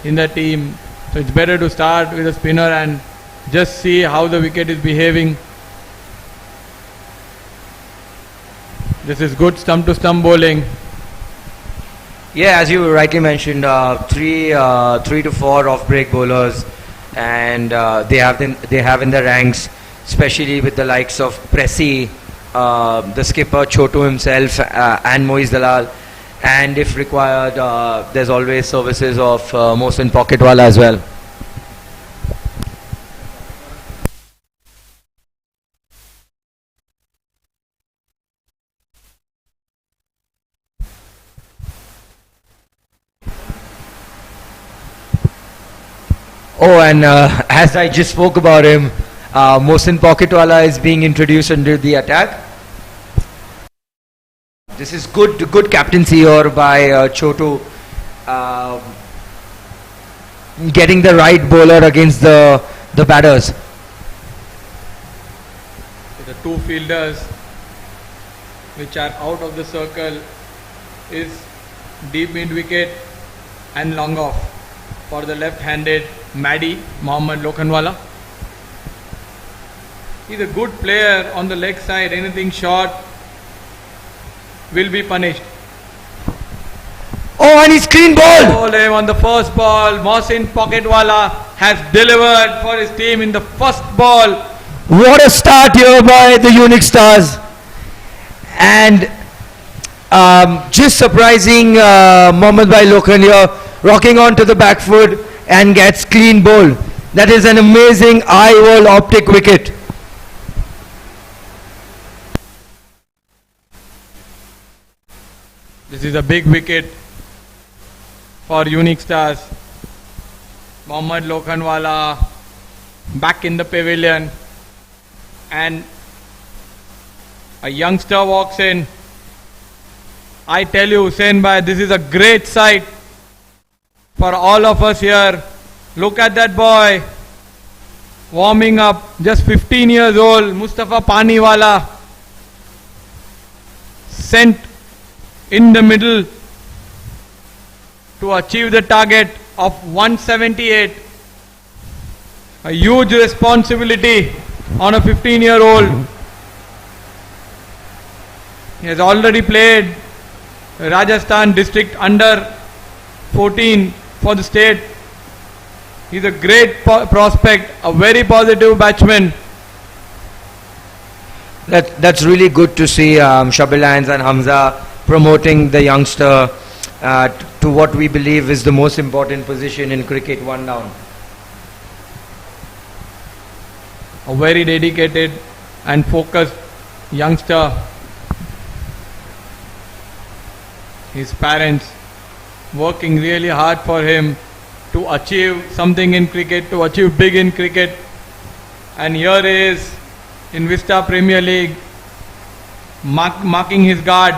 in the team. So it's better to start with a spinner and just see how the wicket is behaving. This is good stump-to-stump bowling. Yeah, as you rightly mentioned, three to four off-break bowlers, and they have in the ranks, especially with the likes of Pressy, the skipper Chotu himself, and Moiz Dalal, and if required, there's always services of Mohsin Pocketwala as well. Oh, and as I just spoke about him, Mohsin Pocketwala is being introduced into the attack. This is good captaincy here by Chotu, getting the right bowler against the batters. So the two fielders which are out of the circle is deep mid wicket and long off for the left-handed Maddie Mohammad Lokhandwala. He's a good player on the leg side. Anything short will be punished. Oh, and he's clean ball. Ball him on the first ball. Mohsin Pocketwala has delivered for his team in the first ball. What a start here by the Unix stars. And just surprising Mohammad Bhai Lokhan here, rocking onto the back foot and gets clean bowl. That is an amazing eye-wall optic wicket. This is a big wicket for Unix stars. Mohammad Lokhandwala back in the pavilion, and a youngster walks in. I tell you, Hussain Bhai, this is a great sight for all of us here. Look at that boy warming up, just 15 years old, Mustafa Paniwala, sent in the middle to achieve the target of 178. A huge responsibility on a 15-year-old. He has already played Rajasthan district under 14 for the state. He's a great prospect, a very positive batsman. That's really good to see Shabbir Lions and Hamza promoting the youngster to what we believe is the most important position in cricket, one down. A very dedicated and focused youngster. His parents working really hard for him to achieve something in cricket, to achieve big in cricket. And here he is in Vista Premier League, marking his guard.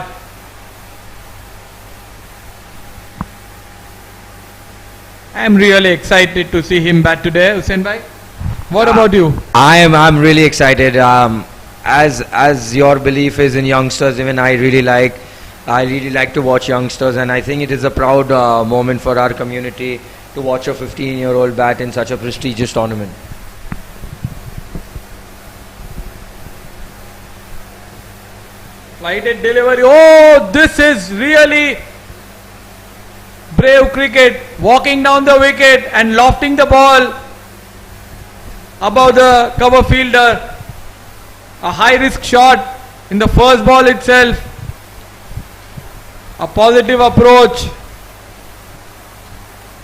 I am really excited to see him bat today, Hussain Bhai. What about you? I'm really excited. As your belief is in youngsters, even I really like to watch youngsters, and I think it is a proud moment for our community to watch a 15-year-old bat in such a prestigious tournament. Flighted delivery. Oh, this is really brave cricket. Walking down the wicket and lofting the ball above the cover fielder. A high risk shot in the first ball itself. A positive approach.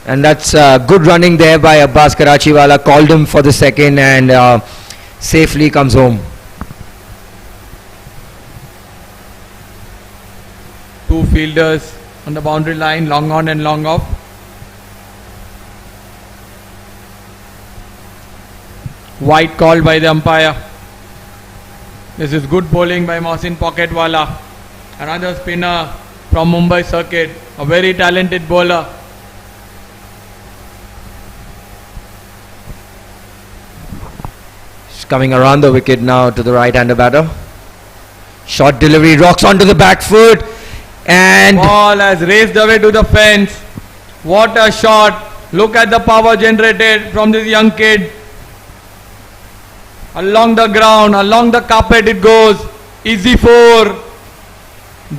And that's good running there by Abbas Karachiwala. Called him for the second and safely comes home. Two fielders on the boundary line, long on and long off. White called by the umpire. This is good bowling by Mohsin Pocketwala. Another spinner from Mumbai circuit. A very talented bowler. coming around the wicket now to the right-hander batter. Short delivery, rocks onto the back foot, and Ball has raced away to the fence. What a shot. Look at the power generated from this young kid. Along the ground, along the carpet it goes. Easy 4.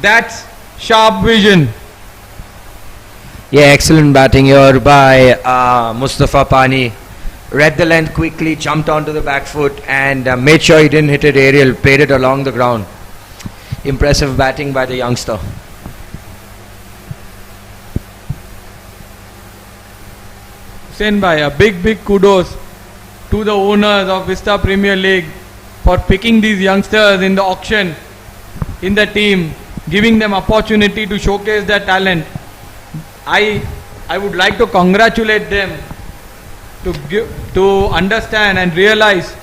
That's sharp vision. yeah, excellent batting here by Mustafa Pani. Read the length quickly, jumped onto the back foot, and made sure he didn't hit it aerial, played it along the ground. Impressive batting by the youngster. Hussain bhai, a big kudos to the owners of Vista Premier League for picking these youngsters in the auction, in the team, giving them opportunity to showcase their talent. I would like to congratulate them to understand and realize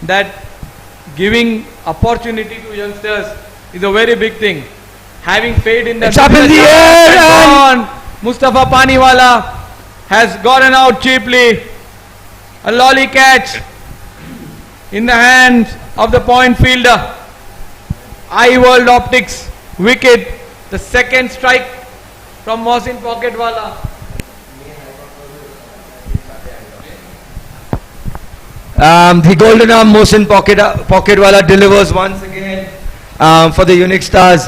that giving opportunity to youngsters is a very big thing. Having faith in them. It's up in the air and Mustafa Paniwala has gotten out cheaply. A lolly catch in the hands of the point fielder. Eye World Optics wicket. The second strike from Mohsin Pocketwala. The golden arm Mohsin Pocketwala delivers once again for the Unix stars.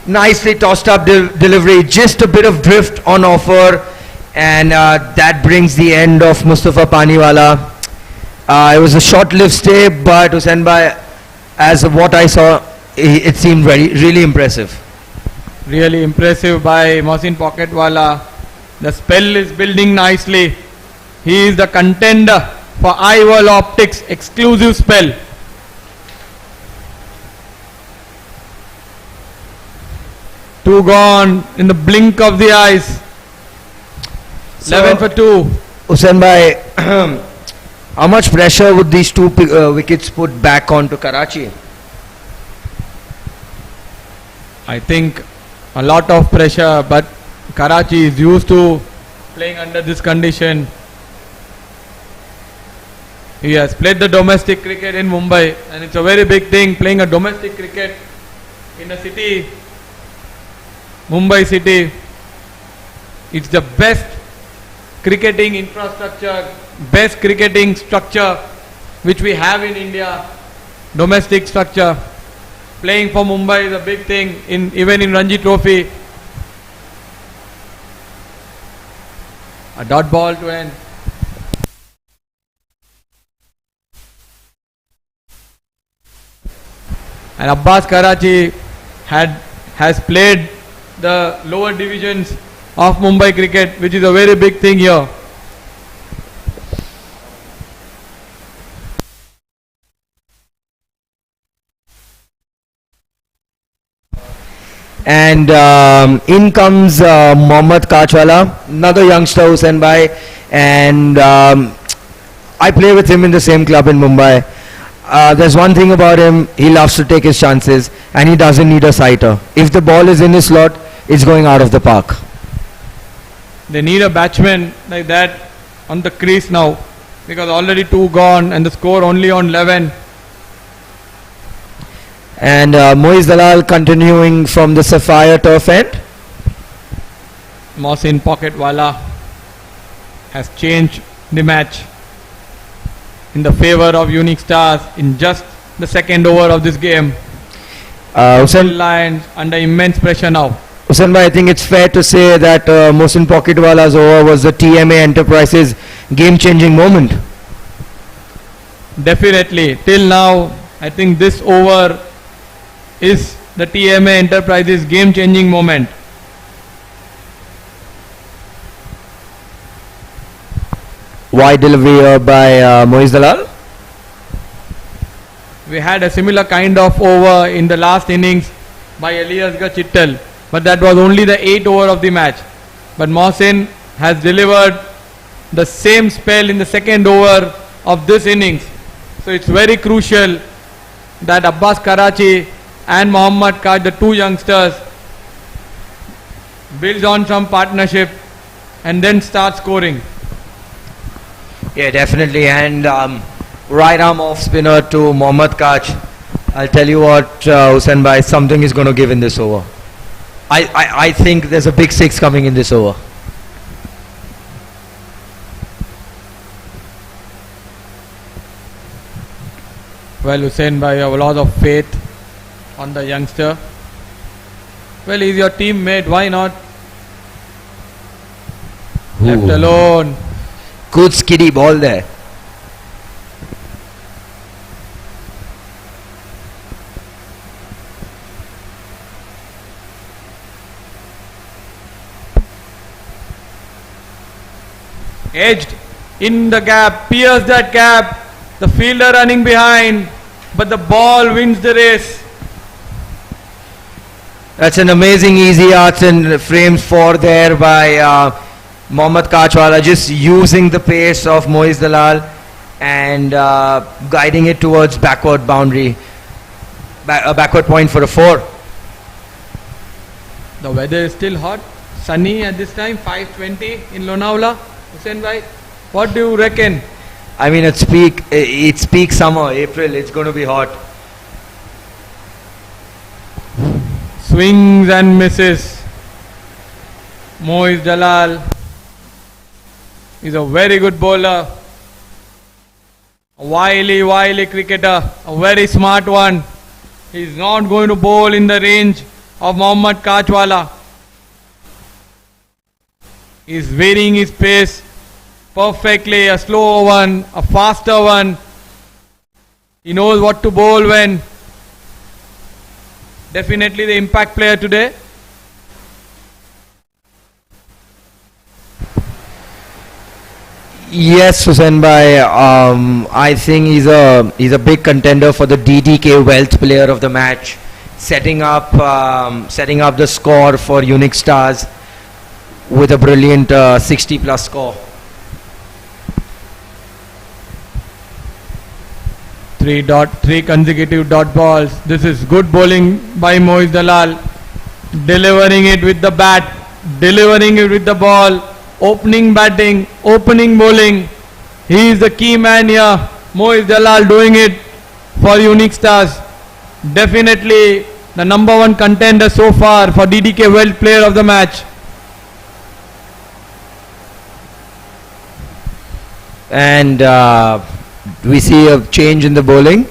Nicely tossed up delivery, just a bit of drift on offer, and that brings the end of Mustafa Paniwala. It was a short-lived stay, but Hussain bhai, as of what I saw, it seemed really impressive. Really impressive by Mohsin Pocketwala. The spell is building nicely. He is the contender for Eye World Optics exclusive spell. Two gone in the blink of the eyes. So, 11 for 2. Hussain bhai, how much pressure would these two wickets put back onto Karachi? I think a lot of pressure, but Karachi is used to playing under this condition. He has played the domestic cricket in Mumbai, and it's a very big thing playing a domestic cricket in a city, Mumbai city. It's the best cricketing infrastructure, best cricketing structure which we have in India. Domestic structure. Playing for Mumbai is a big thing, even in Ranji Trophy. A dot ball to end. And Abbas Karachi has played the lower divisions of Mumbai cricket, which is a very big thing here. And in comes Mohammad Kachwala, another youngster, Hussain bhai, and I play with him in the same club in Mumbai. There's one thing about him, he loves to take his chances, and he doesn't need a sighter. If the ball is in his slot, it's going out of the park. They need a batsman like that on the crease now, because already 2 gone and the score only on 11. And Moiz Dalal continuing from the Sapphire turf end. Mohsin Pocketwala has changed the match in the favor of Unix Stars in just the second over of this game. Hussain Lions under immense pressure now. Hussain bhai, I think it's fair to say that Mohsin Pocketwala's over was the TMA Enterprises game-changing moment. Definitely. Till now, I think this over is the TMA Enterprises game-changing moment. Wide delivery by Moiz Dalal. We had a similar kind of over in the last innings by Eliasgar Chittal, but that was only the 8th over of the match. But Mohsin has delivered the same spell in the second over of this innings. So it's very crucial that Abbas Karachi and Mohammad Kaj, the two youngsters, builds on some partnership and then start scoring. Yeah, definitely. And right arm off spinner to Mohammad Kach. I'll tell you what, Hussain bhai, something is going to give in this over. I think there's a big six coming in this over. Well, Hussain bhai, you have a lot of faith on the youngster. Well, he's your teammate, why not? Left Ooh. alone. Good skiddy ball there. Edged in the gap, pierced that gap. The fielder running behind, but the ball wins the race. That's an amazing easy arts and frames four there by Mohammad Kachwala, just using the pace of Moiz Dalal and guiding it towards backward boundary, a backward point for a four. The weather is still hot, sunny at this time, 5:20 in Lonavala. Hussain bhai, what do you reckon? I mean, it's peak summer, April, it's going to be hot. Swings and misses. Moiz Dalal is a very good bowler. A wily cricketer, a very smart one. He's not going to bowl in the range of Mohammad Kachwala. He's varying his pace perfectly, a slow one, a faster one. He knows what to bowl when. Definitely the impact player today. Yes, Hussain bhai, I think he's a big contender for the DDK Wealth Player of the Match, setting up the score for Unix Stars with a brilliant 60 plus score. 3 consecutive dot balls. This is good bowling by Moiz Dalal. Delivering it with the bat, delivering it with the ball, opening batting, opening bowling. He is the key man here. Moiz Dalal doing it for Unix Stars. Definitely the number one contender so far for DDK World Player of the Match. And we see a change in the bowling.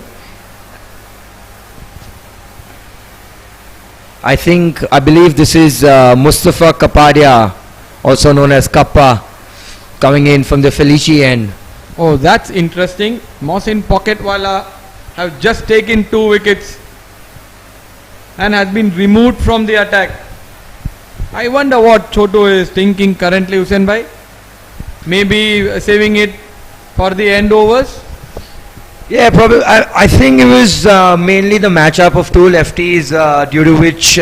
I believe this is Mustafa Kapadia, also known as Kappa, coming in from the Felici end. Oh, that's interesting. Mohsin Pocketwala have just taken 2 wickets and has been removed from the attack. I wonder what Chotu is thinking currently, Hussain bhai. Maybe saving it for the end overs. Yeah, probably. I think it was mainly the matchup of two lefties due to which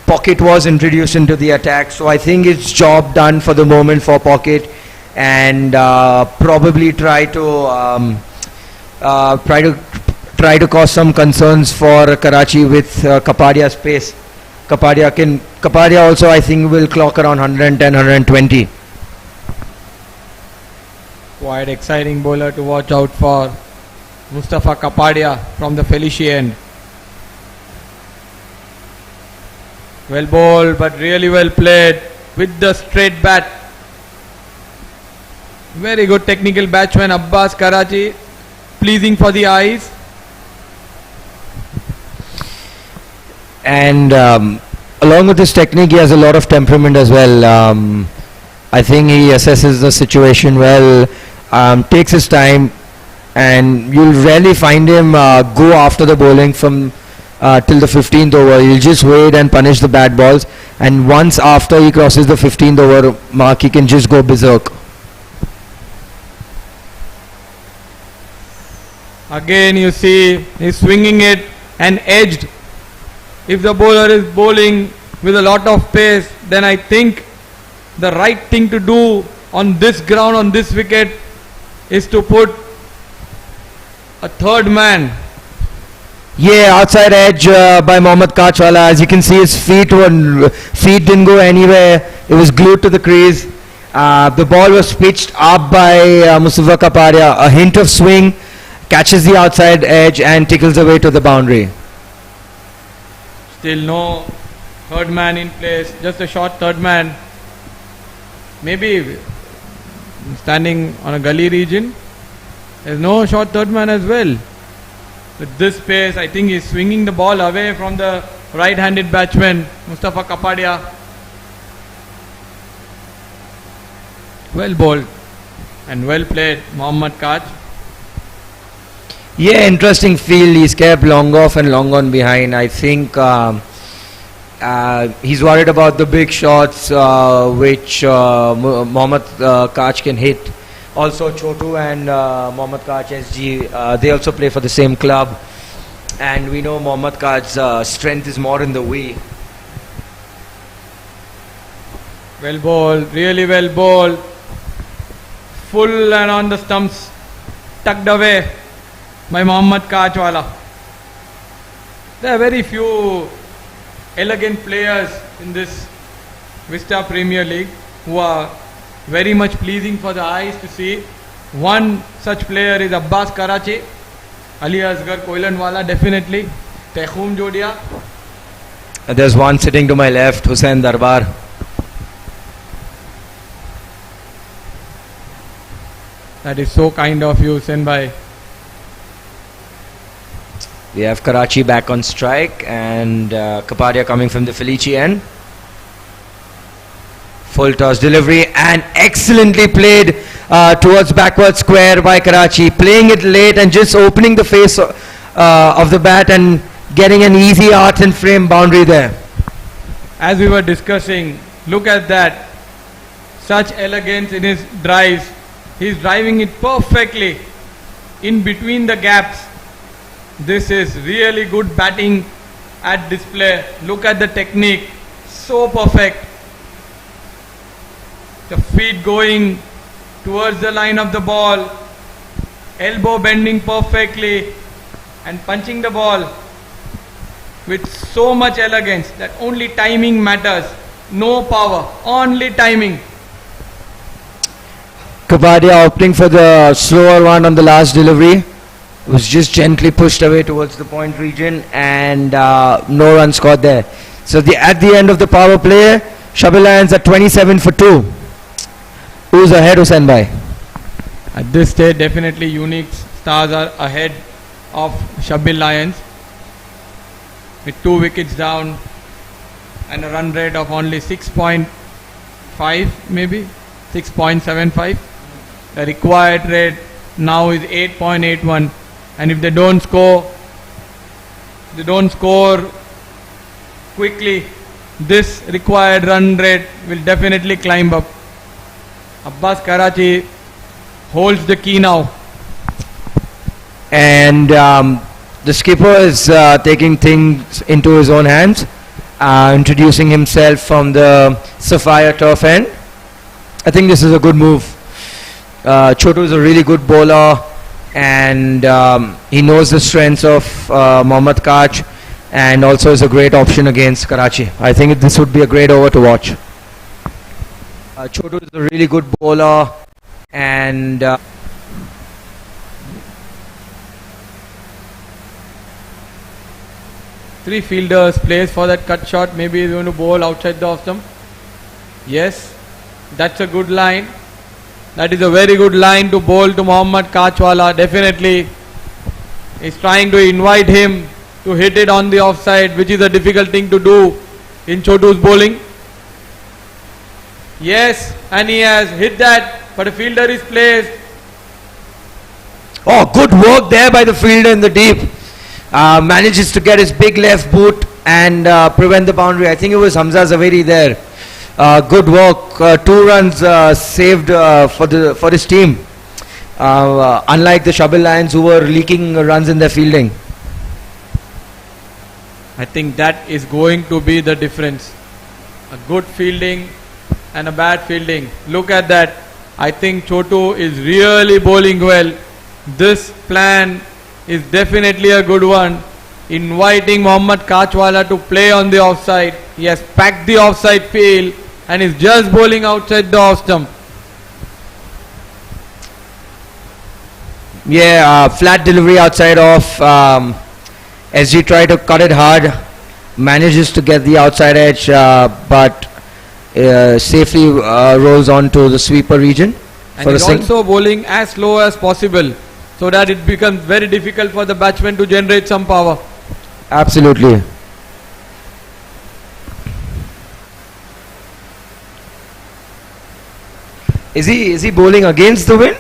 Pocket was introduced into the attack. So I think it's job done for the moment for Pocket, and probably try to cause some concerns for Karachi with Kapadia's pace. Kapadia also, I think, will clock around 110, 120. Quite exciting bowler to watch out for. Mustafa Kapadia from the Felici end. Well bowled, but really well played with the straight bat. Very good technical batsman Abbas Karachi, pleasing for the eyes. And along with his technique, he has a lot of temperament as well. I think he assesses the situation well, takes his time, and you'll rarely find him go after the bowling from till the 15th over. He'll just wait and punish the bad balls, and once after he crosses the 15th over mark, he can just go berserk. Again you see he's swinging it and edged. If the bowler is bowling with a lot of pace, then I think the right thing to do on this ground, on this wicket, is to put a third man. Yeah, outside edge by Mohammad Kachwala. As you can see, his feet didn't go anywhere. It was glued to the crease. The ball was pitched up by Mustafa Kapadia. A hint of swing catches the outside edge and tickles away to the boundary. Still no third man in place, just a short third man. Maybe standing on a gully region. There's no short third man as well. With this pace, I think he's swinging the ball away from the right-handed batsman, Mustafa Kapadia. Well bowled and well played, Mohammad Kaj. Yeah, interesting field. He's kept long off and long on behind. I think he's worried about the big shots which Mohammad Kaj can hit. Also Chotu and Mohammad Kaj SG, they also play for the same club. And we know Mohammad Kaj's strength is more in the way. Well bowled, really well bowled. Full and on the stumps, tucked away by Mohammad Kachwala. There are very few elegant players in this Vista Premier League who are very much pleasing for the eyes to see. One such player is Abbas Karachi, Ali Asgar Koilanwala, definitely. Tehum Jodia. There's one sitting to my left, Hussain Darbar. That is so kind of you, Hussain bhai. We have Karachi back on strike and Kapadia coming from the Felici end. Full toss delivery and excellently played towards backward square by Karachi. Playing it late and just opening the face of the bat and getting an easy arc and frame boundary there. As we were discussing, look at that. Such elegance in his drives. He's driving it perfectly in between the gaps. This is really good batting at display. Look at the technique. So perfect. The feet going towards the line of the ball. Elbow bending perfectly and punching the ball with so much elegance that only timing matters. No power, only timing. Kapadia opting for the slower one on the last delivery. Was just gently pushed away towards the point region and no run scored there. So at the end of the power play, Shabbir Lions are 27 for 2. Who's ahead, Hussain bhai? At this stage, definitely Unix stars are ahead of Shabbir Lions with 2 wickets down and a run rate of only 6.5, maybe 6.75. The required rate now is 8.81, and if they don't score quickly, this required run rate will definitely climb up. Abbas Karachi holds the key now. And the skipper is taking things into his own hands, introducing himself from the Sapphire turf end. I think this is a good move. Chotu is a really good bowler and he knows the strengths of Mohammad Kaj and also is a great option against Karachi. I think this would be a great over to watch. Chotu is a really good bowler and 3 fielders plays for that cut shot. Maybe he's going to bowl outside the off stump. Yes, that's a good line. That is a very good line to bowl to Mohammad Kachwala. Definitely he's trying to invite him to hit it on the offside, which is a difficult thing to do in Chotu's bowling. Yes, and he has hit that, but a fielder is placed. Oh, good work there by the fielder in the deep. Manages to get his big left boot and prevent the boundary. I think it was Hamza Zaveri there. Good work. 2 runs saved for his team. Unlike the Shabbir Lions who were leaking runs in their fielding. I think that is going to be the difference. A good fielding and a bad fielding. Look at that. I think Chotu is really bowling well. This plan is definitely a good one. Inviting Mohammad Kachwala to play on the offside. He has packed the offside field and is just bowling outside the off stump. Yeah, flat delivery outside off. SG tried to cut it hard, manages to get the outside edge, but safely rolls on to the sweeper region. And he's also bowling as slow as possible, so that it becomes very difficult for the batsman to generate some power. Absolutely. Is he bowling against the wind?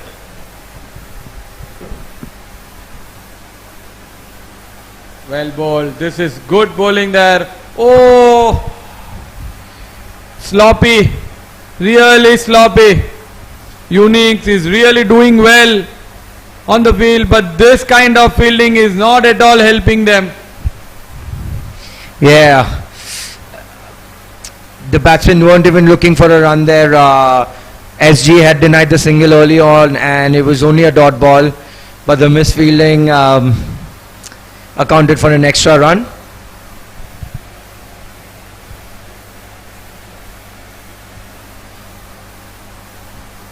Well bowled. This is good bowling there. Oh, sloppy, really sloppy. Unix is really doing well on the field, but this kind of fielding is not at all helping them. Yeah. The batsmen weren't even looking for a run there. SG had denied the single early on, and it was only a dot ball, but the misfielding accounted for an extra run.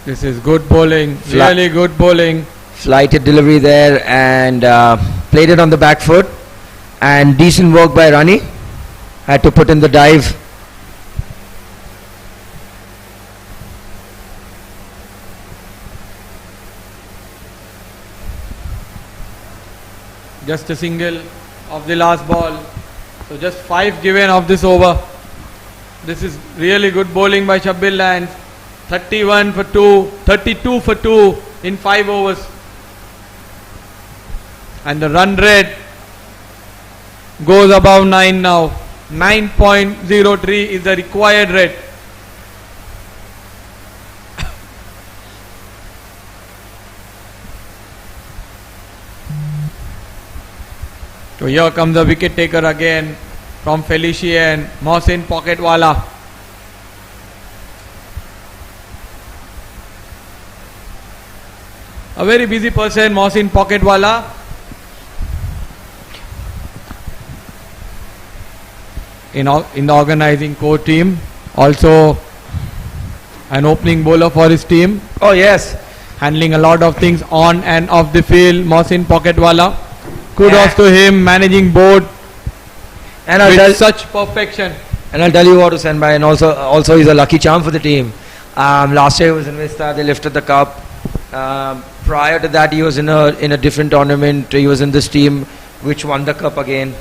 This is good bowling, really good bowling. Flighted delivery there, and played it on the back foot, and decent work by Rani. Had to put in the dive. Just a single of the last ball. So just 5 given of this over. This is really good bowling by Shabbir Lands. 31 for 2, 32 for 2 in 5 overs. And the run rate goes above 9 now. 9.03 is the required rate. So here comes the wicket taker again from Felician, Mohsin Pocketwala. A very busy person, Mohsin Pocketwala. In the organizing core team. Also an opening bowler for his team. Oh yes. Handling a lot of things on and off the field, Mohsin Pocketwala. Kudos to him, managing both And with such perfection. And I'll tell you what, Hussain bhai, and also he's a lucky charm for the team. Last year he was in Vista, they lifted the cup. Prior to that he was in a different tournament. He was in this team which won the cup again.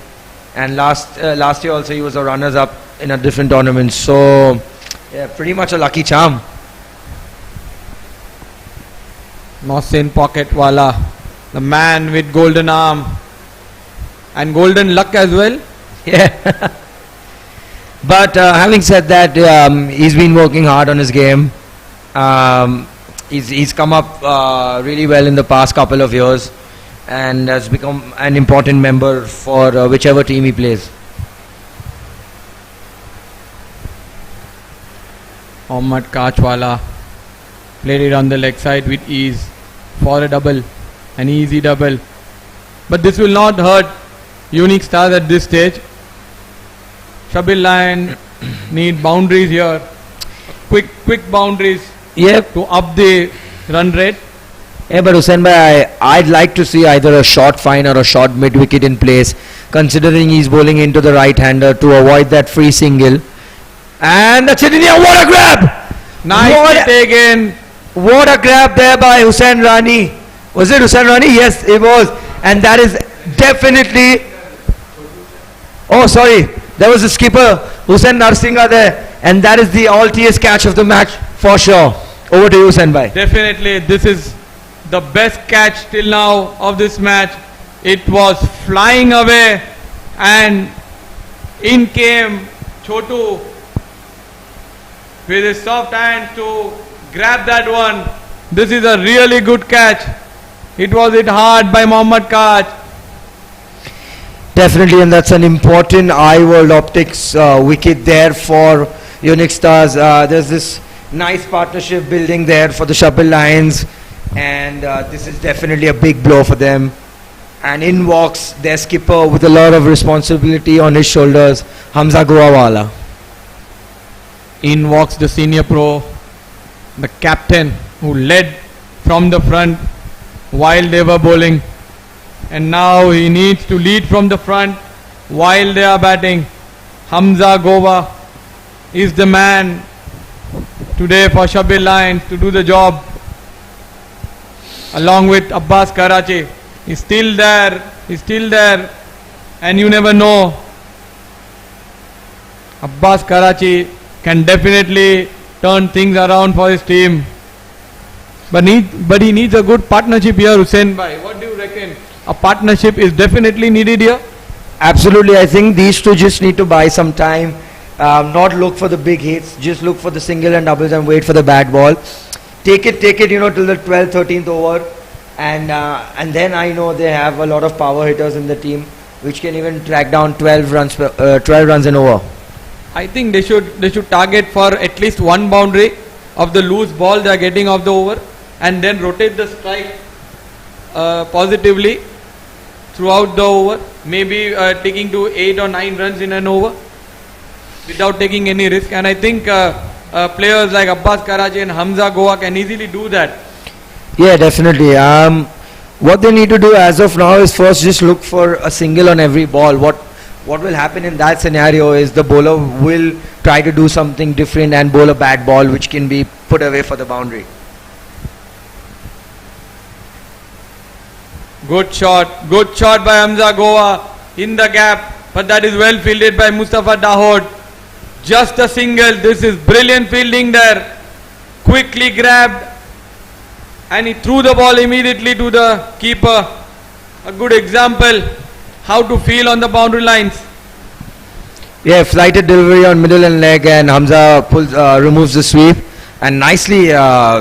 And last year also he was a runners up in a different tournament. So yeah, pretty much a lucky charm. Mohsin Pocketwala, the man with golden arm and golden luck as well. Yeah. But having said that, he's been working hard on his game. He's come up really well in the past couple of years and has become an important member for whichever team he plays. Mohammad Kachwala played it on the leg side with ease for a double, an easy double. But this will not hurt Unix Stars at this stage. Shabbir Lion need boundaries here, quick boundaries to up the run rate. Yeah, but Hussain bhai, I'd like to see either a short fine or a short mid wicket in place, considering he's bowling into the right hander to avoid that free single. And that's it in here. What a grab! Nicely taken. What a grab there by Hussain Rani. Was it Hussain Rani? Yes, it was. And that is definitely... Oh, sorry. There was the skipper, Hussain Narsingha there. And that is the all-TS catch of the match for sure. Over to you, Hussain bhai. Definitely, this is the best catch till now of this match. It was flying away and in came Chotu with his soft hand to grab that one. This is a really good catch. It was hit hard by Mohammad Kach. Definitely, and that's an important World Optics wicket there for Unix Stars. There's this nice partnership building there for the Shabbir Lions, and this is definitely a big blow for them. And in walks their skipper with a lot of responsibility on his shoulders, Hamza Guawala. In walks the senior pro, the captain who led from the front while they were bowling. And now he needs to lead from the front while they are batting. Hamza Goa is the man today for Shabbir Lions to do the job, along with Abbas Karachi. He's still there, and you never know. Abbas Karachi can definitely turn things around for his team. But he needs a good partnership here, Hussain Bhai. What do you reckon? A partnership is definitely needed here? Absolutely, I think these two just need to buy some time, not look for the big hits, just look for the single and doubles and wait for the bad ball. Take it, till the 12th, 13th over, and then I know they have a lot of power hitters in the team, which can even track down 12 runs in over. I think they should target for at least one boundary of the loose ball they are getting off the over, and then rotate the strike positively throughout the over, maybe taking to 8 or 9 runs in an over without taking any risk. And I think players like Abbas Karachi and Hamza Goa can easily do that. Yeah, definitely. What they need to do as of now is first just look for a single on every ball. What will happen in that scenario is the bowler will try to do something different and bowl a bad ball which can be put away for the boundary. Good shot by Hamza Goa in the gap, but that is well fielded by Mustafa Dahod. Just a single. This is brilliant fielding there. Quickly grabbed, and he threw the ball immediately to the keeper. A good example how to field on the boundary lines. Yeah, flighted delivery on middle and leg, and Hamza removes the sweep and nicely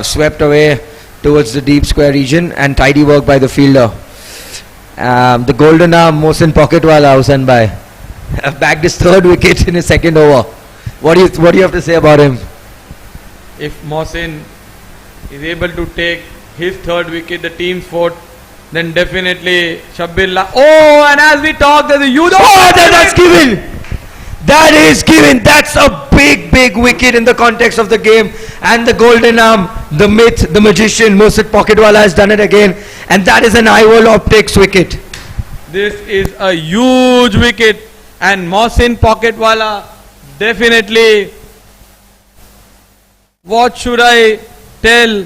swept away towards the deep square region, and tidy work by the fielder. The golden arm Mohsin Pocketwala, Hussain Bhai, bagged his 3rd wicket in his 2nd over. What do you have to say about him? If Mohsin is able to take his 3rd wicket, the team's 4th, then definitely Shabbir. Oh, and as we talk, there's a huge. Oh, that's given. That is given. That's a big wicket in the context of the game. And the golden arm, the myth, the magician, Mohsin Pocketwala has done it again. And that is an Ivor Optics wicket. This is a huge wicket. And Mohsin Pocketwala definitely. What should I tell?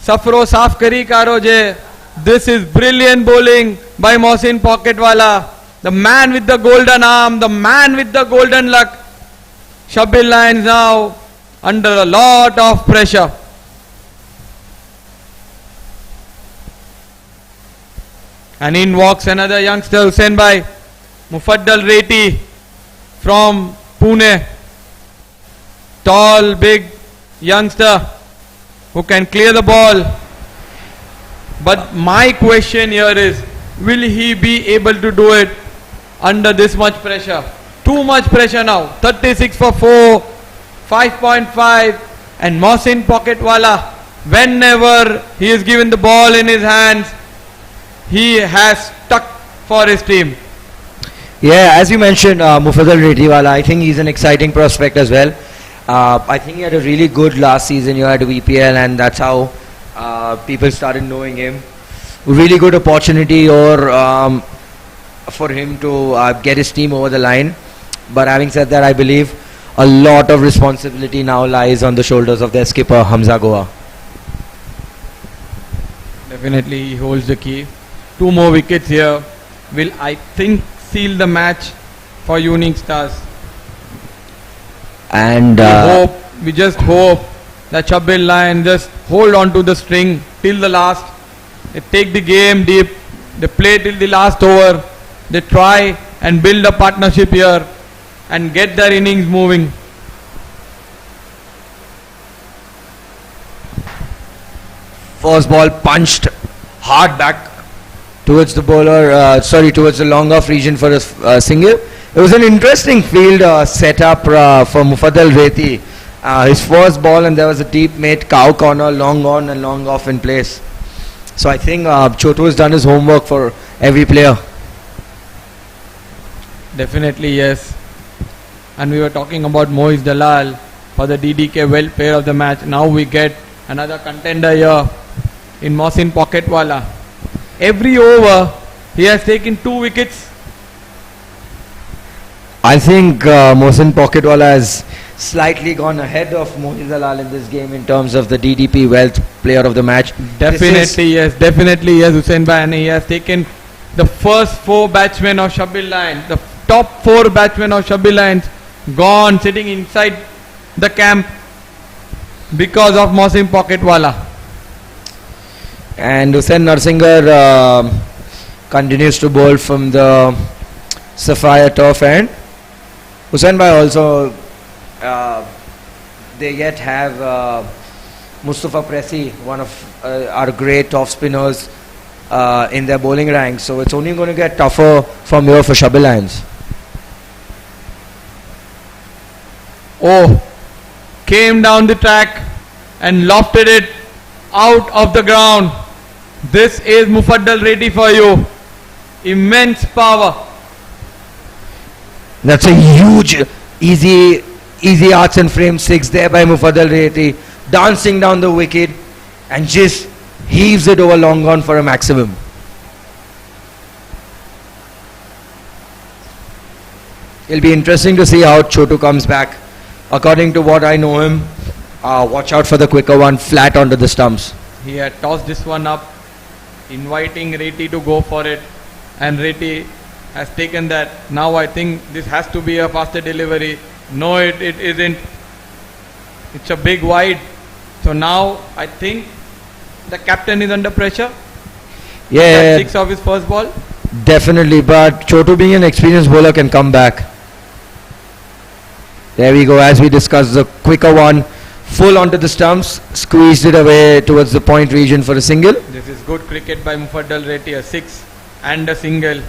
Safro Saaf Kari Karo Je. This is brilliant bowling by Mohsin Pocketwala. The man with the golden arm, the man with the golden luck. Shabbir Lions now under a lot of pressure. And in walks another youngster, Hussain Bhai, Mufaddal Reti from Pune. Tall, big youngster who can clear the ball. But my question here is, will he be able to do it under this much pressure? Too much pressure now. 36 for 4, 5.5, and Mohsin Pocketwala, whenever he is given the ball in his hands, he has stuck for his team. Yeah, as you mentioned, Mufaddal Retiwala, I think he's an exciting prospect as well. I think he had a really good last season here at VPL, and that's how people started knowing him. Really good opportunity for him to get his team over the line. But having said that, I believe a lot of responsibility now lies on the shoulders of their skipper, Hamza Goa. Definitely he holds the key. 2 more wickets here will, I think, seal the match for Unix Stars. And we just hope that Shabbir Lions just hold on to the string till the last. They take the game deep. They play till the last over. They try and build a partnership here and get their innings moving. First ball punched hard back towards the bowler, towards the long off region for a single. It was an interesting field setup for Mufaddal Reti. His first ball, and there was a deep made cow corner, long on and long off in place. So I think Chotu has done his homework for every player. Definitely, yes. And we were talking about Moiz Dalal for the DDK Well Player of the Match. Now we get another contender here in Mohsin Pocketwala. every over he has taken 2 wickets. I think Mohsin Pocketwala has slightly gone ahead of Mohit Dalal in this game in terms of the DDP Wealth Player of the Match. Definitely yes, Hussain Bhai, and he has taken the first 4 batsmen of Shabbir Lions, the top 4 batsmen of Shabbir Lions gone, sitting inside the camp because of Mohsin Pocketwala. And Hussain Narsinger continues to bowl from the Sapphire turf end. Hussain Bhai also, they yet have Mustafa Presi, one of our great off spinners in their bowling ranks. So it's only going to get tougher from here for Shabbir Lions. Oh, came down the track and lofted it out of the ground. This is Mufaddal Reddy for you. Immense power. That's a huge, easy arts and frame 6 there by Mufaddal Reddy, dancing down the wicket and just heaves it over long on for a maximum. It'll be interesting to see how Chotu comes back. According to what I know him, watch out for the quicker one, flat onto the stumps. He had tossed this one up, inviting Reddy to go for it, and Reddy has taken that. Now I think this has to be a faster delivery. No, it isn't. It's a big wide. So now I think the captain is under pressure. Yeah, 6 of his first ball. definitely. But Chotu, being an experienced bowler, can come back. There we go. As we discussed, the quicker one, full onto the stumps, squeezed it away towards the point region for a single. This is good cricket by Mufaddal Reddy. A 6 and a single.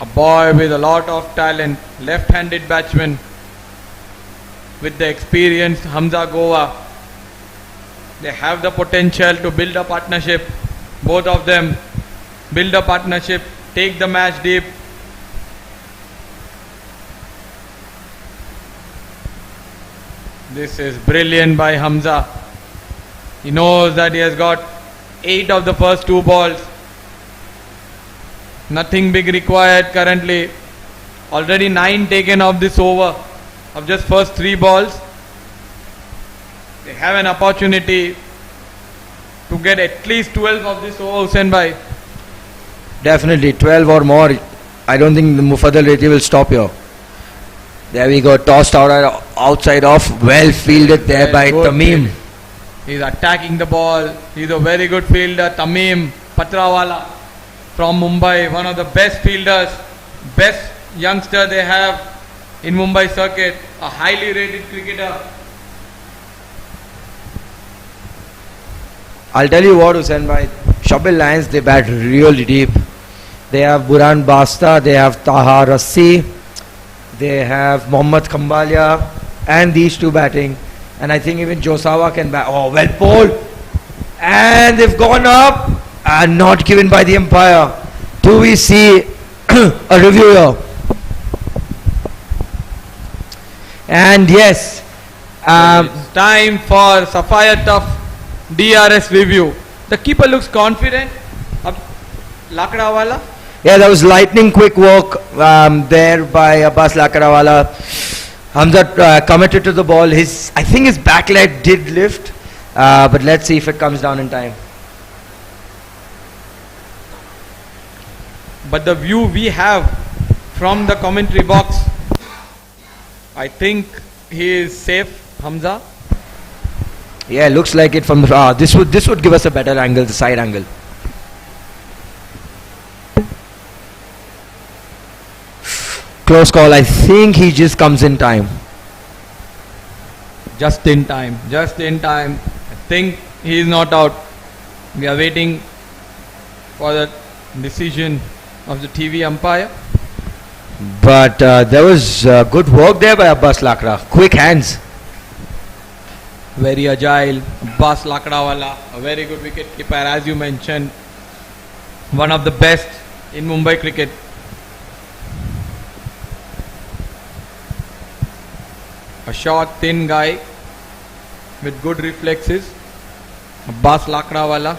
A boy with a lot of talent, left-handed batsman with the experienced Hamza Goa. They have the potential to build a partnership. Both of them build a partnership, take the match deep. This is brilliant by Hamza. He knows that he has got 8 of the first 2 balls. Nothing big required currently. Already 9 taken of this over, of just first 3 balls. They have an opportunity to get at least 12 of this over, Hussain Bhai. Definitely 12 or more. I don't think the Mufaddal Reddy will stop here. There we go, tossed out outside off, well fielded there by Tamim. He's attacking the ball. He's a very good fielder. Tamim Patrawala from Mumbai, one of the best fielders, best youngster they have in Mumbai circuit, a highly rated cricketer. I'll tell you what, Hussain Bhai, Shabbir Lions, they bat really deep. They have Buran Basta, they have Taha Rassi, they have Mohammad Kambalia, and these 2 batting. And I think even Josawa can bat. Oh, well bowled. And they've gone up and not given by the umpire. Do we see a review here? And yes, It's time for Sapphire Tough DRS review. The keeper looks confident. Lakdawala. yeah, that was lightning quick work there by Abbas Lakdawala. Hamza committed to the ball. I think his back leg did lift, but let's see if it comes down in time. But the view we have from the commentary box, I think he is safe, Hamza. Yeah, looks like it from this would give us a better angle, the side angle. Close call. I think he just comes in time. Just in time. Just in time. I think he is not out. We are waiting for the decision of the TV umpire. But there was good work there by Abbas Lakra. Quick hands. Very agile. Abbas Lakdawala, a very good wicket keeper, as you mentioned. One of the best in Mumbai cricket. A short, thin guy. with good reflexes. Abbas Lakrawala.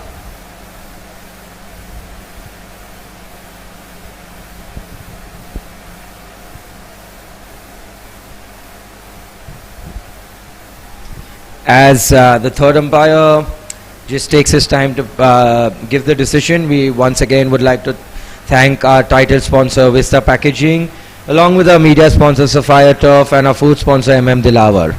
As the third umpire just takes his time to give the decision, we once again would like to thank our title sponsor Vista Packaging, along with our media sponsor Sapphire Turf and our food sponsor Dilawar.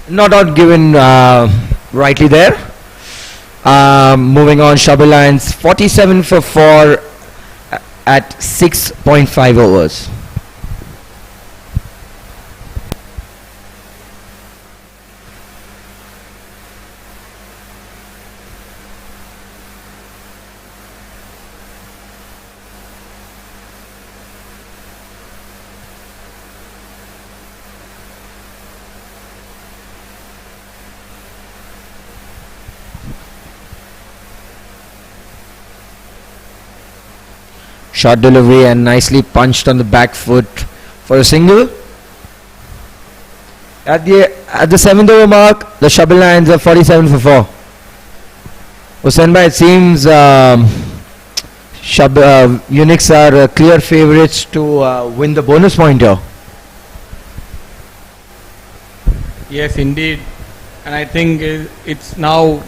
Not out given rightly there. Moving on, Shabbir Lions 47 for 4 at 6.5 overs. Short delivery and nicely punched on the back foot for a single. At the 7th over mark, the Shabbir Lions are 47 for 4. Hussain bhai, it seems Unix are clear favourites to win the bonus point here. Yes, indeed. And I think it's now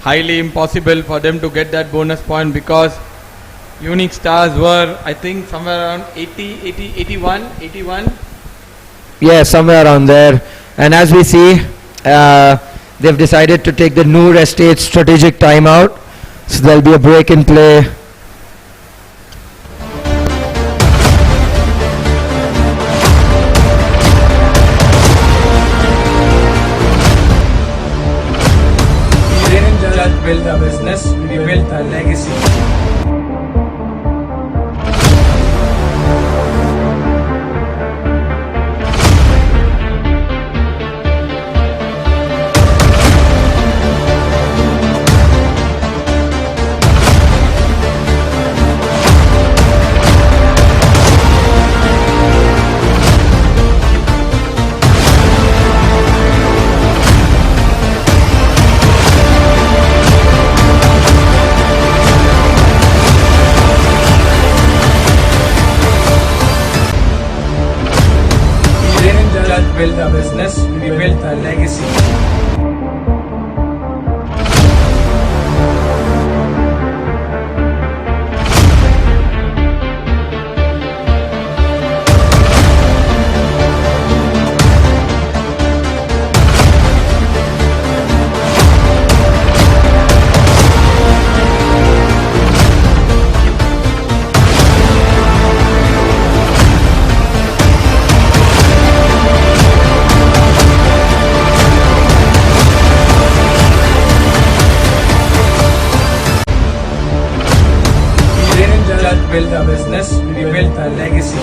highly impossible for them to get that bonus point, because Unix stars were, I think, somewhere around 81. Yeah, somewhere around there. And as we see, they've decided to take the Noor Estate strategic timeout. So there'll be a break in play. We didn't just build a business, we built a legacy. Build a business, we built a legacy. Build a business, we built a legacy.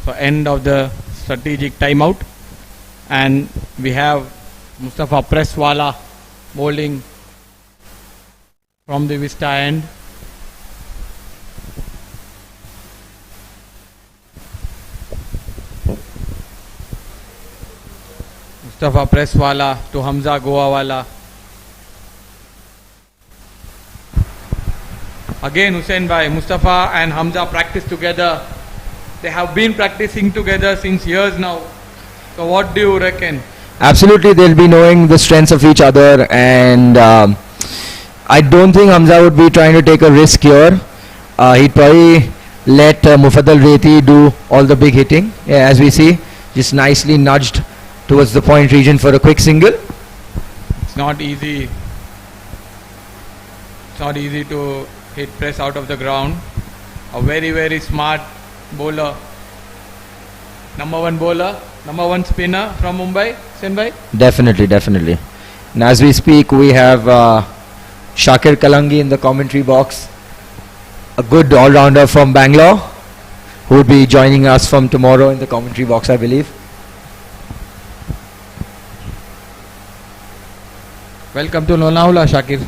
So end of the strategic timeout, and we have Mustafa Presswala bowling from the Vista end. Mustafa Presswala to Hamza Goawala. Again Hussain bhai, Mustafa and Hamza practice together. They have been practicing together since years now. So what do you reckon? Absolutely, they'll be knowing the strengths of each other, and I don't think Hamza would be trying to take a risk here. He'd probably let Mufaddal Reti do all the big hitting, yeah, as we see, just nicely nudged towards the point region for a quick single. It's not easy. It's not easy to hit press out of the ground. A very, very smart bowler. Number one bowler, number one spinner from Mumbai, Senbhai. Definitely, definitely. And as we speak, we have Shakir Kalangi in the commentary box, a good all-rounder from Bangalore, who will be joining us from tomorrow in the commentary box, I believe. Welcome to Lonavala, Shakir.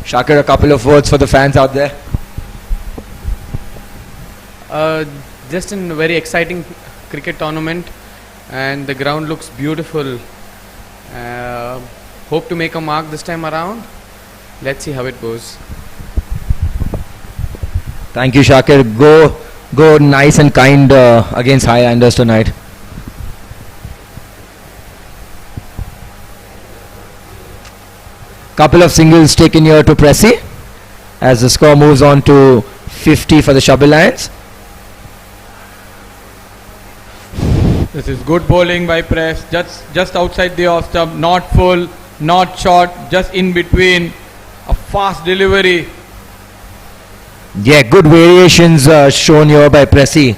Shakir, a couple of words for the fans out there. Just in a very exciting cricket tournament, and the ground looks beautiful. Hope to make a mark this time around. Let's see how it goes. Thank you, Shakir. Go nice and kind against Highlanders tonight. Couple of singles taken here to Pressy as the score moves on to 50 for the Shabbir Lions. This is good bowling by Press, just outside the off stump, not full, not short, just in between. A fast delivery. Yeah, good variations shown here by Pressy.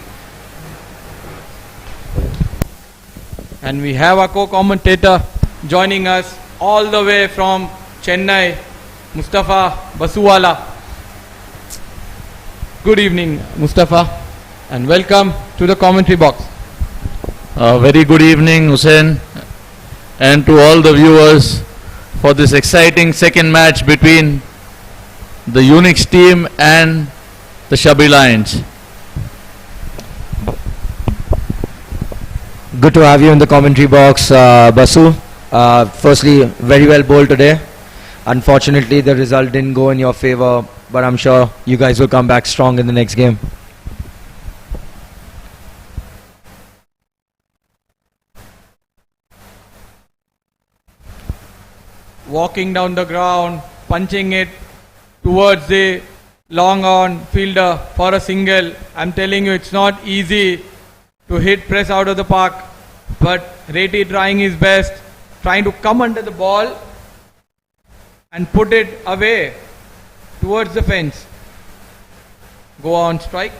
And we have a co-commentator joining us all the way from Chennai, Mustafa Basuwala. Good evening, Mustafa, and welcome to the commentary box. Very good evening, Hussein, and to all the viewers for this exciting second match between the Unix team and the Shabbir Lions. Good to have you in the commentary box, Basu. Firstly, very well bowled today. Unfortunately, the result didn't go in your favor, but I'm sure you guys will come back strong in the next game. Walking down the ground, punching it towards the long on fielder for a single. I'm telling you, it's not easy to hit press out of the park, but Reti trying his best, trying to come under the ball and put it away towards the fence. Go on strike.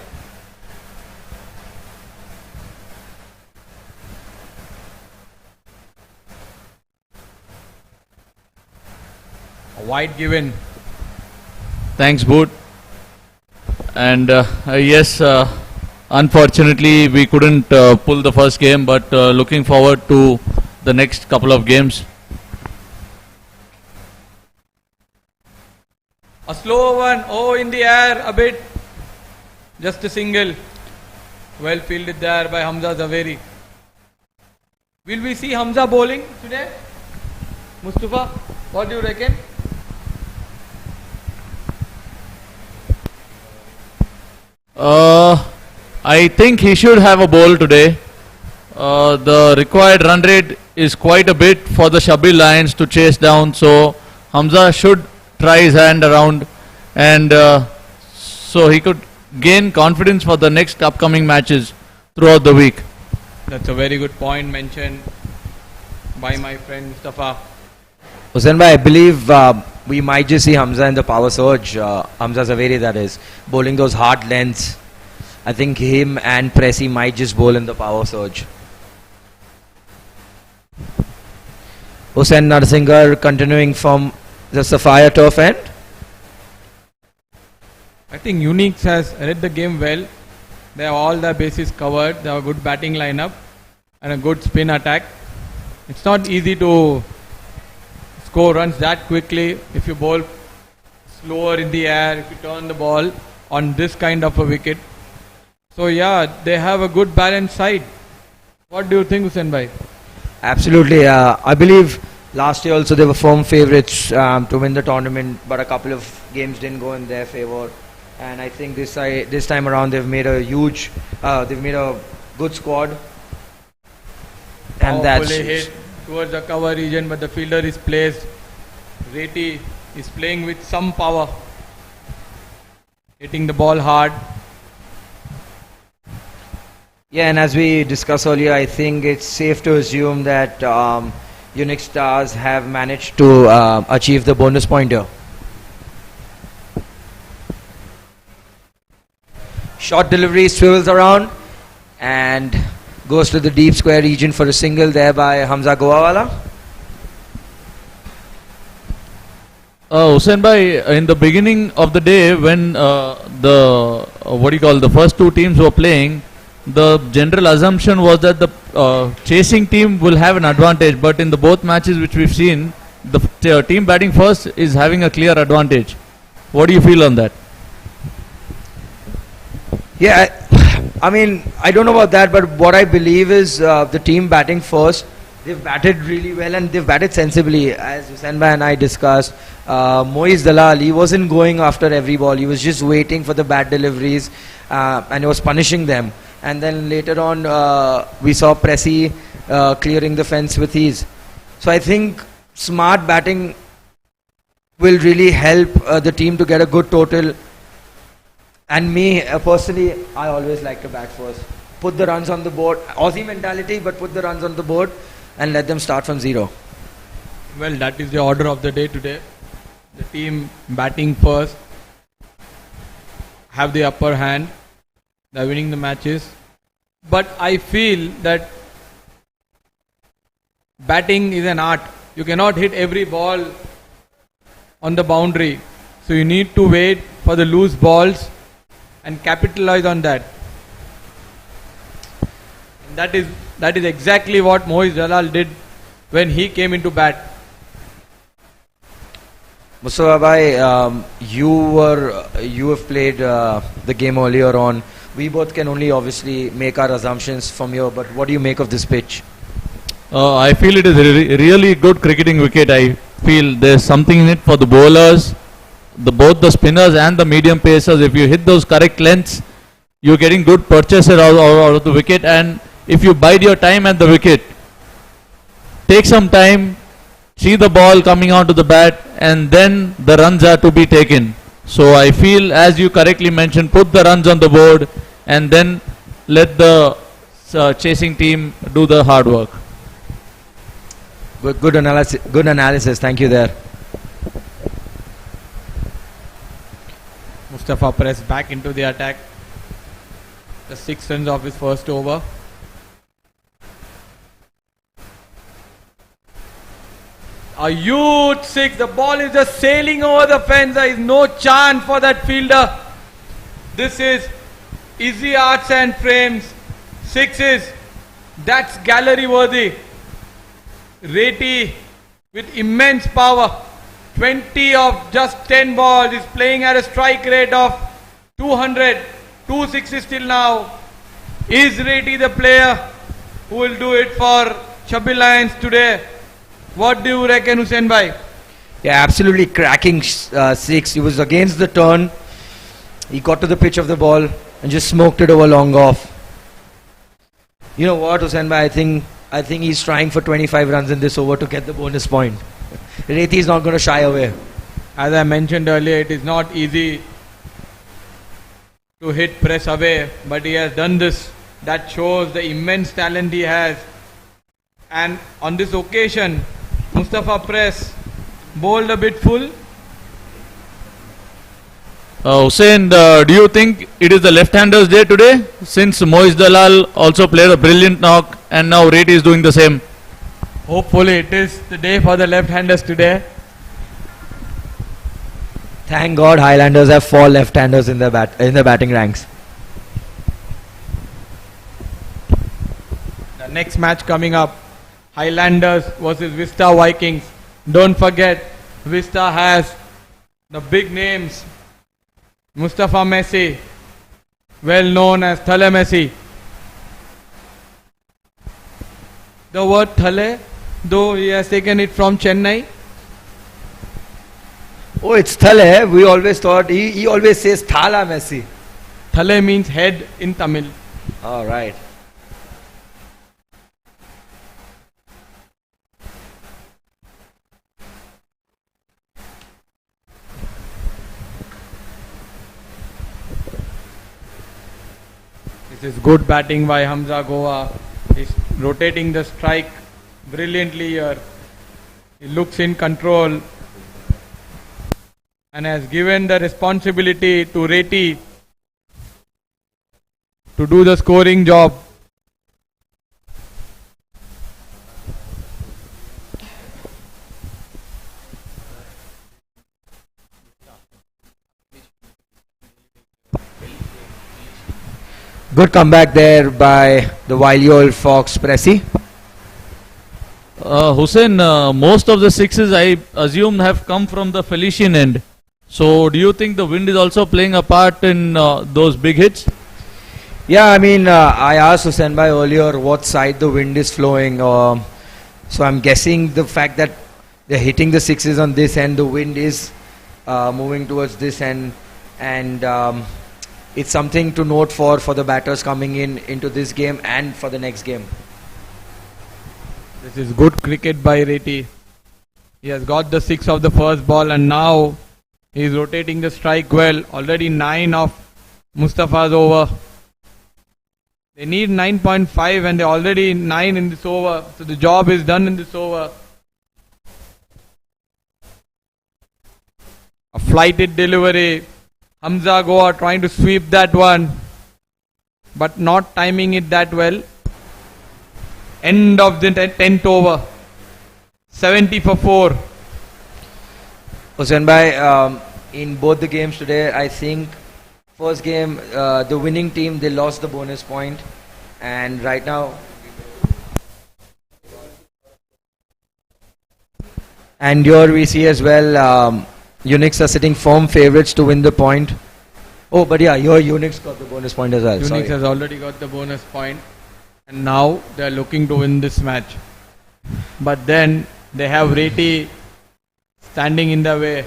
A wide given. Thanks, Boot. And yes, unfortunately we couldn't pull the first game, but looking forward to the next couple of games. A slow one, oh, in the air a bit. Just a single. Well fielded there by Hamza Zaveri. Will we see Hamza bowling today? Mustafa, what do you reckon? I think he should have a bowl today. The required run rate is quite a bit for the Shabbir Lions to chase down, so Hamza should try his hand around, and so he could gain confidence for the next upcoming matches throughout the week. That's a very good point mentioned by my friend Mustafa. Hussein bhai, I believe we might just see Hamza in the power surge, Hamza Zaveri that is, bowling those hard lengths. I think him and Pressy might just bowl in the power surge. Hussein Narsingar continuing from the Sapphire turf end. I think Unix has read the game well. They have all their bases covered. They have a good batting lineup and a good spin attack. It's not easy to score runs that quickly if you bowl slower in the air, if you turn the ball on this kind of a wicket. So yeah, they have a good balanced side. What do you think, Hussein bhai? Absolutely. I believe last year also they were firm favourites to win the tournament, but a couple of games didn't go in their favour. And I think this time around they've made a good squad. And that's Powerfully hit towards the cover region, but the fielder is placed. Reti is playing with some power, hitting the ball hard. yeah. And as we discussed earlier, I think it's safe to assume that Unix stars have managed to achieve the bonus pointer. Short delivery swivels around and goes to the deep square region for a single there by Hamza Goawala. Hussain bhai, in the beginning of the day when the first two teams were playing, the general assumption was that the chasing team will have an advantage, but in the both matches which we've seen, the team batting first is having a clear advantage. What do you feel on that? Yeah, I mean, I don't know about that, but what I believe is the team batting first, they've batted really well and they've batted sensibly. As Hussain bhai and I discussed, Moiz Dalal, he wasn't going after every ball. He was just waiting for the bad deliveries and he was punishing them. And then later on, we saw Pressy clearing the fence with ease. So I think smart batting will really help the team to get a good total. And me, personally, I always like to bat first. Put the runs on the board. Aussie mentality, but put the runs on the board and let them start from zero. Well, that is the order of the day today. The team batting first have the upper hand. They're winning the matches. But I feel that batting is an art. You cannot hit every ball on the boundary. So you need to wait for the loose balls and capitalize on that. And that is exactly what Moiz Dalal did when he came into bat. Mustafa bhai, you have played the game earlier on. We both can only obviously make our assumptions from here, but what do you make of this pitch? I feel it is a really good cricketing wicket. I feel there's something in it for the bowlers, both the spinners and the medium pacers. If you hit those correct lengths, you're getting good purchases out of the wicket. And if you bide your time at the wicket, take some time, see the ball coming onto the bat, and then the runs are to be taken. So I feel, as you correctly mentioned, put the runs on the board and then let the chasing team do the hard work. Good analysis. Good analysis. Thank you there. Mustafa pressed back into the attack. The 6 runs of his first over. A huge 6. The ball is just sailing over the fence. There is no chance for that fielder. This is easy arts and frames. 6s. That's gallery worthy. Reti with immense power. 20 of just 10 balls. Is playing at a strike rate of 200. 260 till now. Is Reti the player who will do it for Shabbir Lions today? What do you reckon, Hussain bhai? Yeah, absolutely cracking 6. He was against the turn. He got to the pitch of the ball and just smoked it over long off. You know what, Hussain bhai? I think he's trying for 25 runs in this over to get the bonus point. Reti is not going to shy away. As I mentioned earlier, it is not easy to hit press away, but he has done this. That shows the immense talent he has. And on this occasion, Mustafa Press bowled a bit full. Hussain, do you think it is the left-handers' day today? Since Moiz Dalal also played a brilliant knock and now Reti is doing the same. Hopefully it is the day for the left-handers today. Thank God Highlanders have 4 left-handers in the batting ranks. The next match coming up, Highlanders versus Vista Vikings. Don't forget, Vista has the big names. Mustafa Messi, well known as Thale Messi. The word Thale, though he has taken it from Chennai. Oh, it's Thale. We always thought, he always says Thala Messi. Thale means head in Tamil. All right. This is good batting by Hamza Goa. He's rotating the strike brilliantly here. He looks in control and has given the responsibility to Reti to do the scoring job. Good comeback there by the wily old fox Pressy. Hussein, most of the sixes I assume have come from the Felician end. So do you think the wind is also playing a part in those big hits? Yeah, I mean, I asked Hussein Bhai earlier what side the wind is flowing. So I'm guessing the fact that they're hitting the sixes on this end, the wind is moving towards this end, and it's something to note for the batters coming into this game and for the next game. This is good cricket by Reti. He has got the 6 of the first ball and now he is rotating the strike well. Already 9 of Mustafa's over. They need 9.5 and they're already 9 in this over. So the job is done in this over. A flighted delivery. Hamza Goa trying to sweep that one, but not timing it that well. End of the 10th over. 70 for 4. Hussein Bhai, in both the games today, I think first game, the winning team, they lost the bonus point, and right now, and here we see as well, Unix are sitting firm favourites to win the point. Oh, but yeah, your Unix got the bonus point as well. Unix has already got the bonus point and now they are looking to win this match. But then they have Reti standing in the way.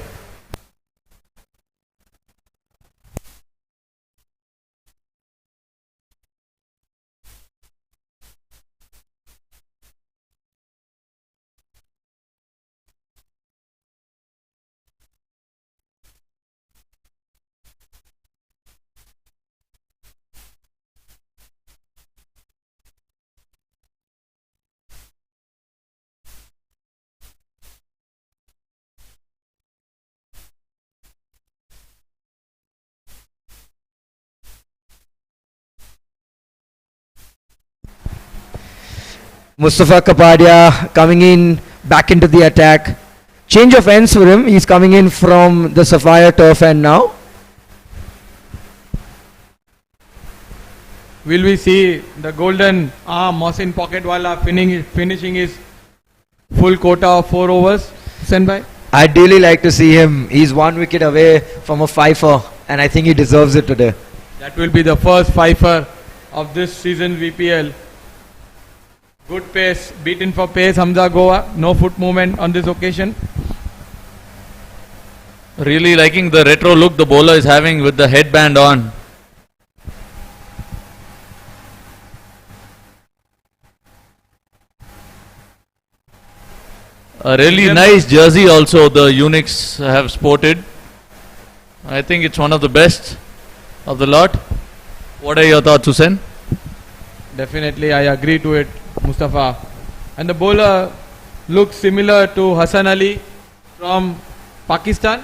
Mustafa Kapadia coming in back into the attack. Change of ends for him. He's coming in from the Sapphire turf end now. Will we see the golden arm Mohsin Pocketwala finishing his full quota of 4 overs? Senbhai? I'd really like to see him. He's 1 wicket away from a fifer, and I think he deserves it today. That will be the first fifer of this season's VPL. Good pace, beaten for pace, Hamza Goa. No foot movement on this occasion. Really liking the retro look the bowler is having with the headband on. A really nice jersey also the Unix have sported. I think it's one of the best of the lot. What are your thoughts, Hussain? Definitely, I agree to it, Mustafa. And the bowler looks similar to Hassan Ali from Pakistan.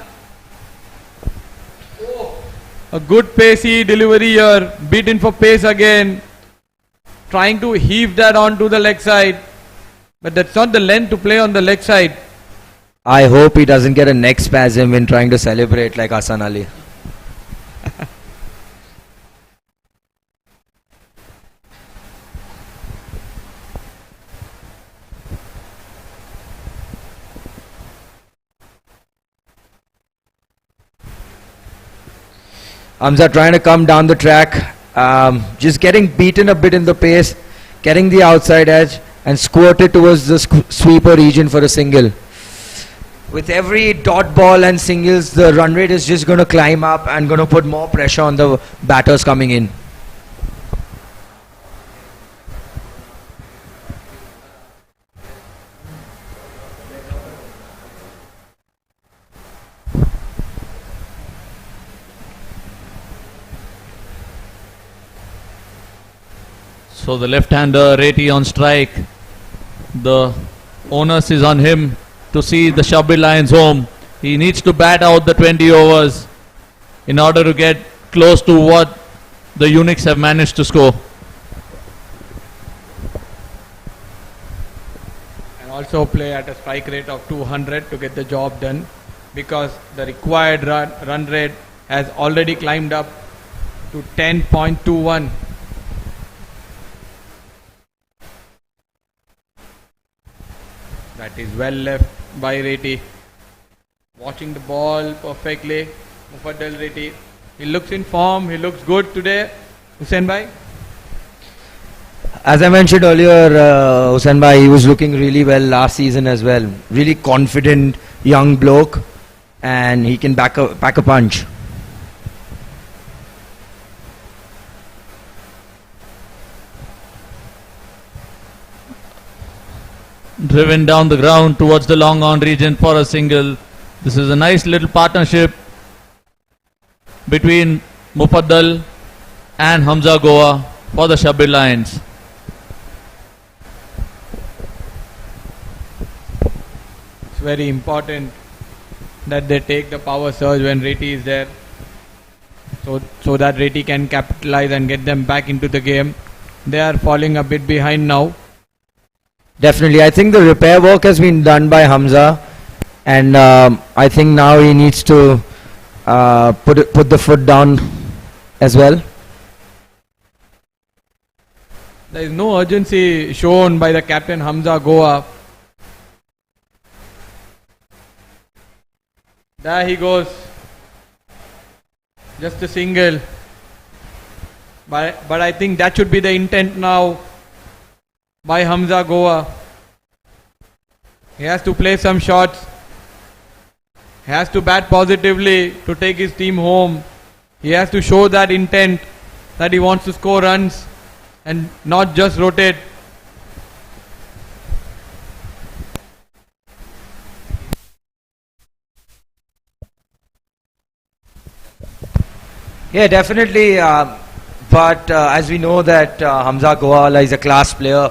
A good pacey delivery here, beaten for pace again. Trying to heave that onto the leg side. But that's not the length to play on the leg side. I hope he doesn't get a neck spasm when trying to celebrate like Hassan Ali. Hamza trying to come down the track, just getting beaten a bit in the pace, getting the outside edge and squirted towards the sweeper region for a single. With every dot ball and singles, the run rate is just going to climb up and going to put more pressure on the batters coming in. So the left-hander Reti on strike. The onus is on him to see the Shabbir Lions home. He needs to bat out the 20 overs in order to get close to what the Unix have managed to score. And also play at a strike rate of 200 to get the job done, because the required run rate has already climbed up to 10.21. That is well left by Reti. Watching the ball perfectly. Mufaddal Reti. He looks in form. He looks good today. Hussain Bhai? As I mentioned earlier, Hussain Bhai, he was looking really well last season as well. Really confident young bloke, and he can pack a punch. Driven down the ground towards the long on region for a single. This is a nice little partnership between Mufaddal and Hamza Goa for the Shabbir Lions. It's very important that they take the power surge when Reti is there, so that Reti can capitalize and get them back into the game. They are falling a bit behind now. Definitely, I think the repair work has been done by Hamza, and I think now he needs to put the foot down as well. There is no urgency shown by the captain Hamza Goa. There he goes. Just a single. But I think that should be the intent now by Hamza Goa. He has to play some shots. He has to bat positively to take his team home. He has to show that intent that he wants to score runs and not just rotate. Yeah, definitely. But as we know that Hamza Goa is a class player,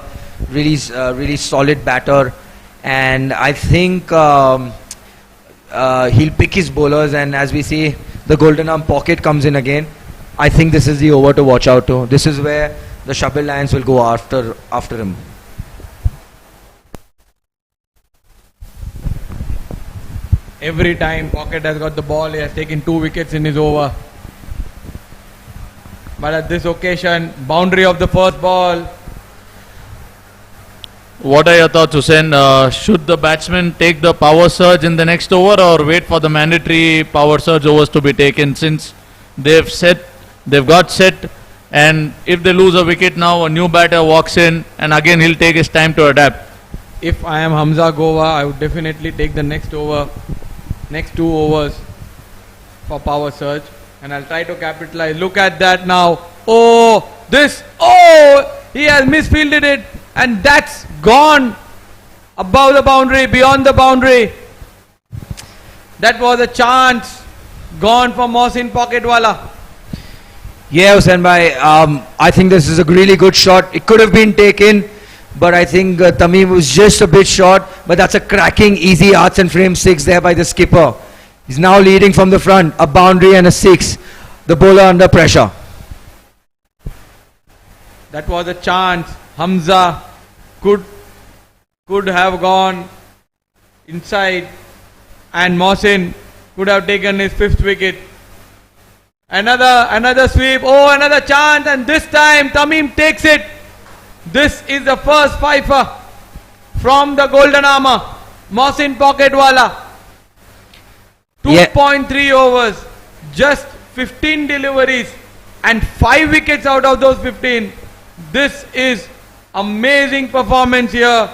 really solid batter, and I think he'll pick his bowlers. And as we see, the golden arm pocket comes in again. I think this is the over to watch out to. This is where the Shabbir Lions will go after him. Every time Pocket has got the ball, he has taken 2 wickets in his over. But at this occasion, boundary of the first ball. What are your thoughts, Hussain? Should the batsmen take the power surge in the next over or wait for the mandatory power surge overs to be taken, since they've got set, and if they lose a wicket now, a new batter walks in and again he'll take his time to adapt? If I am Hamza Goa, I would definitely take the next 2 overs for power surge, and I'll try to capitalize. Look at that now. He has misfielded it, and that's gone above the boundary, beyond the boundary. That was a chance gone for Mohsin Pocketwala. Yeah, Hussain Bhai, I think this is a really good shot. It could have been taken, but I think Tamim was just a bit short. But that's a cracking, easy arts and frame 6 there by the skipper. He's now leading from the front, a boundary and a 6. The bowler under pressure. That was a chance. Hamza could have gone inside, and Mohsin could have taken his 5th wicket. Another sweep. Another chance, and this time Tamim takes it. This is the first fifer from the Golden Armour, Mohsin Pocketwala. 2.3 overs, just 15 deliveries and 5 wickets out of those 15. This is amazing performance here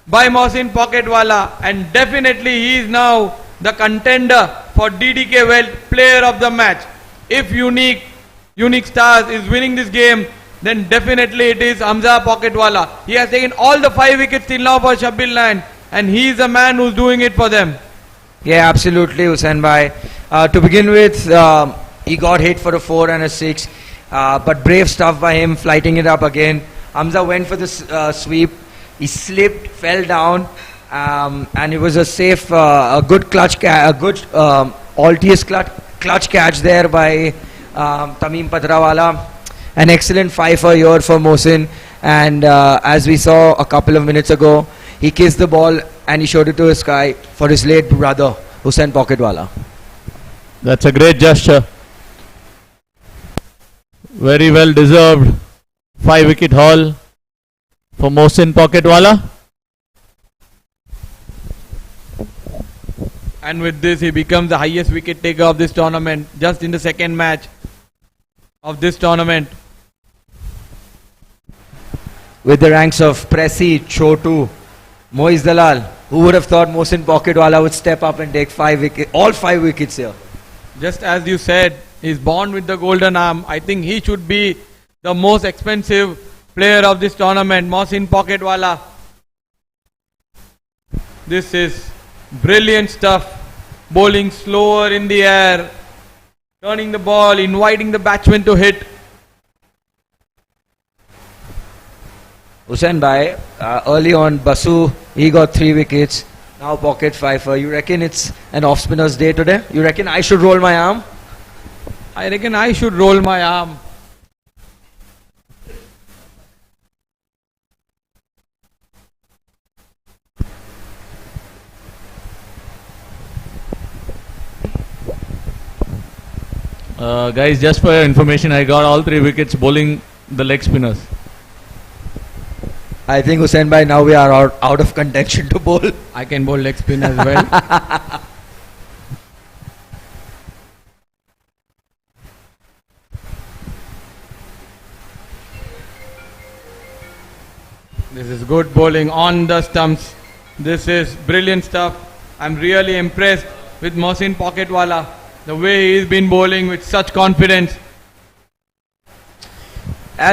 by Mohsin Pocketwala, and definitely he is now the contender for DDK Wealth Player of the Match. If Unix Stars is winning this game, then definitely it is Hamza Pocketwala. He has taken all the 5 wickets till now for Shabbir Lions, and he is the man who's doing it for them. Yeah, absolutely, Hussain Bhai. To begin with, he got hit for a 4 and a 6, but brave stuff by him, flighting it up again. Hamza went for the sweep. He slipped, fell down, and it was a safe, a good clutch, a good Altius clutch catch there by Tamim Patrawala. An excellent 5 for year for Mohsin. And as we saw a couple of minutes ago, he kissed the ball and he showed it to the sky for his late brother, Hussain Pocketwala. That's a great gesture. Very well deserved 5-wicket haul for Mohsin Pocketwala. And with this, he becomes the highest wicket taker of this tournament, just in the second match of this tournament. With the ranks of Presi, Chotu, Moiz Dalal, who would have thought Mohsin Pocketwala would step up and take all 5 wickets here? Just as you said, he's born with the golden arm. I think he should be the most expensive player of this tournament, Mohsin Pocketwala. This is brilliant stuff. Bowling slower in the air, turning the ball, inviting the batsman to hit. Hussain Bhai, early on, Basu, he got 3 wickets. Now pocket 5. You reckon it's an off-spinner's day today? You reckon I should roll my arm? I reckon I should roll my arm. Guys, just for your information, I got all 3 wickets bowling the leg spinners. I think Hussain Bhai, now we are out of contention to bowl. I can bowl leg spin as well. This is good bowling on the stumps. This is brilliant stuff. I'm really impressed with Mohsin Pocketwala. The way he's been bowling with such confidence.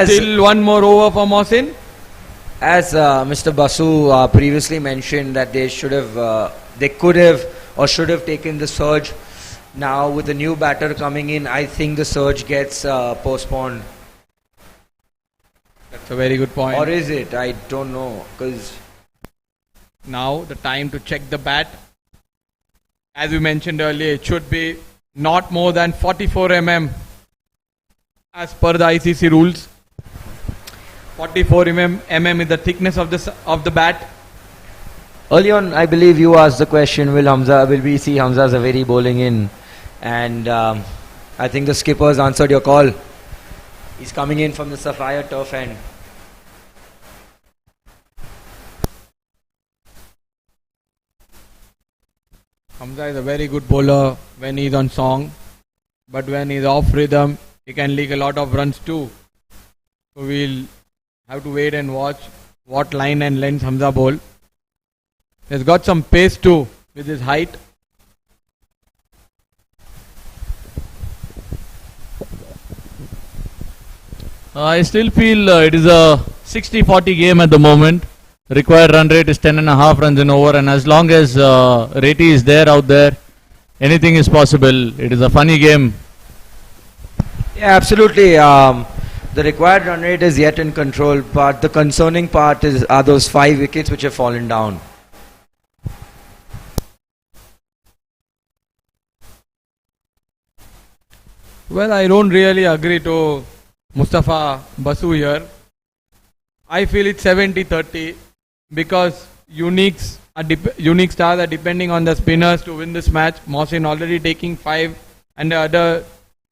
Still one more over for Mohsin. As Mr. Basu previously mentioned that they could have or should have taken the surge. Now with the new batter coming in, I think the surge gets postponed. That's a very good point. Or is it? I don't know. Because now the time to check the bat. As we mentioned earlier, it should be not more than 44 mm as per the ICC rules. 44 mm is the thickness of the bat. Early on, I believe you asked the question, will we see Hamza Zaveri bowling in? And I think the skipper's answered your call. He's coming in from the Sapphire turf end. Hamza is a very good bowler when he's on song, but when he's off rhythm, he can leak a lot of runs too. So we'll have to wait and watch what line and length Hamza bowl. He's got some pace too with his height. I still feel it is a 60-40 game at the moment. Required run rate is 10.5 runs in over, and as long as Reti is there out there, anything is possible. It is a funny game. Yeah, absolutely. The required run rate is yet in control, but the concerning part are those 5 wickets which have fallen down. Well, I don't really agree to Mustafa Basu here. I feel it's 70-30 because unique stars are depending on the spinners to win this match. Mohsin already taking 5 and the other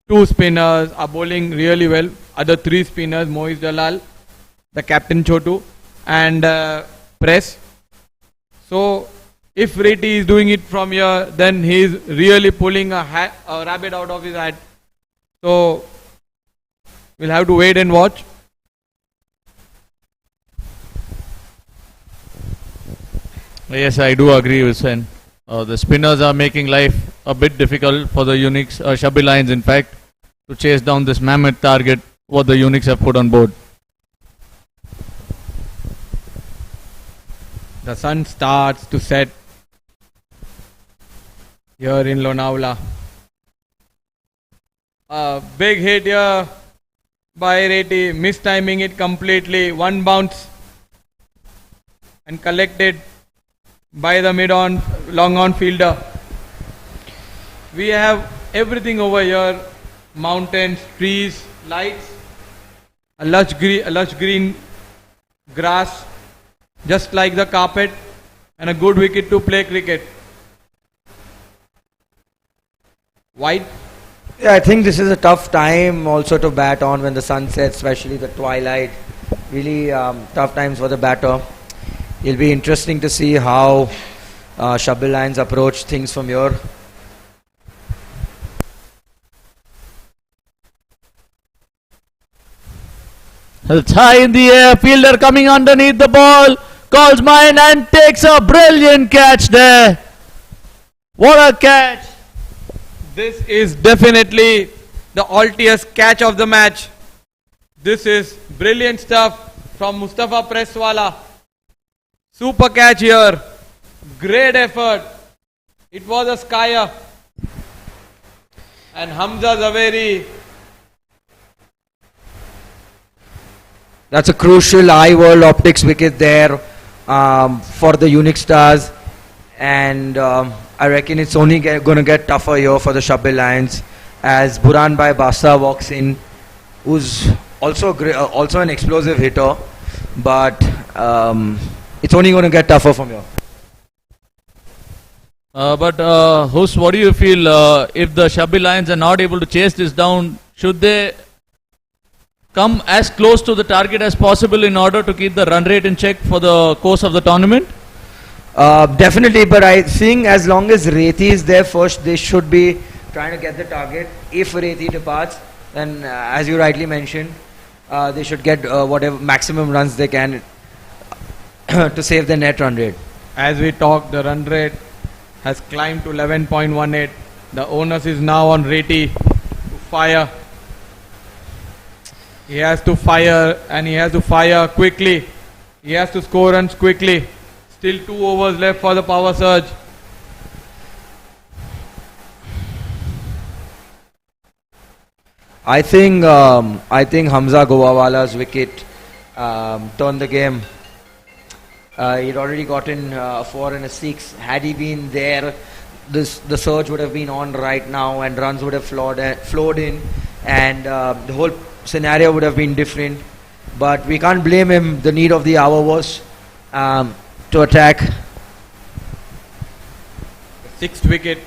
2 spinners are bowling really well. Other 3 spinners, Moiz Dalal, the captain Chotu and Press. So if Reti is doing it from here, then he is really pulling a rabbit out of his hat. So we'll have to wait and watch. Yes, I do agree with Sen. The spinners are making life a bit difficult for the Unix, Shabbir Lions in fact, to chase down this mammoth target what the Unix have put on board. The sun starts to set here in Lonavala. A big hit here by Reti, mistiming it completely. One bounce and collected by the mid-on, long-on fielder. We have everything over here. Mountains, trees, lights, a lush green grass, just like the carpet, and a good wicket to play cricket. Wide. Yeah, I think this is a tough time also to bat on when the sun sets, especially the twilight. Really tough times for the batter. It'll be interesting to see how Shabbir Lions approach things from here. It's high in the air. Fielder coming underneath the ball. Calls mine and takes a brilliant catch there. What a catch. This is definitely the altiest catch of the match. This is brilliant stuff from Mustafa Presswala. Super catch here. Great effort. It was a skyer. And Hamza Zaveri. That's a crucial eye world optics wicket there for the Unix stars. And I reckon it's only going to get tougher here for the Shabbir Lions as Burhan Bhai Basa walks in, who's also also an explosive hitter, but it's only going to get tougher from here. Hus, what do you feel if the Shabbir Lions are not able to chase this down? Should they come as close to the target as possible in order to keep the run rate in check for the course of the tournament? Definitely, but I think as long as Reti is there first, they should be trying to get the target. If Reti departs, then as you rightly mentioned, they should get whatever maximum runs they can to save the net run rate. As we talk, the run rate has climbed to 11.18. The onus is now on Reti to fire. He has to fire, and he has to fire quickly. He has to score runs quickly. Still 2 overs left for the power surge. I think Hamza Goawala's wicket turned the game. He'd already gotten a 4 and a 6. Had he been there, the surge would have been on right now, and runs would have flowed in, and the whole scenario would have been different. But we can't blame him. The need of the hour was to attack. The 6th wicket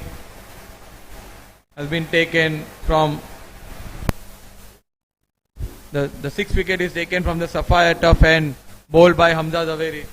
has been taken from the 6th wicket is taken from the Sapphire tough end, bowled by Hamza Zaveri.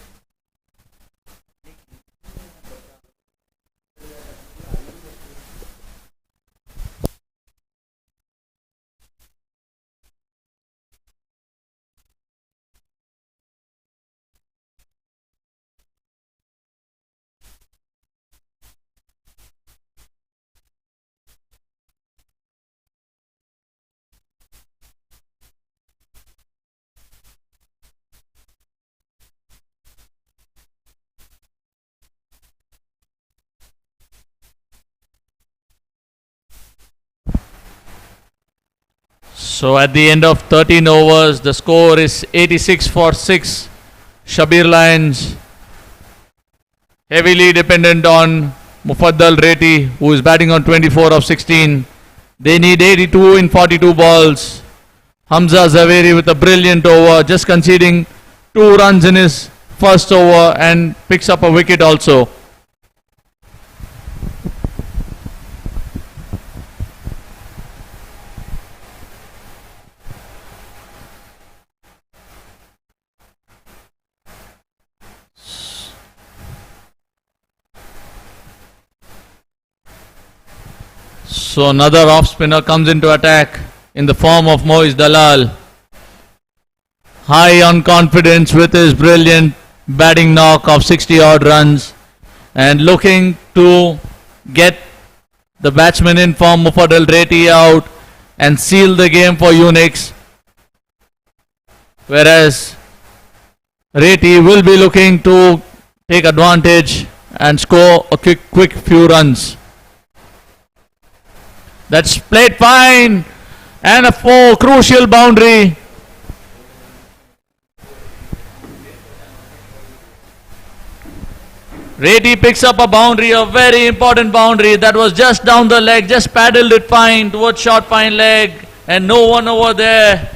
So at the end of 13 overs, the score is 86 for 6. Shabbir Lions heavily dependent on Mufaddal Reti, who is batting on 24 of 16. They need 82 in 42 balls. Hamza Zaveri with a brilliant over, just conceding 2 runs in his first over and picks up a wicket also. So another off spinner comes into attack in the form of Moiz Dalal. High on confidence with his brilliant batting knock of 60 odd runs and looking to get the batsman in form Mufaddal Reti out and seal the game for Unix. Whereas Reti will be looking to take advantage and score a quick few runs. That's played fine. And a crucial boundary. Reddy picks up a boundary, a very important boundary that was just down the leg, just paddled it fine towards short fine leg, and no one over there.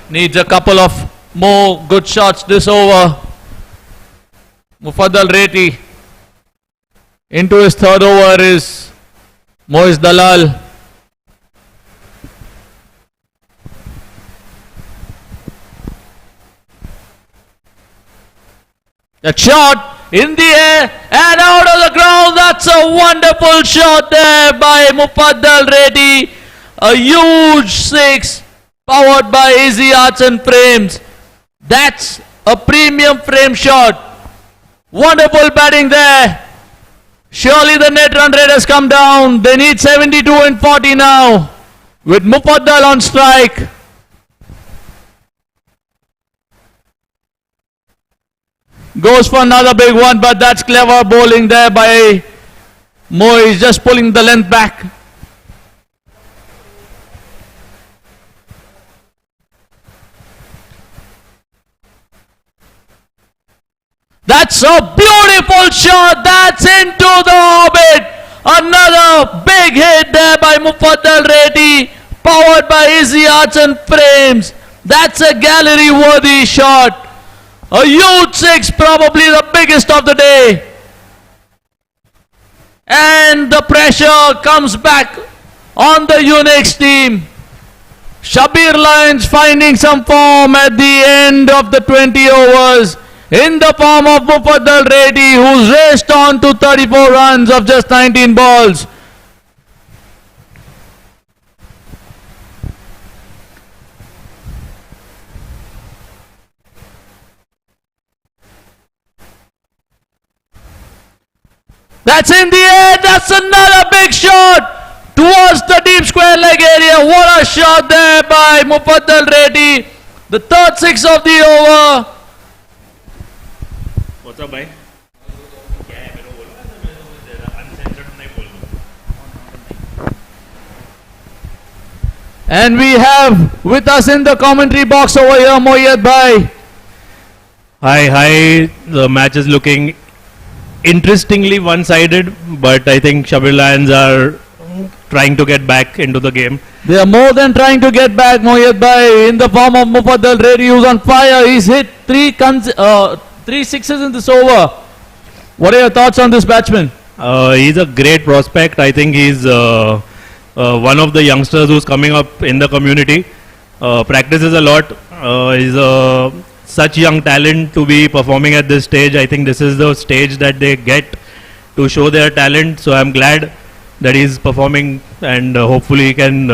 Needs a couple of more good shots this over. Mufaddal Reddy into his third over is Moiz Dalal. That shot in the air and out of the ground. That's a wonderful shot there by Mufaddal Reddy. A huge six powered by Easy Arts and Frames. That's a premium frame shot. Wonderful batting there. Surely the net run rate has come down. They need 72 and 40 now with Mufaddal on strike. Goes for another big one, but that's clever bowling there by Moiz, just pulling the length back. That's a beautiful shot. That's into the orbit. Another big hit there by Mufaddal Reddy, powered by Easy Arts and Frames. That's a gallery-worthy shot. A huge six, probably the biggest of the day. And the pressure comes back on the Unix team. Shabbir Lions finding some form at the end of the 20 overs in the form of Mufaddal Reddy, who's raced on to 34 runs of just 19 balls. That's in the air. That's another big shot towards the deep square leg area. What a shot there by Mufaddal Reddy. The third six of the over. What's up, bhai? And we have with us in the commentary box over here Moyed Bhai. Hi. The match is looking interestingly one-sided, but I think Shabbir Lions are trying to get back into the game. They are more than trying to get back, Moyed Bhai, in the form of Mufaddal Reddy, who's on fire. He's hit three sixes in this over. What are your thoughts on this batsman? He's a great prospect. I think he's one of the youngsters who's coming up in the community. Practices a lot. He's such young talent to be performing at this stage. I think this is the stage that they get to show their talent. So I'm glad that he's performing, and hopefully he can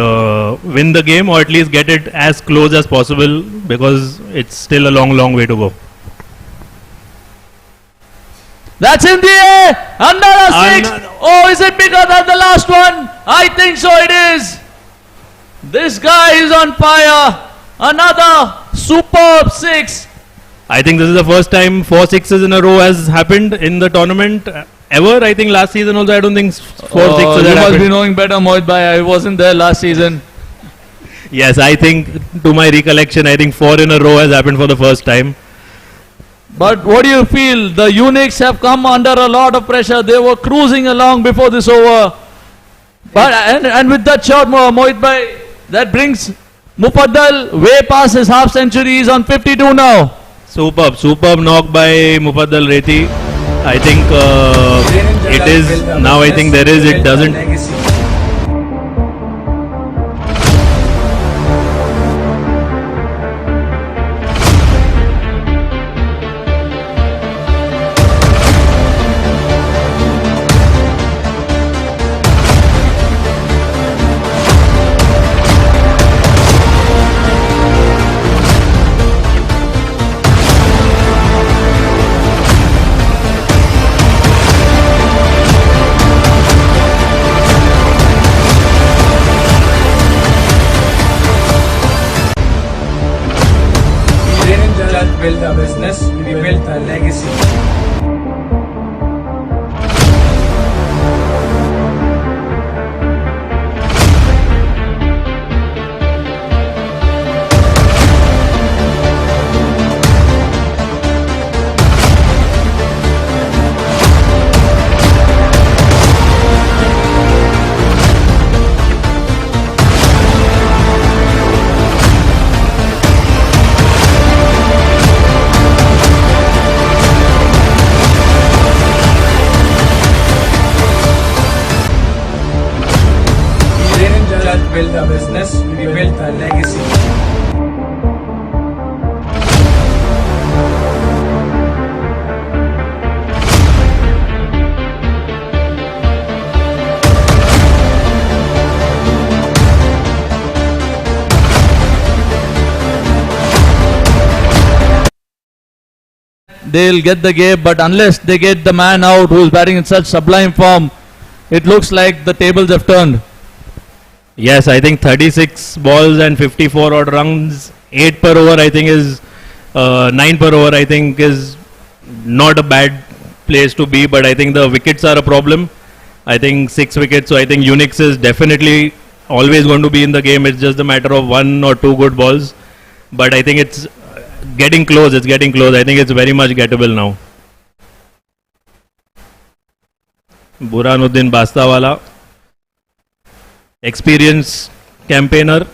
win the game, or at least get it as close as possible, because it's still a long way to go. That's in the air. Another six. Oh, is it bigger than the last one? I think so it is. This guy is on fire. Another superb six. I think this is the first time 4 sixes in a row has happened in the tournament ever. I think last season also I don't think 4 sixes had happened. You must be knowing better, Mohit Bhai. I wasn't there last season. Yes, I think to my recollection, I think 4 in a row has happened for the first time. But what do you feel? The Unix have come under a lot of pressure. They were cruising along before this over. But and with that shot, Mohit Bhai, that brings Mufaddal way past his half century. He's on 52 now. Superb knock by Mufaddal Reddy. I think it is now. I think there is. It doesn't. Build a business, we built a legacy. a business, we built a legacy. They'll get the game, but unless they get the man out who is batting in such sublime form, it looks like the tables have turned. Yes, I think 36 balls and 54 odd runs, 8 per over, I think is 9 per over, I think is not a bad place to be, but I think the wickets are a problem. I think 6 wickets, so I think Unix is definitely always going to be in the game. It's just a matter of 1 or 2 good balls, but I think it's getting close. It's getting close. I think it's very much gettable now. Burhanuddin Bastawala, experienced campaigner.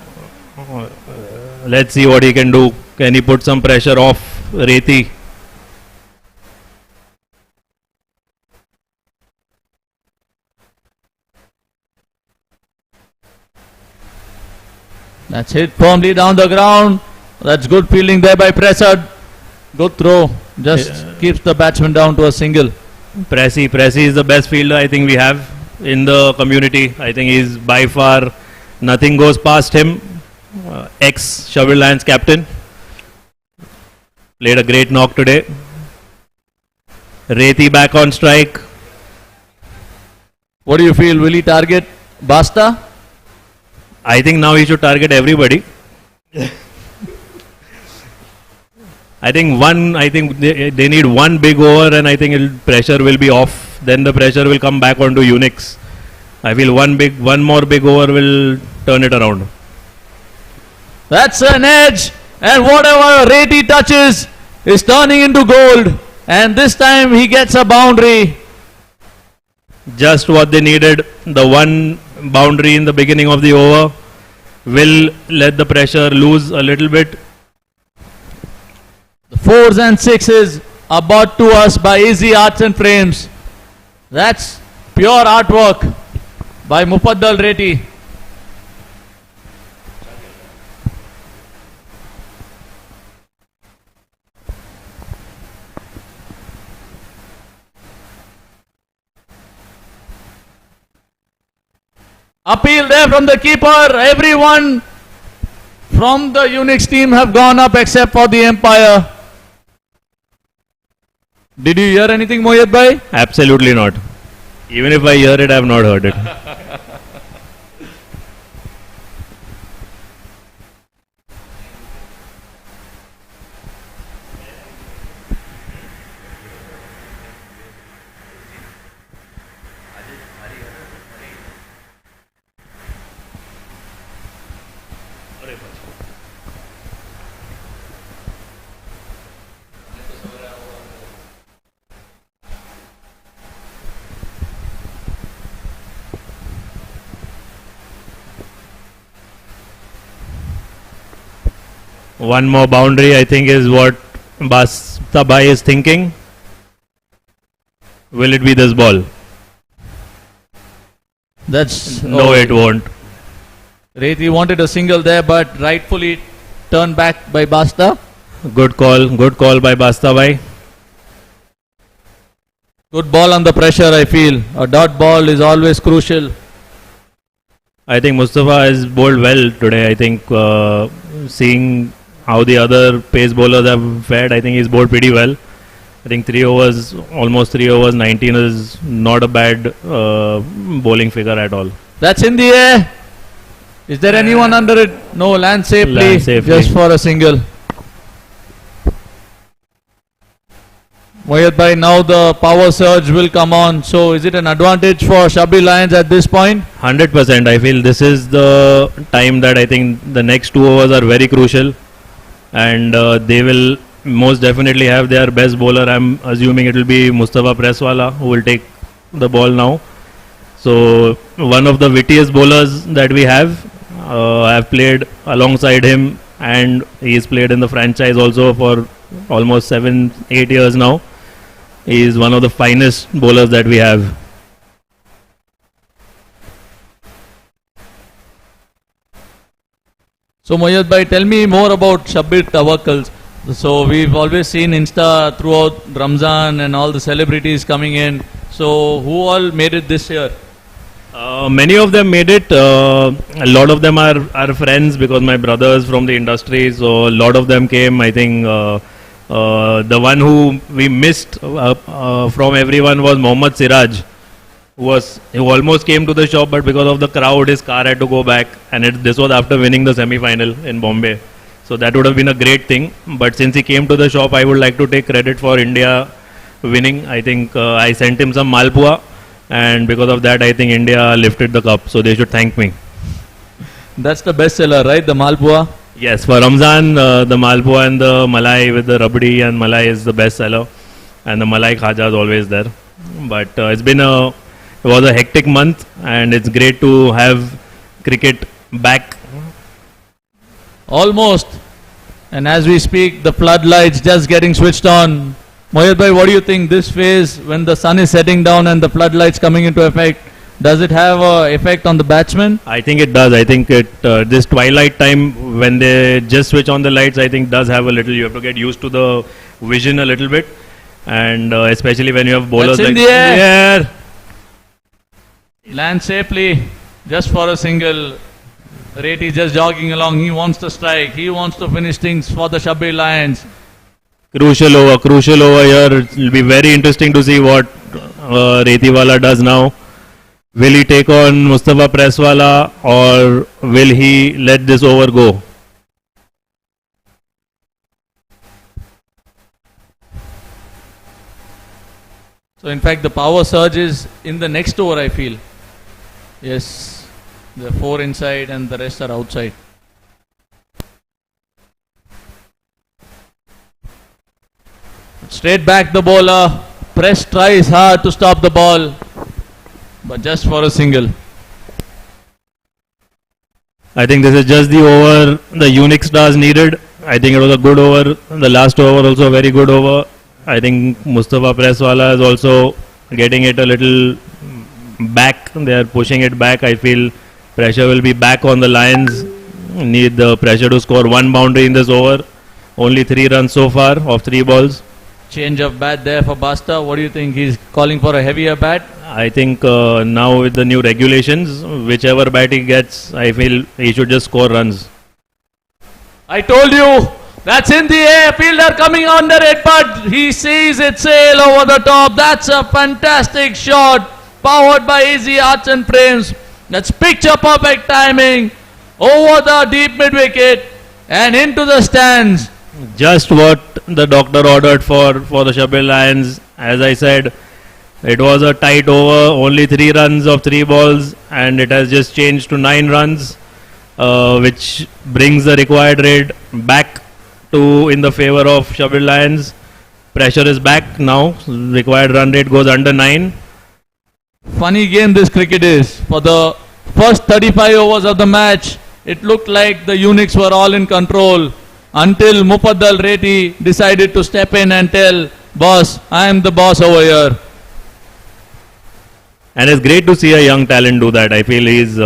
Let's see what he can do. Can he put some pressure off Reti? That's hit firmly down the ground. That's good fielding there by Prasad. Good throw. Just keeps the batsman down to a single. Pressy is the best fielder I think we have in the community. I think he's by far, nothing goes past him. Ex-Shabbir Lions captain. Played a great knock today. Reti back on strike. What do you feel? Will he target Basta? I think now he should target everybody. I think they need one big over, and I think pressure will be off. Then the pressure will come back onto Unix. I feel one more big over will turn it around. That's an edge, and whatever Reti touches is turning into gold. And this time he gets a boundary. Just what they needed. The one boundary in the beginning of the over will let the pressure loose a little bit. The 4s and 6s are brought to us by Easy Arts and Frames. That's pure artwork by Mufaddal Reti. Appeal there from the keeper. Everyone from the Unix team have gone up except for the Empire. Did you hear anything, Moyed bhai? Absolutely not. Even if I hear it, I have not heard it. One more boundary, I think, is what Basta Bhai is thinking. Will it be this ball? No, it won't. Reti wanted a single there, but rightfully turned back by Basta. Good call by Basta Bhai. Good ball under pressure, I feel. A dot ball is always crucial. I think Mustafa has bowled well today. I think seeing how the other pace bowlers have fared, I think he's bowled pretty well. I think almost 3 overs, 19 is not a bad bowling figure at all. That's in the air. Is there anyone under it? No, land safely. Just for a single. Moyed bhai, now the power surge will come on. So is it an advantage for Shabbir Lions at this point? 100%. I feel this is the time that I think the next 2 overs are very crucial. And they will most definitely have their best bowler. I'm assuming it will be Mustafa Presswala who will take the ball now. So one of the wittiest bowlers that we have. I've played alongside him, and he's played in the franchise also for almost 7-8 years now. He is one of the finest bowlers that we have. So Moyed bhai, tell me more about Shabbir Tawakkals. So we've always seen Insta throughout Ramzan and all the celebrities coming in. So who all made it this year? Many of them made it. A lot of them are friends because my brothers from the industry. So a lot of them came. I think the one who we missed from everyone was Mohammad Siraj, who almost came to the shop, but because of the crowd, his car had to go back. And this was after winning the semi-final in Bombay. So that would have been a great thing. But since he came to the shop, I would like to take credit for India winning. I think I sent him some Malpua. And because of that, I think India lifted the cup. So they should thank me. That's the best seller, right? The Malpua? Yes, for Ramzan, the Malpua and the Malai with the Rabdi and Malai is the best seller. And the Malai Khaja is always there. But it was a hectic month, and it's great to have cricket back. Almost. And as we speak, the floodlights just getting switched on. Mohit bhai, what do you think this phase, when the sun is setting down and the floodlights coming into effect, does it have an effect on the batsman? I think it does. I think this twilight time, when they just switch on the lights, I think does have a little, you have to get used to the vision a little bit. And especially when you have bowlers That's in like the air. Yeah. Land safely, just for a single. Reti just jogging along. He wants to strike. He wants to finish things for the Shabbir Lions. Crucial over here. It will be very interesting to see what Retiwala does now. Will he take on Mustafa Presswala, or will he let this over go? So in fact, the power surge is in the next over, I feel. Yes, the 4 inside and the rest are outside. Straight back the bowler. Press tries hard to stop the ball, but just for a single. I think this is just the over the Unix stars needed. I think it was a good over. The last over also a very good over. I think Mustafa Presswala is also getting it a little back. They are pushing it back. I feel pressure will be back on the Lions. Need the pressure to score 1 boundary in this over. Only 3 runs so far of 3 balls. Change of bat there for Basta. What do you think? He's calling for a heavier bat? I think now with the new regulations, whichever bat he gets, I feel he should just score runs. I told you, that's in the air. Fielder coming under it, but he sees it sail over the top. That's a fantastic shot, powered by Easy Arts and Frames. That's picture perfect timing over the deep mid wicket and into the stands. Just what the doctor ordered for the Shabbir Lions. As I said, it was a tight over, only 3 runs of 3 balls, and it has just changed to 9 runs, which brings the required rate back to in the favor of Shabbir Lions. Pressure is back now. Required run rate goes under 9. Funny game this cricket is. For the first 35 overs of the match, it looked like the Unix were all in control, until Mufaddal Reti decided to step in and tell, boss, I am the boss over here. And it's great to see a young talent do that. I feel it's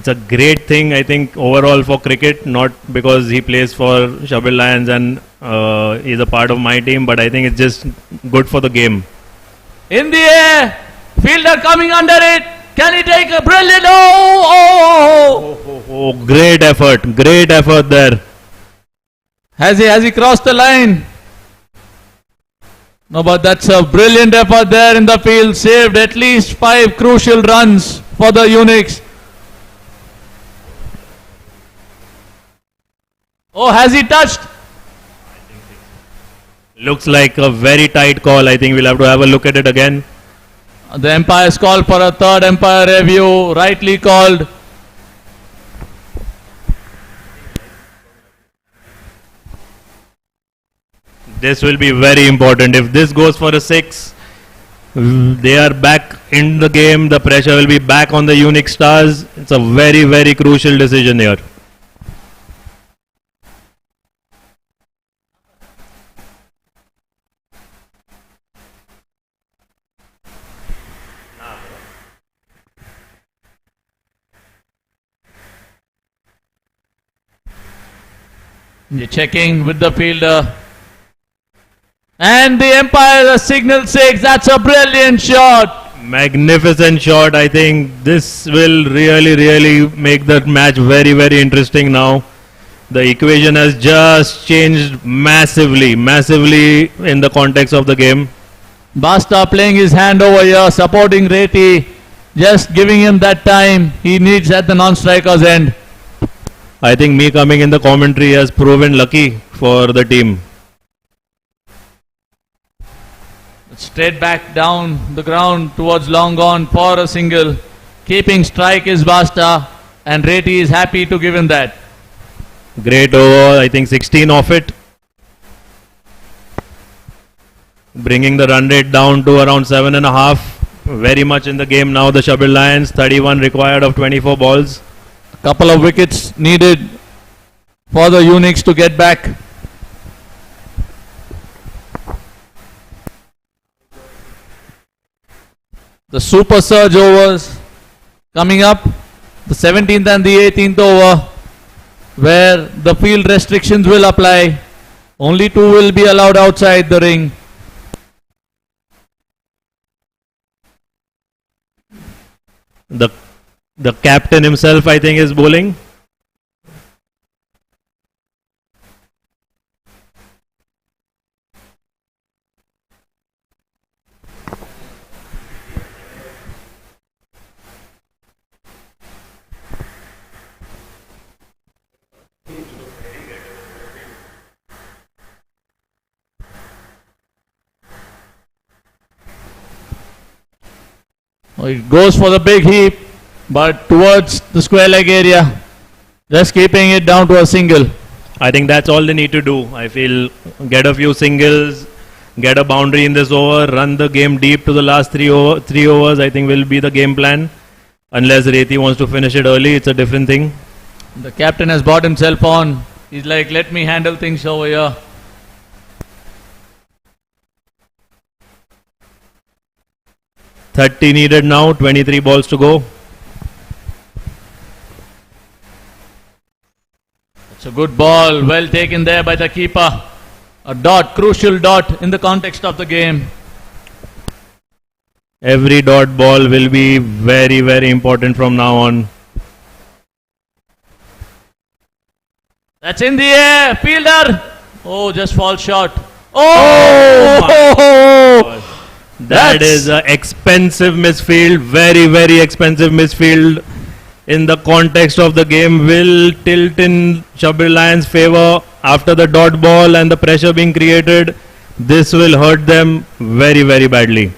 a great thing, I think, overall for cricket, not because he plays for Shabbir Lions and is a part of my team, but I think it's just good for the game. In the air, fielder coming under it. Can he take a brilliant? Oh, Great effort there. Has he crossed the line? No, but that's a brilliant effort there in the field. Saved at least 5 crucial runs for the Unix. Oh, has he touched? Looks like a very tight call. I think we'll have to have a look at it again. The umpire's called for a third umpire review. Rightly called. This will be very important. If this goes for a 6, they are back in the game. The pressure will be back on the Unix stars. It's a very, very crucial decision here. You're checking with the fielder. And the umpire has signal 6. That's a brilliant shot. Magnificent shot. I think this will really make the match very interesting now. The equation has just changed massively in the context of the game. Basta playing his hand over here, supporting Reti, just giving him that time he needs at the non-striker's end. I think me coming in the commentary has proven lucky for the team. Straight back down the ground towards long on for a single. Keeping strike is Basta, and Reti is happy to give him that. Great over, I think 16 off it. Bringing the run rate down to around 7.5. Very much in the game now, the Shabbir Lions. 31 required of 24 balls. A couple of wickets needed for the Unix to get back. The super surge overs coming up. The 17th and the 18th over, where the field restrictions will apply. Only 2 will be allowed outside the ring. The captain himself, I think, is bowling. It goes for the big heap, but towards the square leg area, just keeping it down to a single. I think that's all they need to do. I feel get a few singles, get a boundary in this over, run the game deep to the last three overs, I think will be the game plan. Unless Reti wants to finish it early, it's a different thing. The captain has brought himself on. He's like, let me handle things over here. .30 needed now, 23 balls to go. It's a good ball, well taken there by the keeper. A dot, crucial dot in the context of the game. Every dot ball will be very important from now on. That's in the air, fielder. Oh, just falls short. Oh! That is an expensive misfield, very expensive misfield. In the context of the game, will tilt in Shabbir Lions' favor after the dot ball and the pressure being created. This will hurt them very badly.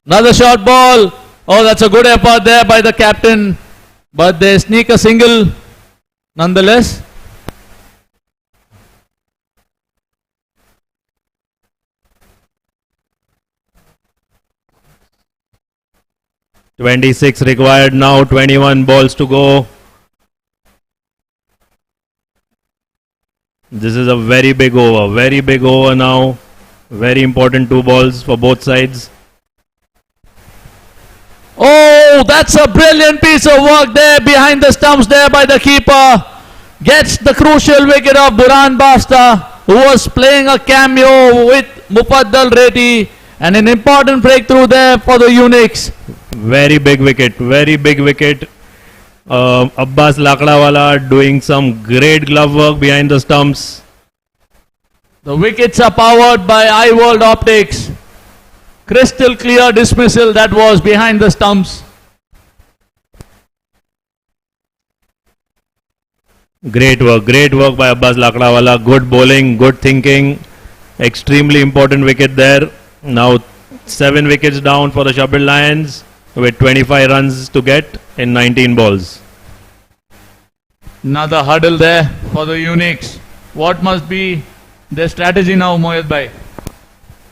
Another short ball. Oh, that's a good effort there by the captain. But they sneak a single nonetheless. .26 required now, 21 balls to go. This is a very big over now. Very important 2 balls for both sides. Oh, that's a brilliant piece of work there behind the stumps there by the keeper. Gets the crucial wicket of Duran Basta, who was playing a cameo with Mufaddal Reti, and an important breakthrough there for the Unix. Very big wicket. Abbas Lakdawala doing some great glove work behind the stumps. The wickets are powered by iWorld Optics. Crystal clear dismissal that was behind the stumps. Great work by Abbas Lakdawala. Good bowling, good thinking. Extremely important wicket there. Now 7 wickets down for the Shabbir Lions with 25 runs to get in 19 balls. Another hurdle there for the Unix. What must be their strategy now, Mohit bhai?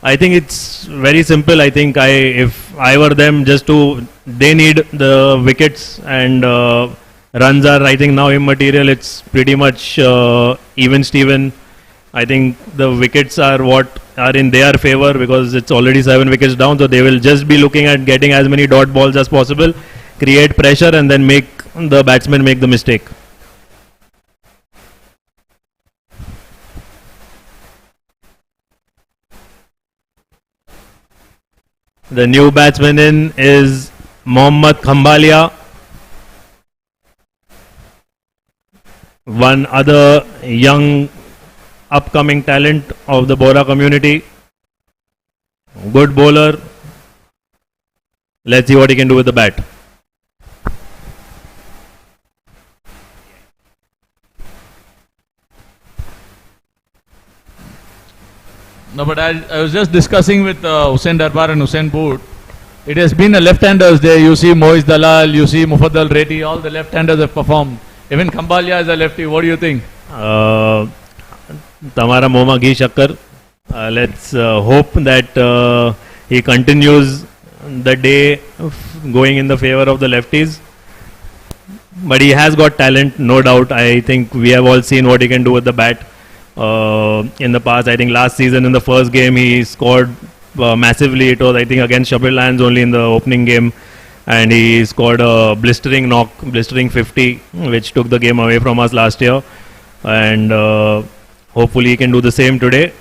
I think it's very simple. I think if I were them, they need the wickets, and runs are, I think, now immaterial. It's pretty much even Steven. I think the wickets are what are in their favor because it's already 7 wickets down. So they will just be looking at getting as many dot balls as possible, create pressure, and then make the batsman make the mistake. The new batsman in is Mohammad Khambalia. One other young upcoming talent of the Bora community. Good bowler. Let's see what he can do with the bat. No, but I was just discussing with Hussain Darbar and Hussain Boot. It has been a left-handers there. You see Moiz Dalal, you see Mufaddal Reddy, all the left-handers have performed. Even Khambalia is a lefty. What do you think? Tamara Moma Ghi Shakkar. Let's hope that he continues the day going in the favor of the lefties. But he has got talent, no doubt. I think we have all seen what he can do with the bat. In the past, I think last season in the first game he scored massively. It was I think against Shabbir Lions only in the opening game, and he scored a blistering knock, blistering 50, which took the game away from us last year, and hopefully he can do the same today.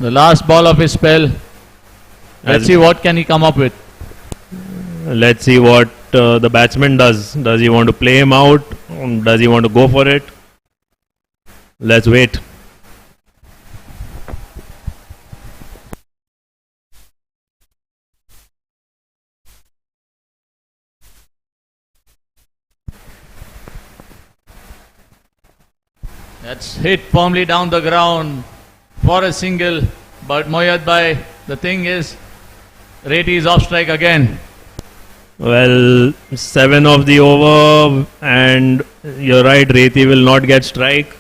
The last ball of his spell. Let's see what can he come up with. Let's see what the batsman does. Does he want to play him out? Does he want to go for it? Let's wait. That's hit firmly down the ground for a single. But Moyad Bhai, the thing is, Reti is off strike again. Well, 7 of the over, and you're right, Reti will not get strike.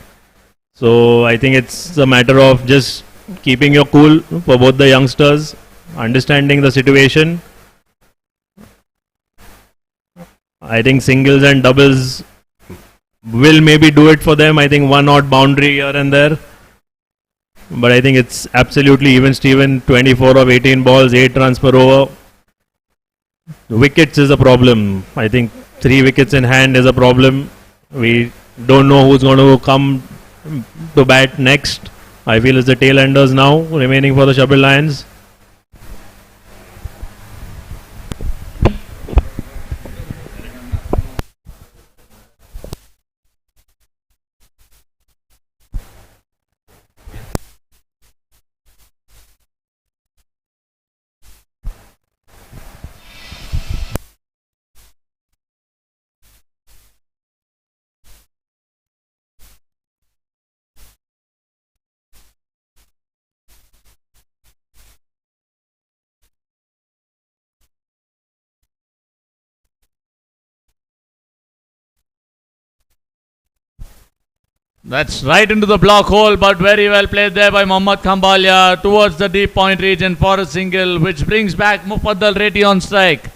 So I think it's a matter of just keeping your cool for both the youngsters, understanding the situation. I think singles and doubles will maybe do it for them. I think one odd boundary here and there. But I think it's absolutely even Steven, 24 of 18 balls, 8 runs per over. Wickets is a problem. I think 3 wickets in hand is a problem. We don't know who's going to come to bat next. I feel it's the tail enders now remaining for the Shabbir Lions. That's right into the block hole, but very well played there by Mohammad Khambalia towards the deep point region for a single, which brings back Mufaddal Reddy on strike.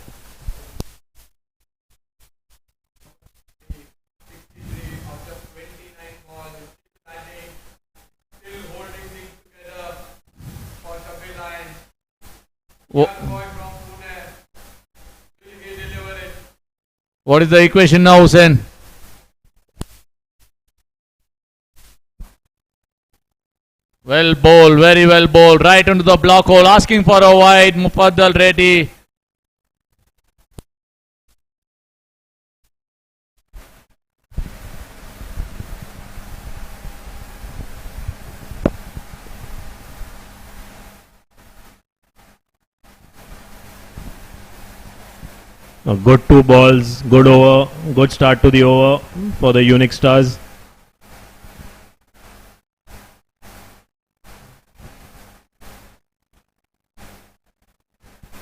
What is the equation now, Hussain? Well bowled, very well bowled, right into the block hole, asking for a wide. Mufaddal Reddy. A good 2 balls, good over, good start to the over for the Unix Stars.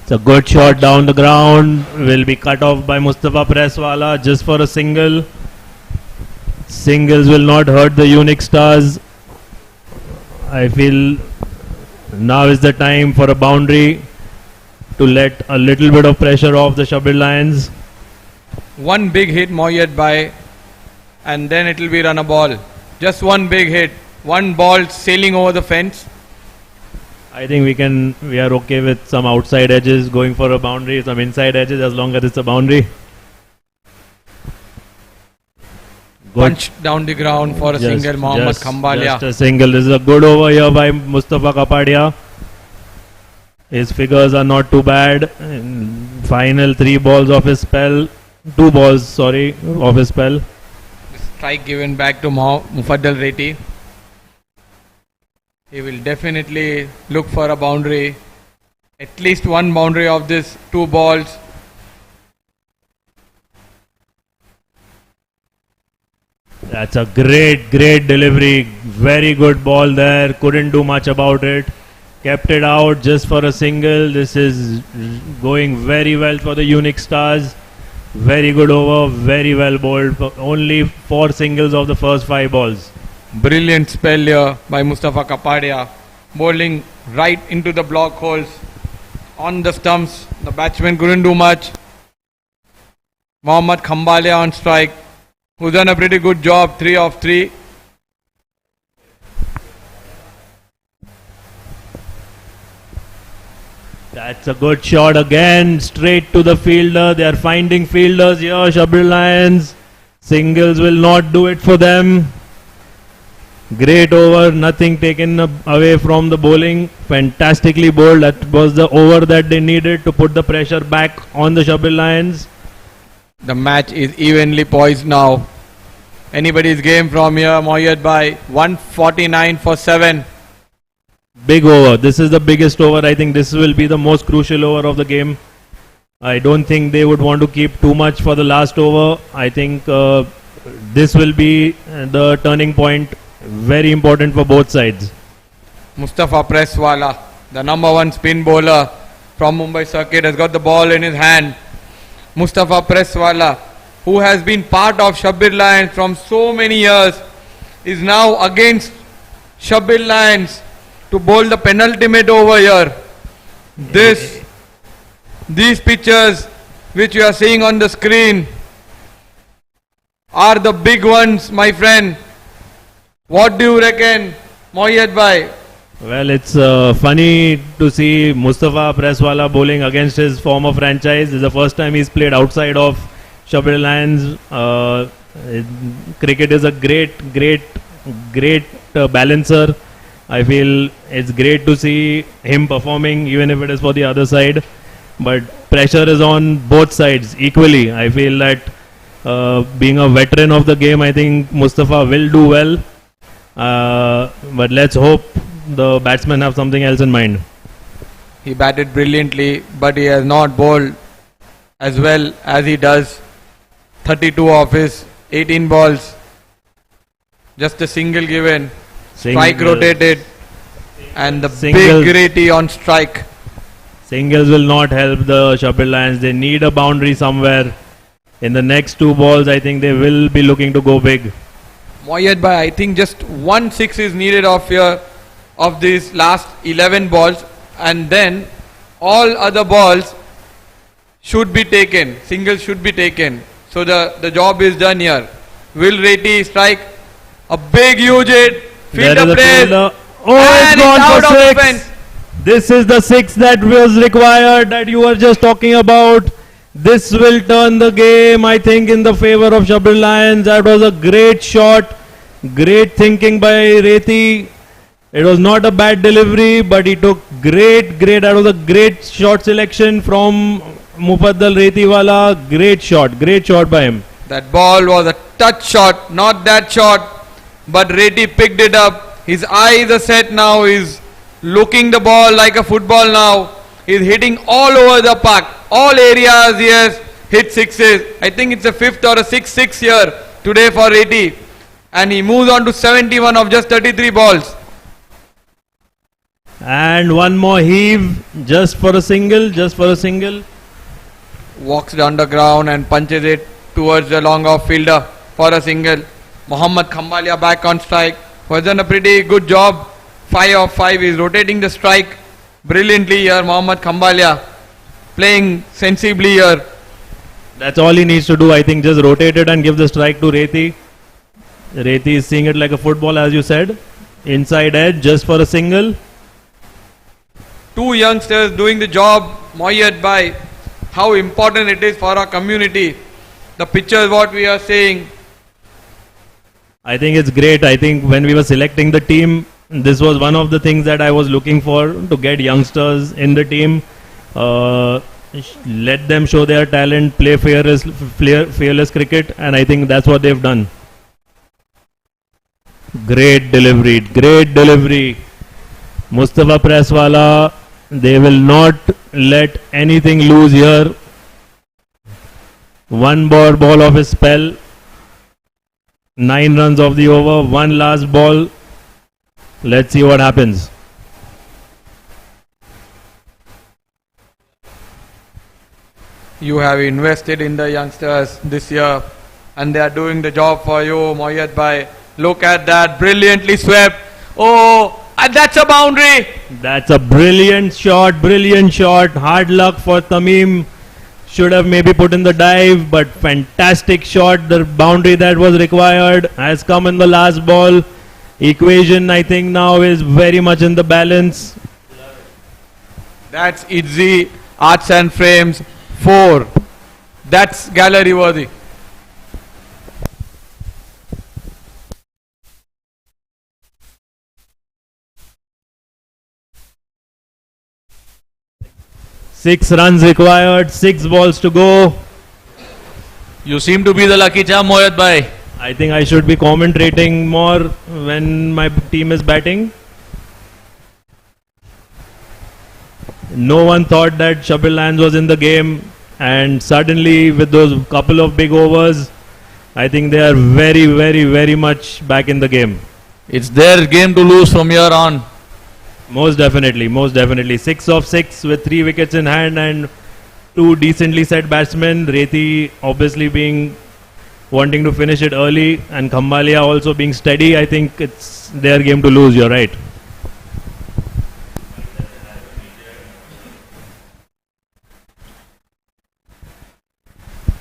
It's a good shot down the ground, will be cut off by Mustafa Presswala just for a single. Singles will not hurt the Unix Stars. I feel now is the time for a boundary to let a little bit of pressure off the Shabbir Lions. One big hit Moyed by, and then it will be run a ball. Just one big hit, one ball sailing over the fence. I think we are okay with some outside edges going for a boundary, some inside edges as long as it's a boundary. Punch down the ground for a single, Mohammad Khambalia. Just a single. This is a good over here by Mustafa Kapadia. His figures are not too bad. Final 3 balls of his spell. 2 balls, sorry, of his spell. Strike given back to Mufaddal Reti. He will definitely look for a boundary. At least one boundary of this 2 balls. That's a great delivery. Very good ball there. Couldn't do much about it. Kept it out just for a single. This is going very well for the Unix Stars. Very good over. Very well bowled. Only 4 singles of the first 5 balls. Brilliant spell here by Mustafa Kapadia. Bowling right into the block holes. On the stumps. The batsman couldn't do much. Mohammad Khambalia on strike, who's done a pretty good job. 3 of 3. That's a good shot again, straight to the fielder. They are finding fielders here, Shabbir Lions. Singles will not do it for them. Great over, nothing taken away from the bowling. Fantastically bowled. That was the over that they needed to put the pressure back on the Shabbir Lions. The match is evenly poised now. Anybody's game from here. Moyed by 149 for 7. Big over. This is the biggest over. I think this will be the most crucial over of the game. I don't think they would want to keep too much for the last over. I think this will be the turning point. Very important for both sides. Mustafa Presswala, the number 1 spin bowler from Mumbai circuit, has got the ball in his hand. Mustafa Presswala, who has been part of Shabbir Lions from so many years, is now against Shabbir Lions to bowl the penultimate over here. These pictures which you are seeing on the screen are the big ones, my friend. What do you reckon, Moyed bhai? Well, it's funny to see Mustafa Presswala bowling against his former franchise. This is the first time he's played outside of Shabbir Lions. Cricket is a great balancer. I feel it's great to see him performing, even if it is for the other side. But pressure is on both sides equally. I feel that being a veteran of the game, I think Mustafa will do well. But let's hope the batsmen have something else in mind. He batted brilliantly, but he has not bowled as well as he does. 32 of his 18 balls. Just a single given. Strike rotated. And the big Grady on strike. Singles will not help the Shabbir Lions. They need a boundary somewhere. In the next 2 balls, I think they will be looking to go big. Moyed bhai, I think just 1 6 is needed of these last 11 balls, and then all other balls should be taken. Singles should be taken. So the job is done here. Will Reti strike a big huge hit? Field the place. Oh, it's gone for 6. This is the 6 that was required, that you were just talking about. This will turn the game, I think, in the favor of Shabbir Lions. That was a great shot. Great thinking by Reti. It was not a bad delivery, but he took great. That was a great shot selection from Mufaddal Retiwala. Great shot by him. That ball was a touch shot, not that shot. But Reti picked it up. His eyes are set now. He's looking the ball like a football now. He's hitting all over the park. All areas he has hit sixes. I think it's a fifth or a sixth here today for Reti. And he moves on to 71 of just 33 balls. And one more heave, just for a single, Walks down the ground and punches it towards the long off fielder for a single. Mohammad Khambalia back on strike, who has done a pretty good job. 5 of 5, he's rotating the strike brilliantly here. Mohammad Khambalia playing sensibly here. That's all he needs to do. I think just rotate it and give the strike to Reti. Reti is seeing it like a football, as you said. Inside edge, just for a single. Two youngsters doing the job, Moyed by how important it is for our community. The picture is what we are saying. I think it's great. I think when we were selecting the team, this was one of the things that I was looking for, to get youngsters in the team. Let them show their talent, play fearless cricket, and I think that's what they've done. Great delivery. Mustafa Presswala, they will not let anything loose here. One more ball of his spell. 9 runs of the over, one last ball. Let's see what happens. You have invested in the youngsters this year and they are doing the job for you, Moyed Bhai. Look at that, brilliantly swept. Oh, and that's a boundary. That's a brilliant shot. Hard luck for Tamim. Should have maybe put in the dive, but fantastic shot. The boundary that was required has come in the last ball. Equation, I think, now is very much in the balance. That's Idzi, Arts and Frames, 4. That's gallery worthy. Six runs required, 6 balls to go. You seem to be the lucky charm, Moyed Bhai. I think I should be commentating more when my team is batting. No one thought that Shabbir Lions was in the game, and suddenly with those couple of big overs, I think they are very much back in the game. It's their game to lose from here on. Most definitely. 6 of 6 with 3 wickets in hand and 2 decently set batsmen. Reti obviously wanting to finish it early, and Khambalia also being steady. I think it's their game to lose, you're right.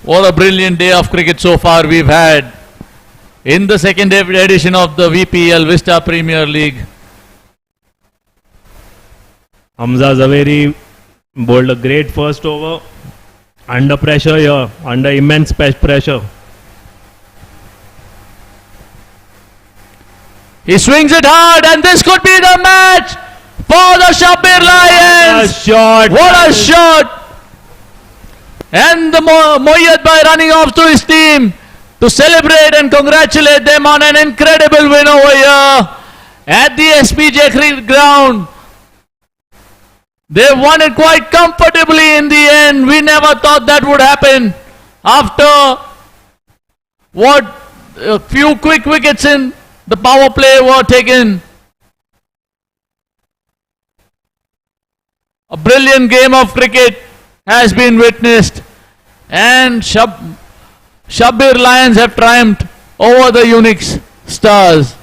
What a brilliant day of cricket so far we've had in the second edition of the VPL Vista Premier League. Hamza Zaveri bowled a great first over. Under pressure here, under immense pressure. He swings it hard, and this could be the match for the Shabbir Lions. What a shot! And the Moyed Bhai running off to his team to celebrate and congratulate them on an incredible win over here at the SPJ Cricket Ground. They won it quite comfortably in the end. We never thought that would happen. After a few quick wickets in the power play were taken. A brilliant game of cricket has been witnessed, and Shabbir Lions have triumphed over the Unix Stars.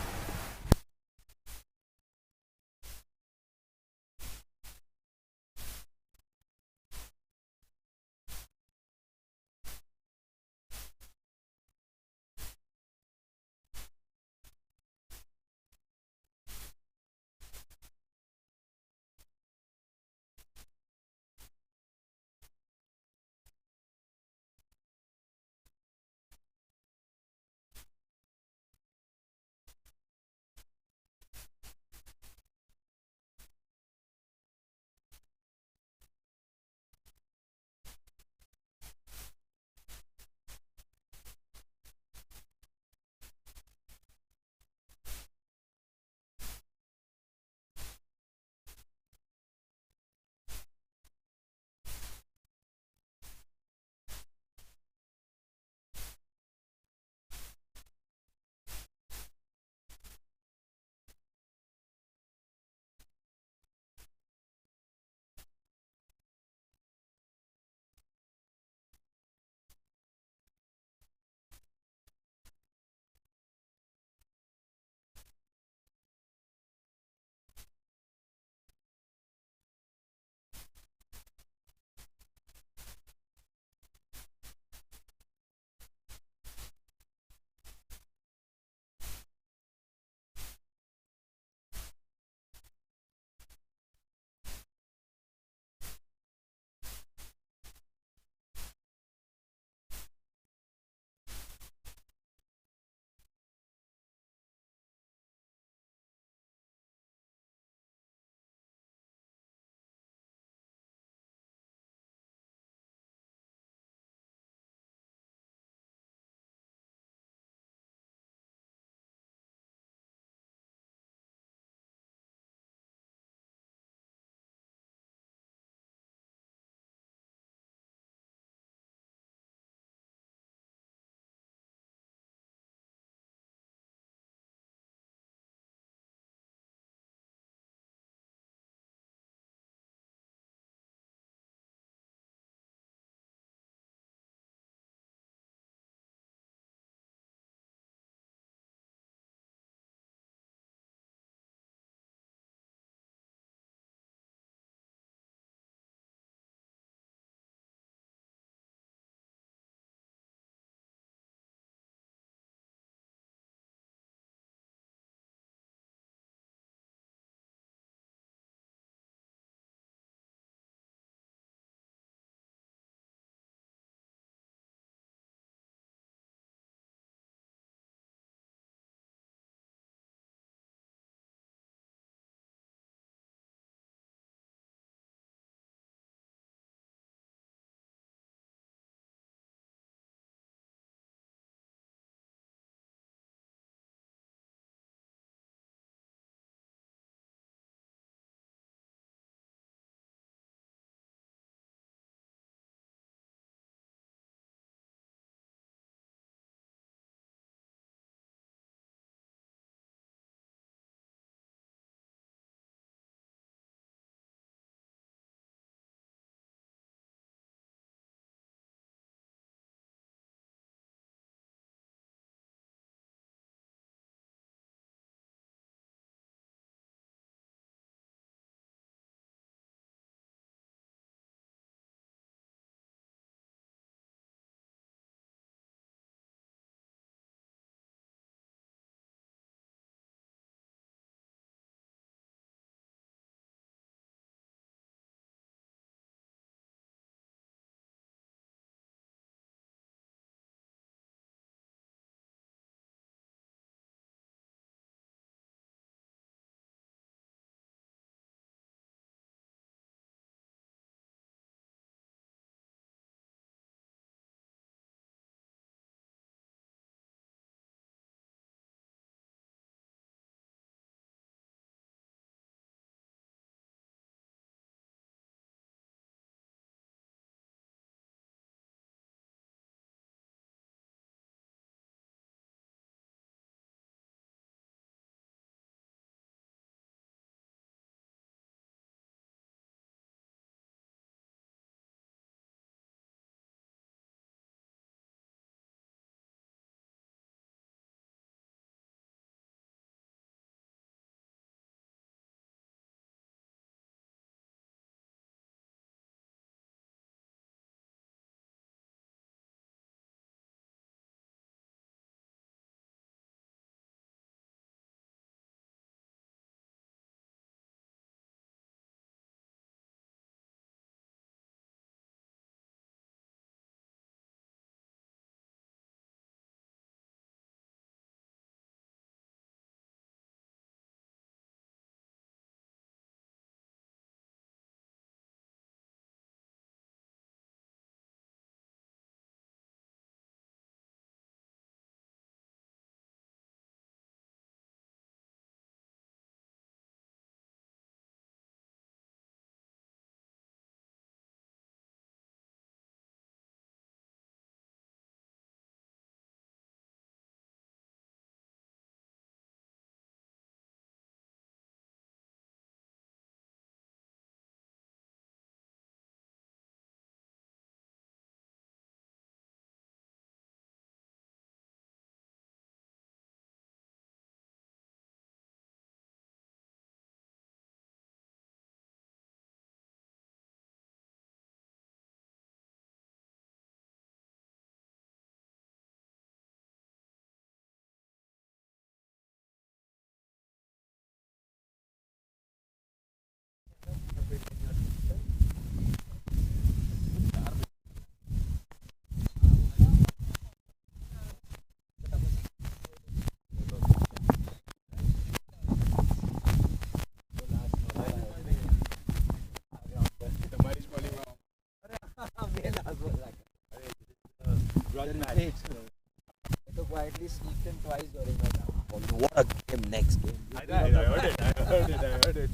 So quietly sneaked in twice during that. What a game! Next game. I heard it.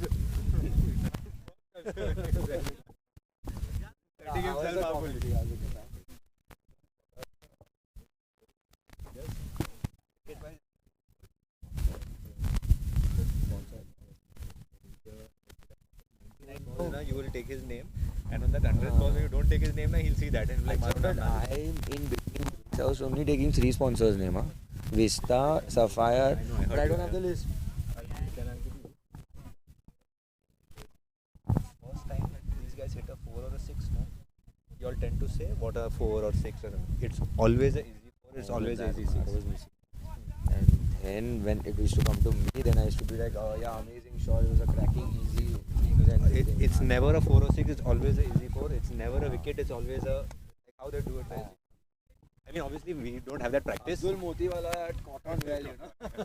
Setting himself up. You will take his name, and on that 100th ball, when you don't take his name, he'll see that and he'll like, I'm in between. I was only taking 3 sponsors' name, huh? Vista, Sapphire, but I don't have the list. First time that these guys hit a 4 or a 6, no? You all tend to say what a 4 or 6. It's always a easy 4. It's always a easy 6. And then when it used to come to me, then I used to be like, oh yeah, amazing shot. It was a cracking easy. It's never a 4 or 6. It's always a easy 4. It's never a wicket. It's always a like how they do it. I mean, obviously we don't have that practice. Abdul Moti wala had caught on well, you know.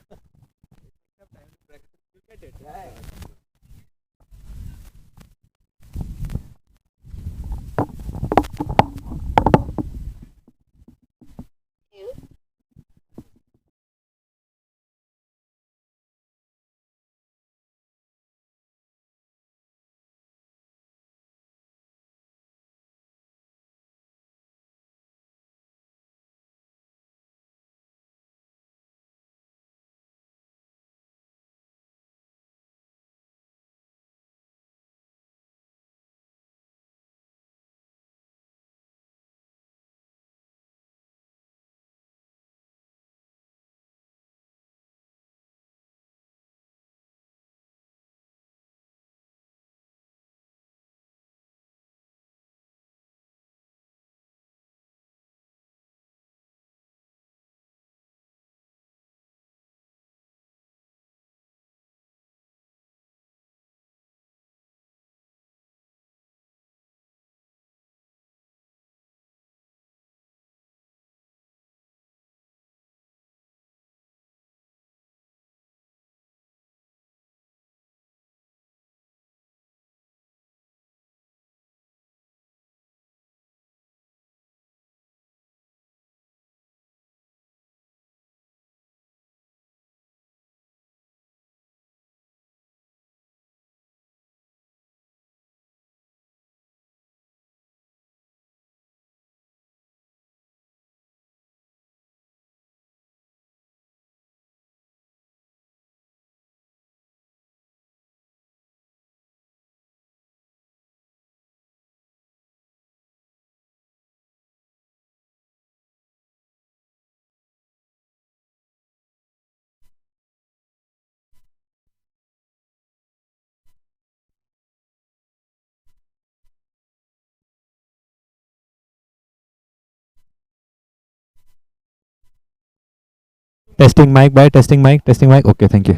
Testing mic by testing mic. Okay, thank you.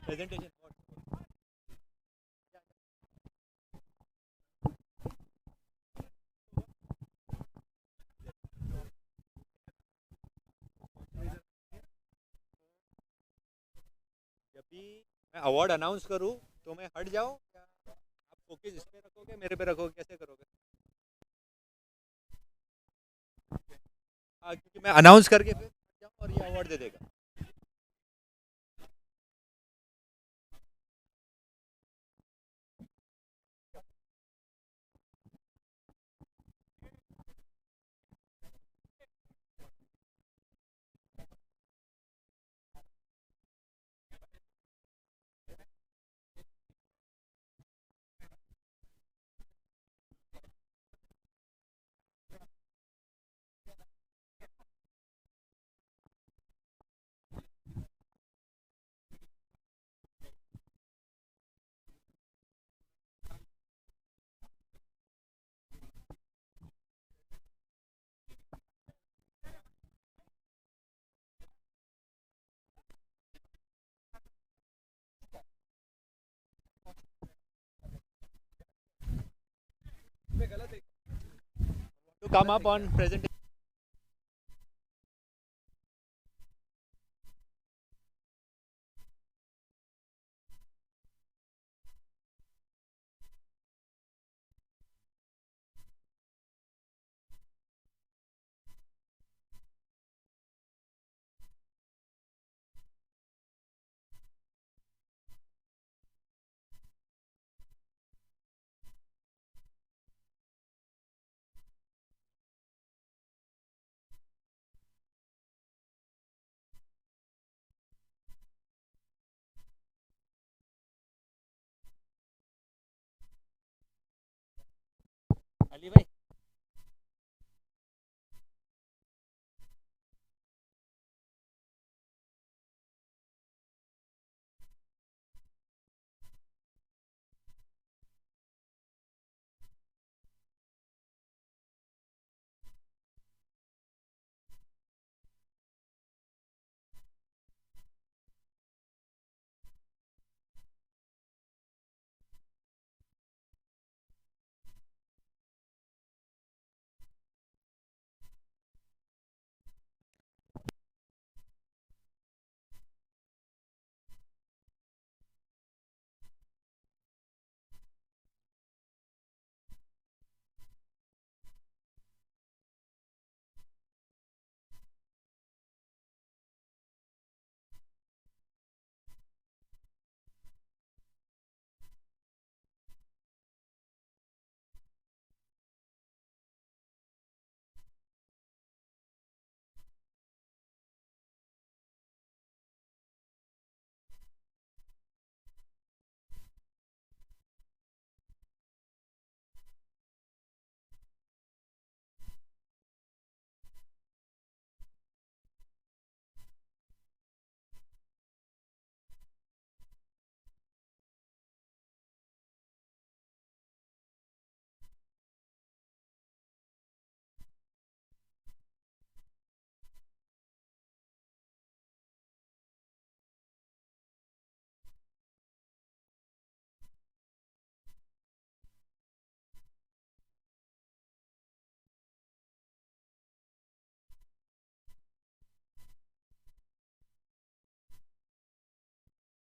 Presentation. जब भी मैं award announce करूं तो मैं हट जाऊं या आप फोकस इस पे रखोगे मेरे पे रखोगे कैसे करोगे? हाँ, क्योंकि मैं अनाउंस करके फिर हट जाऊं और ये अवार्ड दे देगा. To come up on presentation.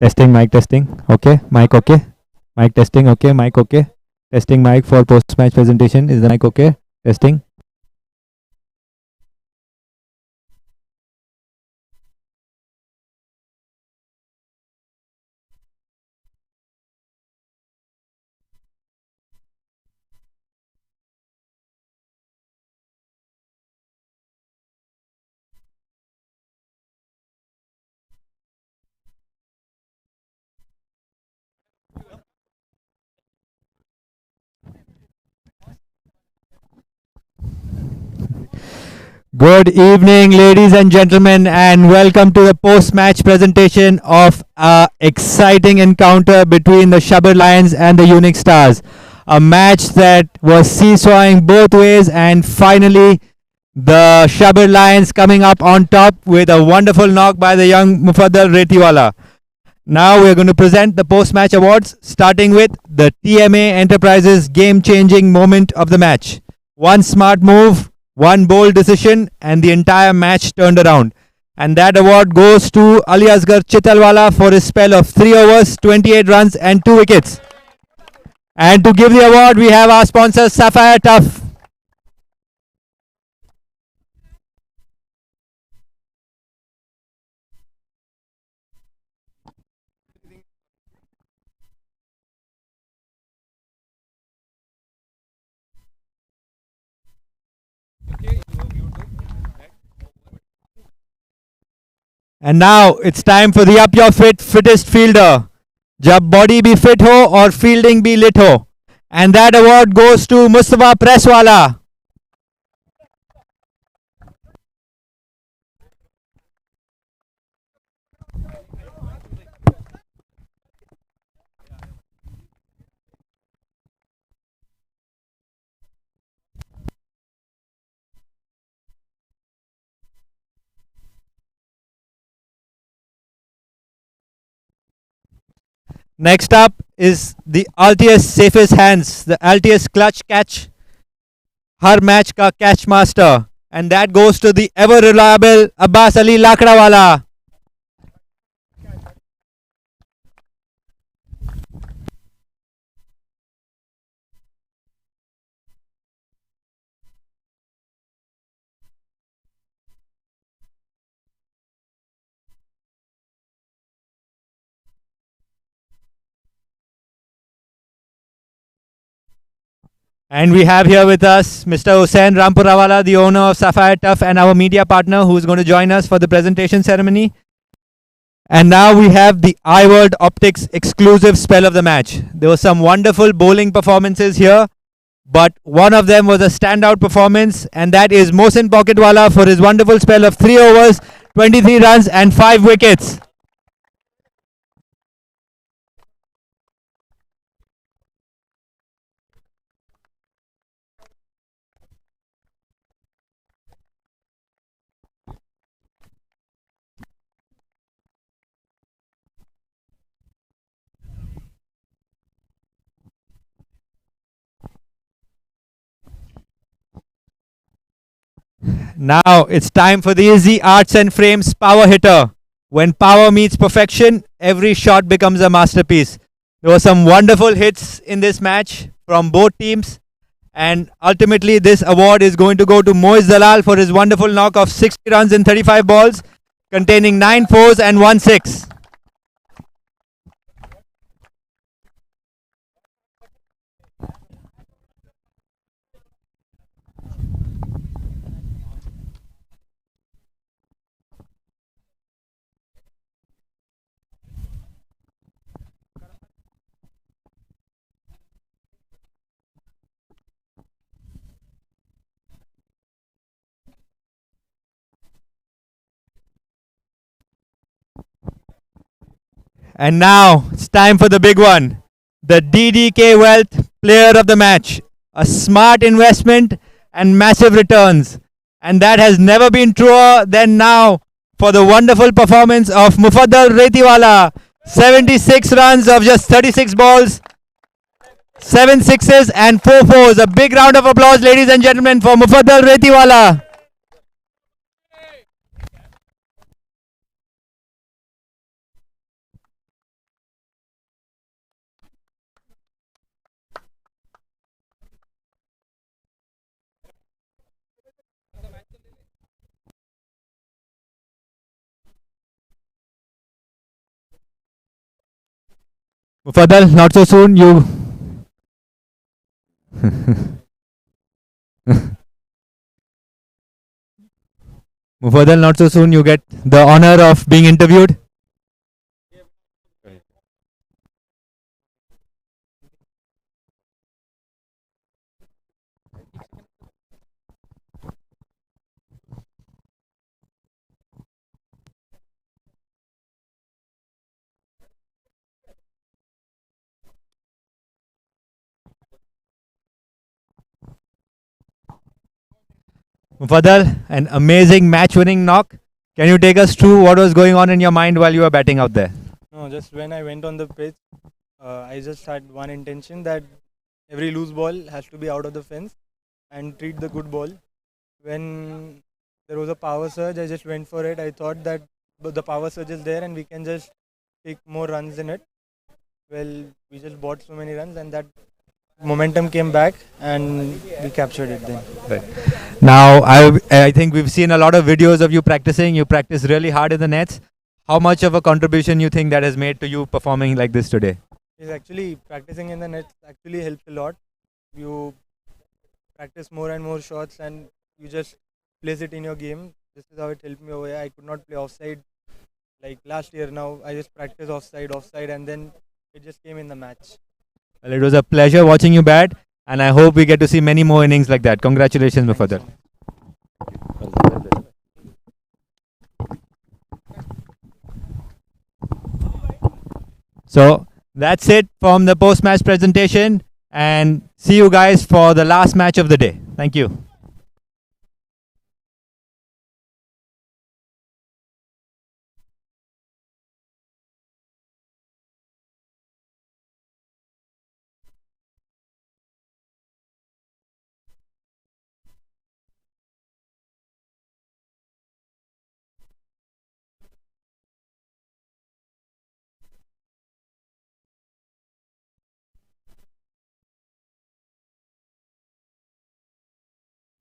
Testing mic testing. Okay, mic okay. Mic testing okay. Mic okay. Testing mic for post match presentation. Is the mic okay? Testing. Good evening, ladies and gentlemen, and welcome to the post-match presentation of a exciting encounter between the Shabbir Lions and the Unix Stars. A match that was seesawing both ways, and finally, the Shabbir Lions coming up on top with a wonderful knock by the young Mufaddal Retiwala. Now we're going to present the post-match awards, starting with the TMA Enterprises game-changing moment of the match. One smart move, one bold decision, and the entire match turned around. And that award goes to Ali Asgar Chitalwala for his spell of 3 overs, 28 runs and 2 wickets. And to give the award, we have our sponsor Sapphire Tough. And now it's time for the Up Your Fittest Fielder. Jab body be fit ho or fielding be lit ho. And that award goes to Mustafa Presswala. Next up is the Altius Safest Hands, the Altius Clutch Catch, Har Match Ka Catch Master. And that goes to the ever reliable Abbas Ali Lakdawala. And we have here with us Mr. Hussain Rampurawala, the owner of Sapphire Tough and our media partner, who is going to join us for the presentation ceremony. And now we have the iWorld Optics exclusive spell of the match. There were some wonderful bowling performances here. but one of them was a standout performance, and that is Mohsin Pocketwala for his wonderful spell of 3 overs, 23 runs and 5 wickets. Now it's time for the Easy Arts and Frames power hitter. When power meets perfection, every shot becomes a masterpiece. There were some wonderful hits in this match from both teams, and ultimately this award is going to go to Moiz Dalal for his wonderful knock of 60 runs in 35 balls, containing 9 fours and 1 6. And now it's time for the big one. The DDK Wealth Player of the Match. A smart investment and massive returns. And that has never been truer than now for the wonderful performance of Mufaddal Retiwala. 76 runs of just 36 balls. 7 sixes and 4 fours. A big round of applause, ladies and gentlemen, for Mufaddal Retiwala. Mufaddal, not so soon. You. Mufaddal, not so soon. You get the honor of being interviewed. Mufaddal, an amazing match-winning knock. Can you take us through what was going on in your mind while you were batting out there? No, just when I went on the pitch, I just had one intention that every loose ball has to be out of the fence and treat the good ball. When there was a power surge, I just went for it. I thought that the power surge is there and we can just take more runs in it. Well, we just bought so many runs and that momentum came back and we captured it then. Right. Now, I think we've seen a lot of videos of you practicing. You practice really hard in the nets. How much of a contribution you think that has made to you performing like this today? Is actually practicing in the nets actually helps a lot. You practice more and more shots and you just place it in your game. This is how it helped me over here. I could not play offside like last year. Now I just practice offside and then it just came in the match. Well, it was a pleasure watching you bat, and I hope we get to see many more innings like that. Congratulations, Mufaddal. So that's it from the post-match presentation, and see you guys for the last match of the day. Thank you.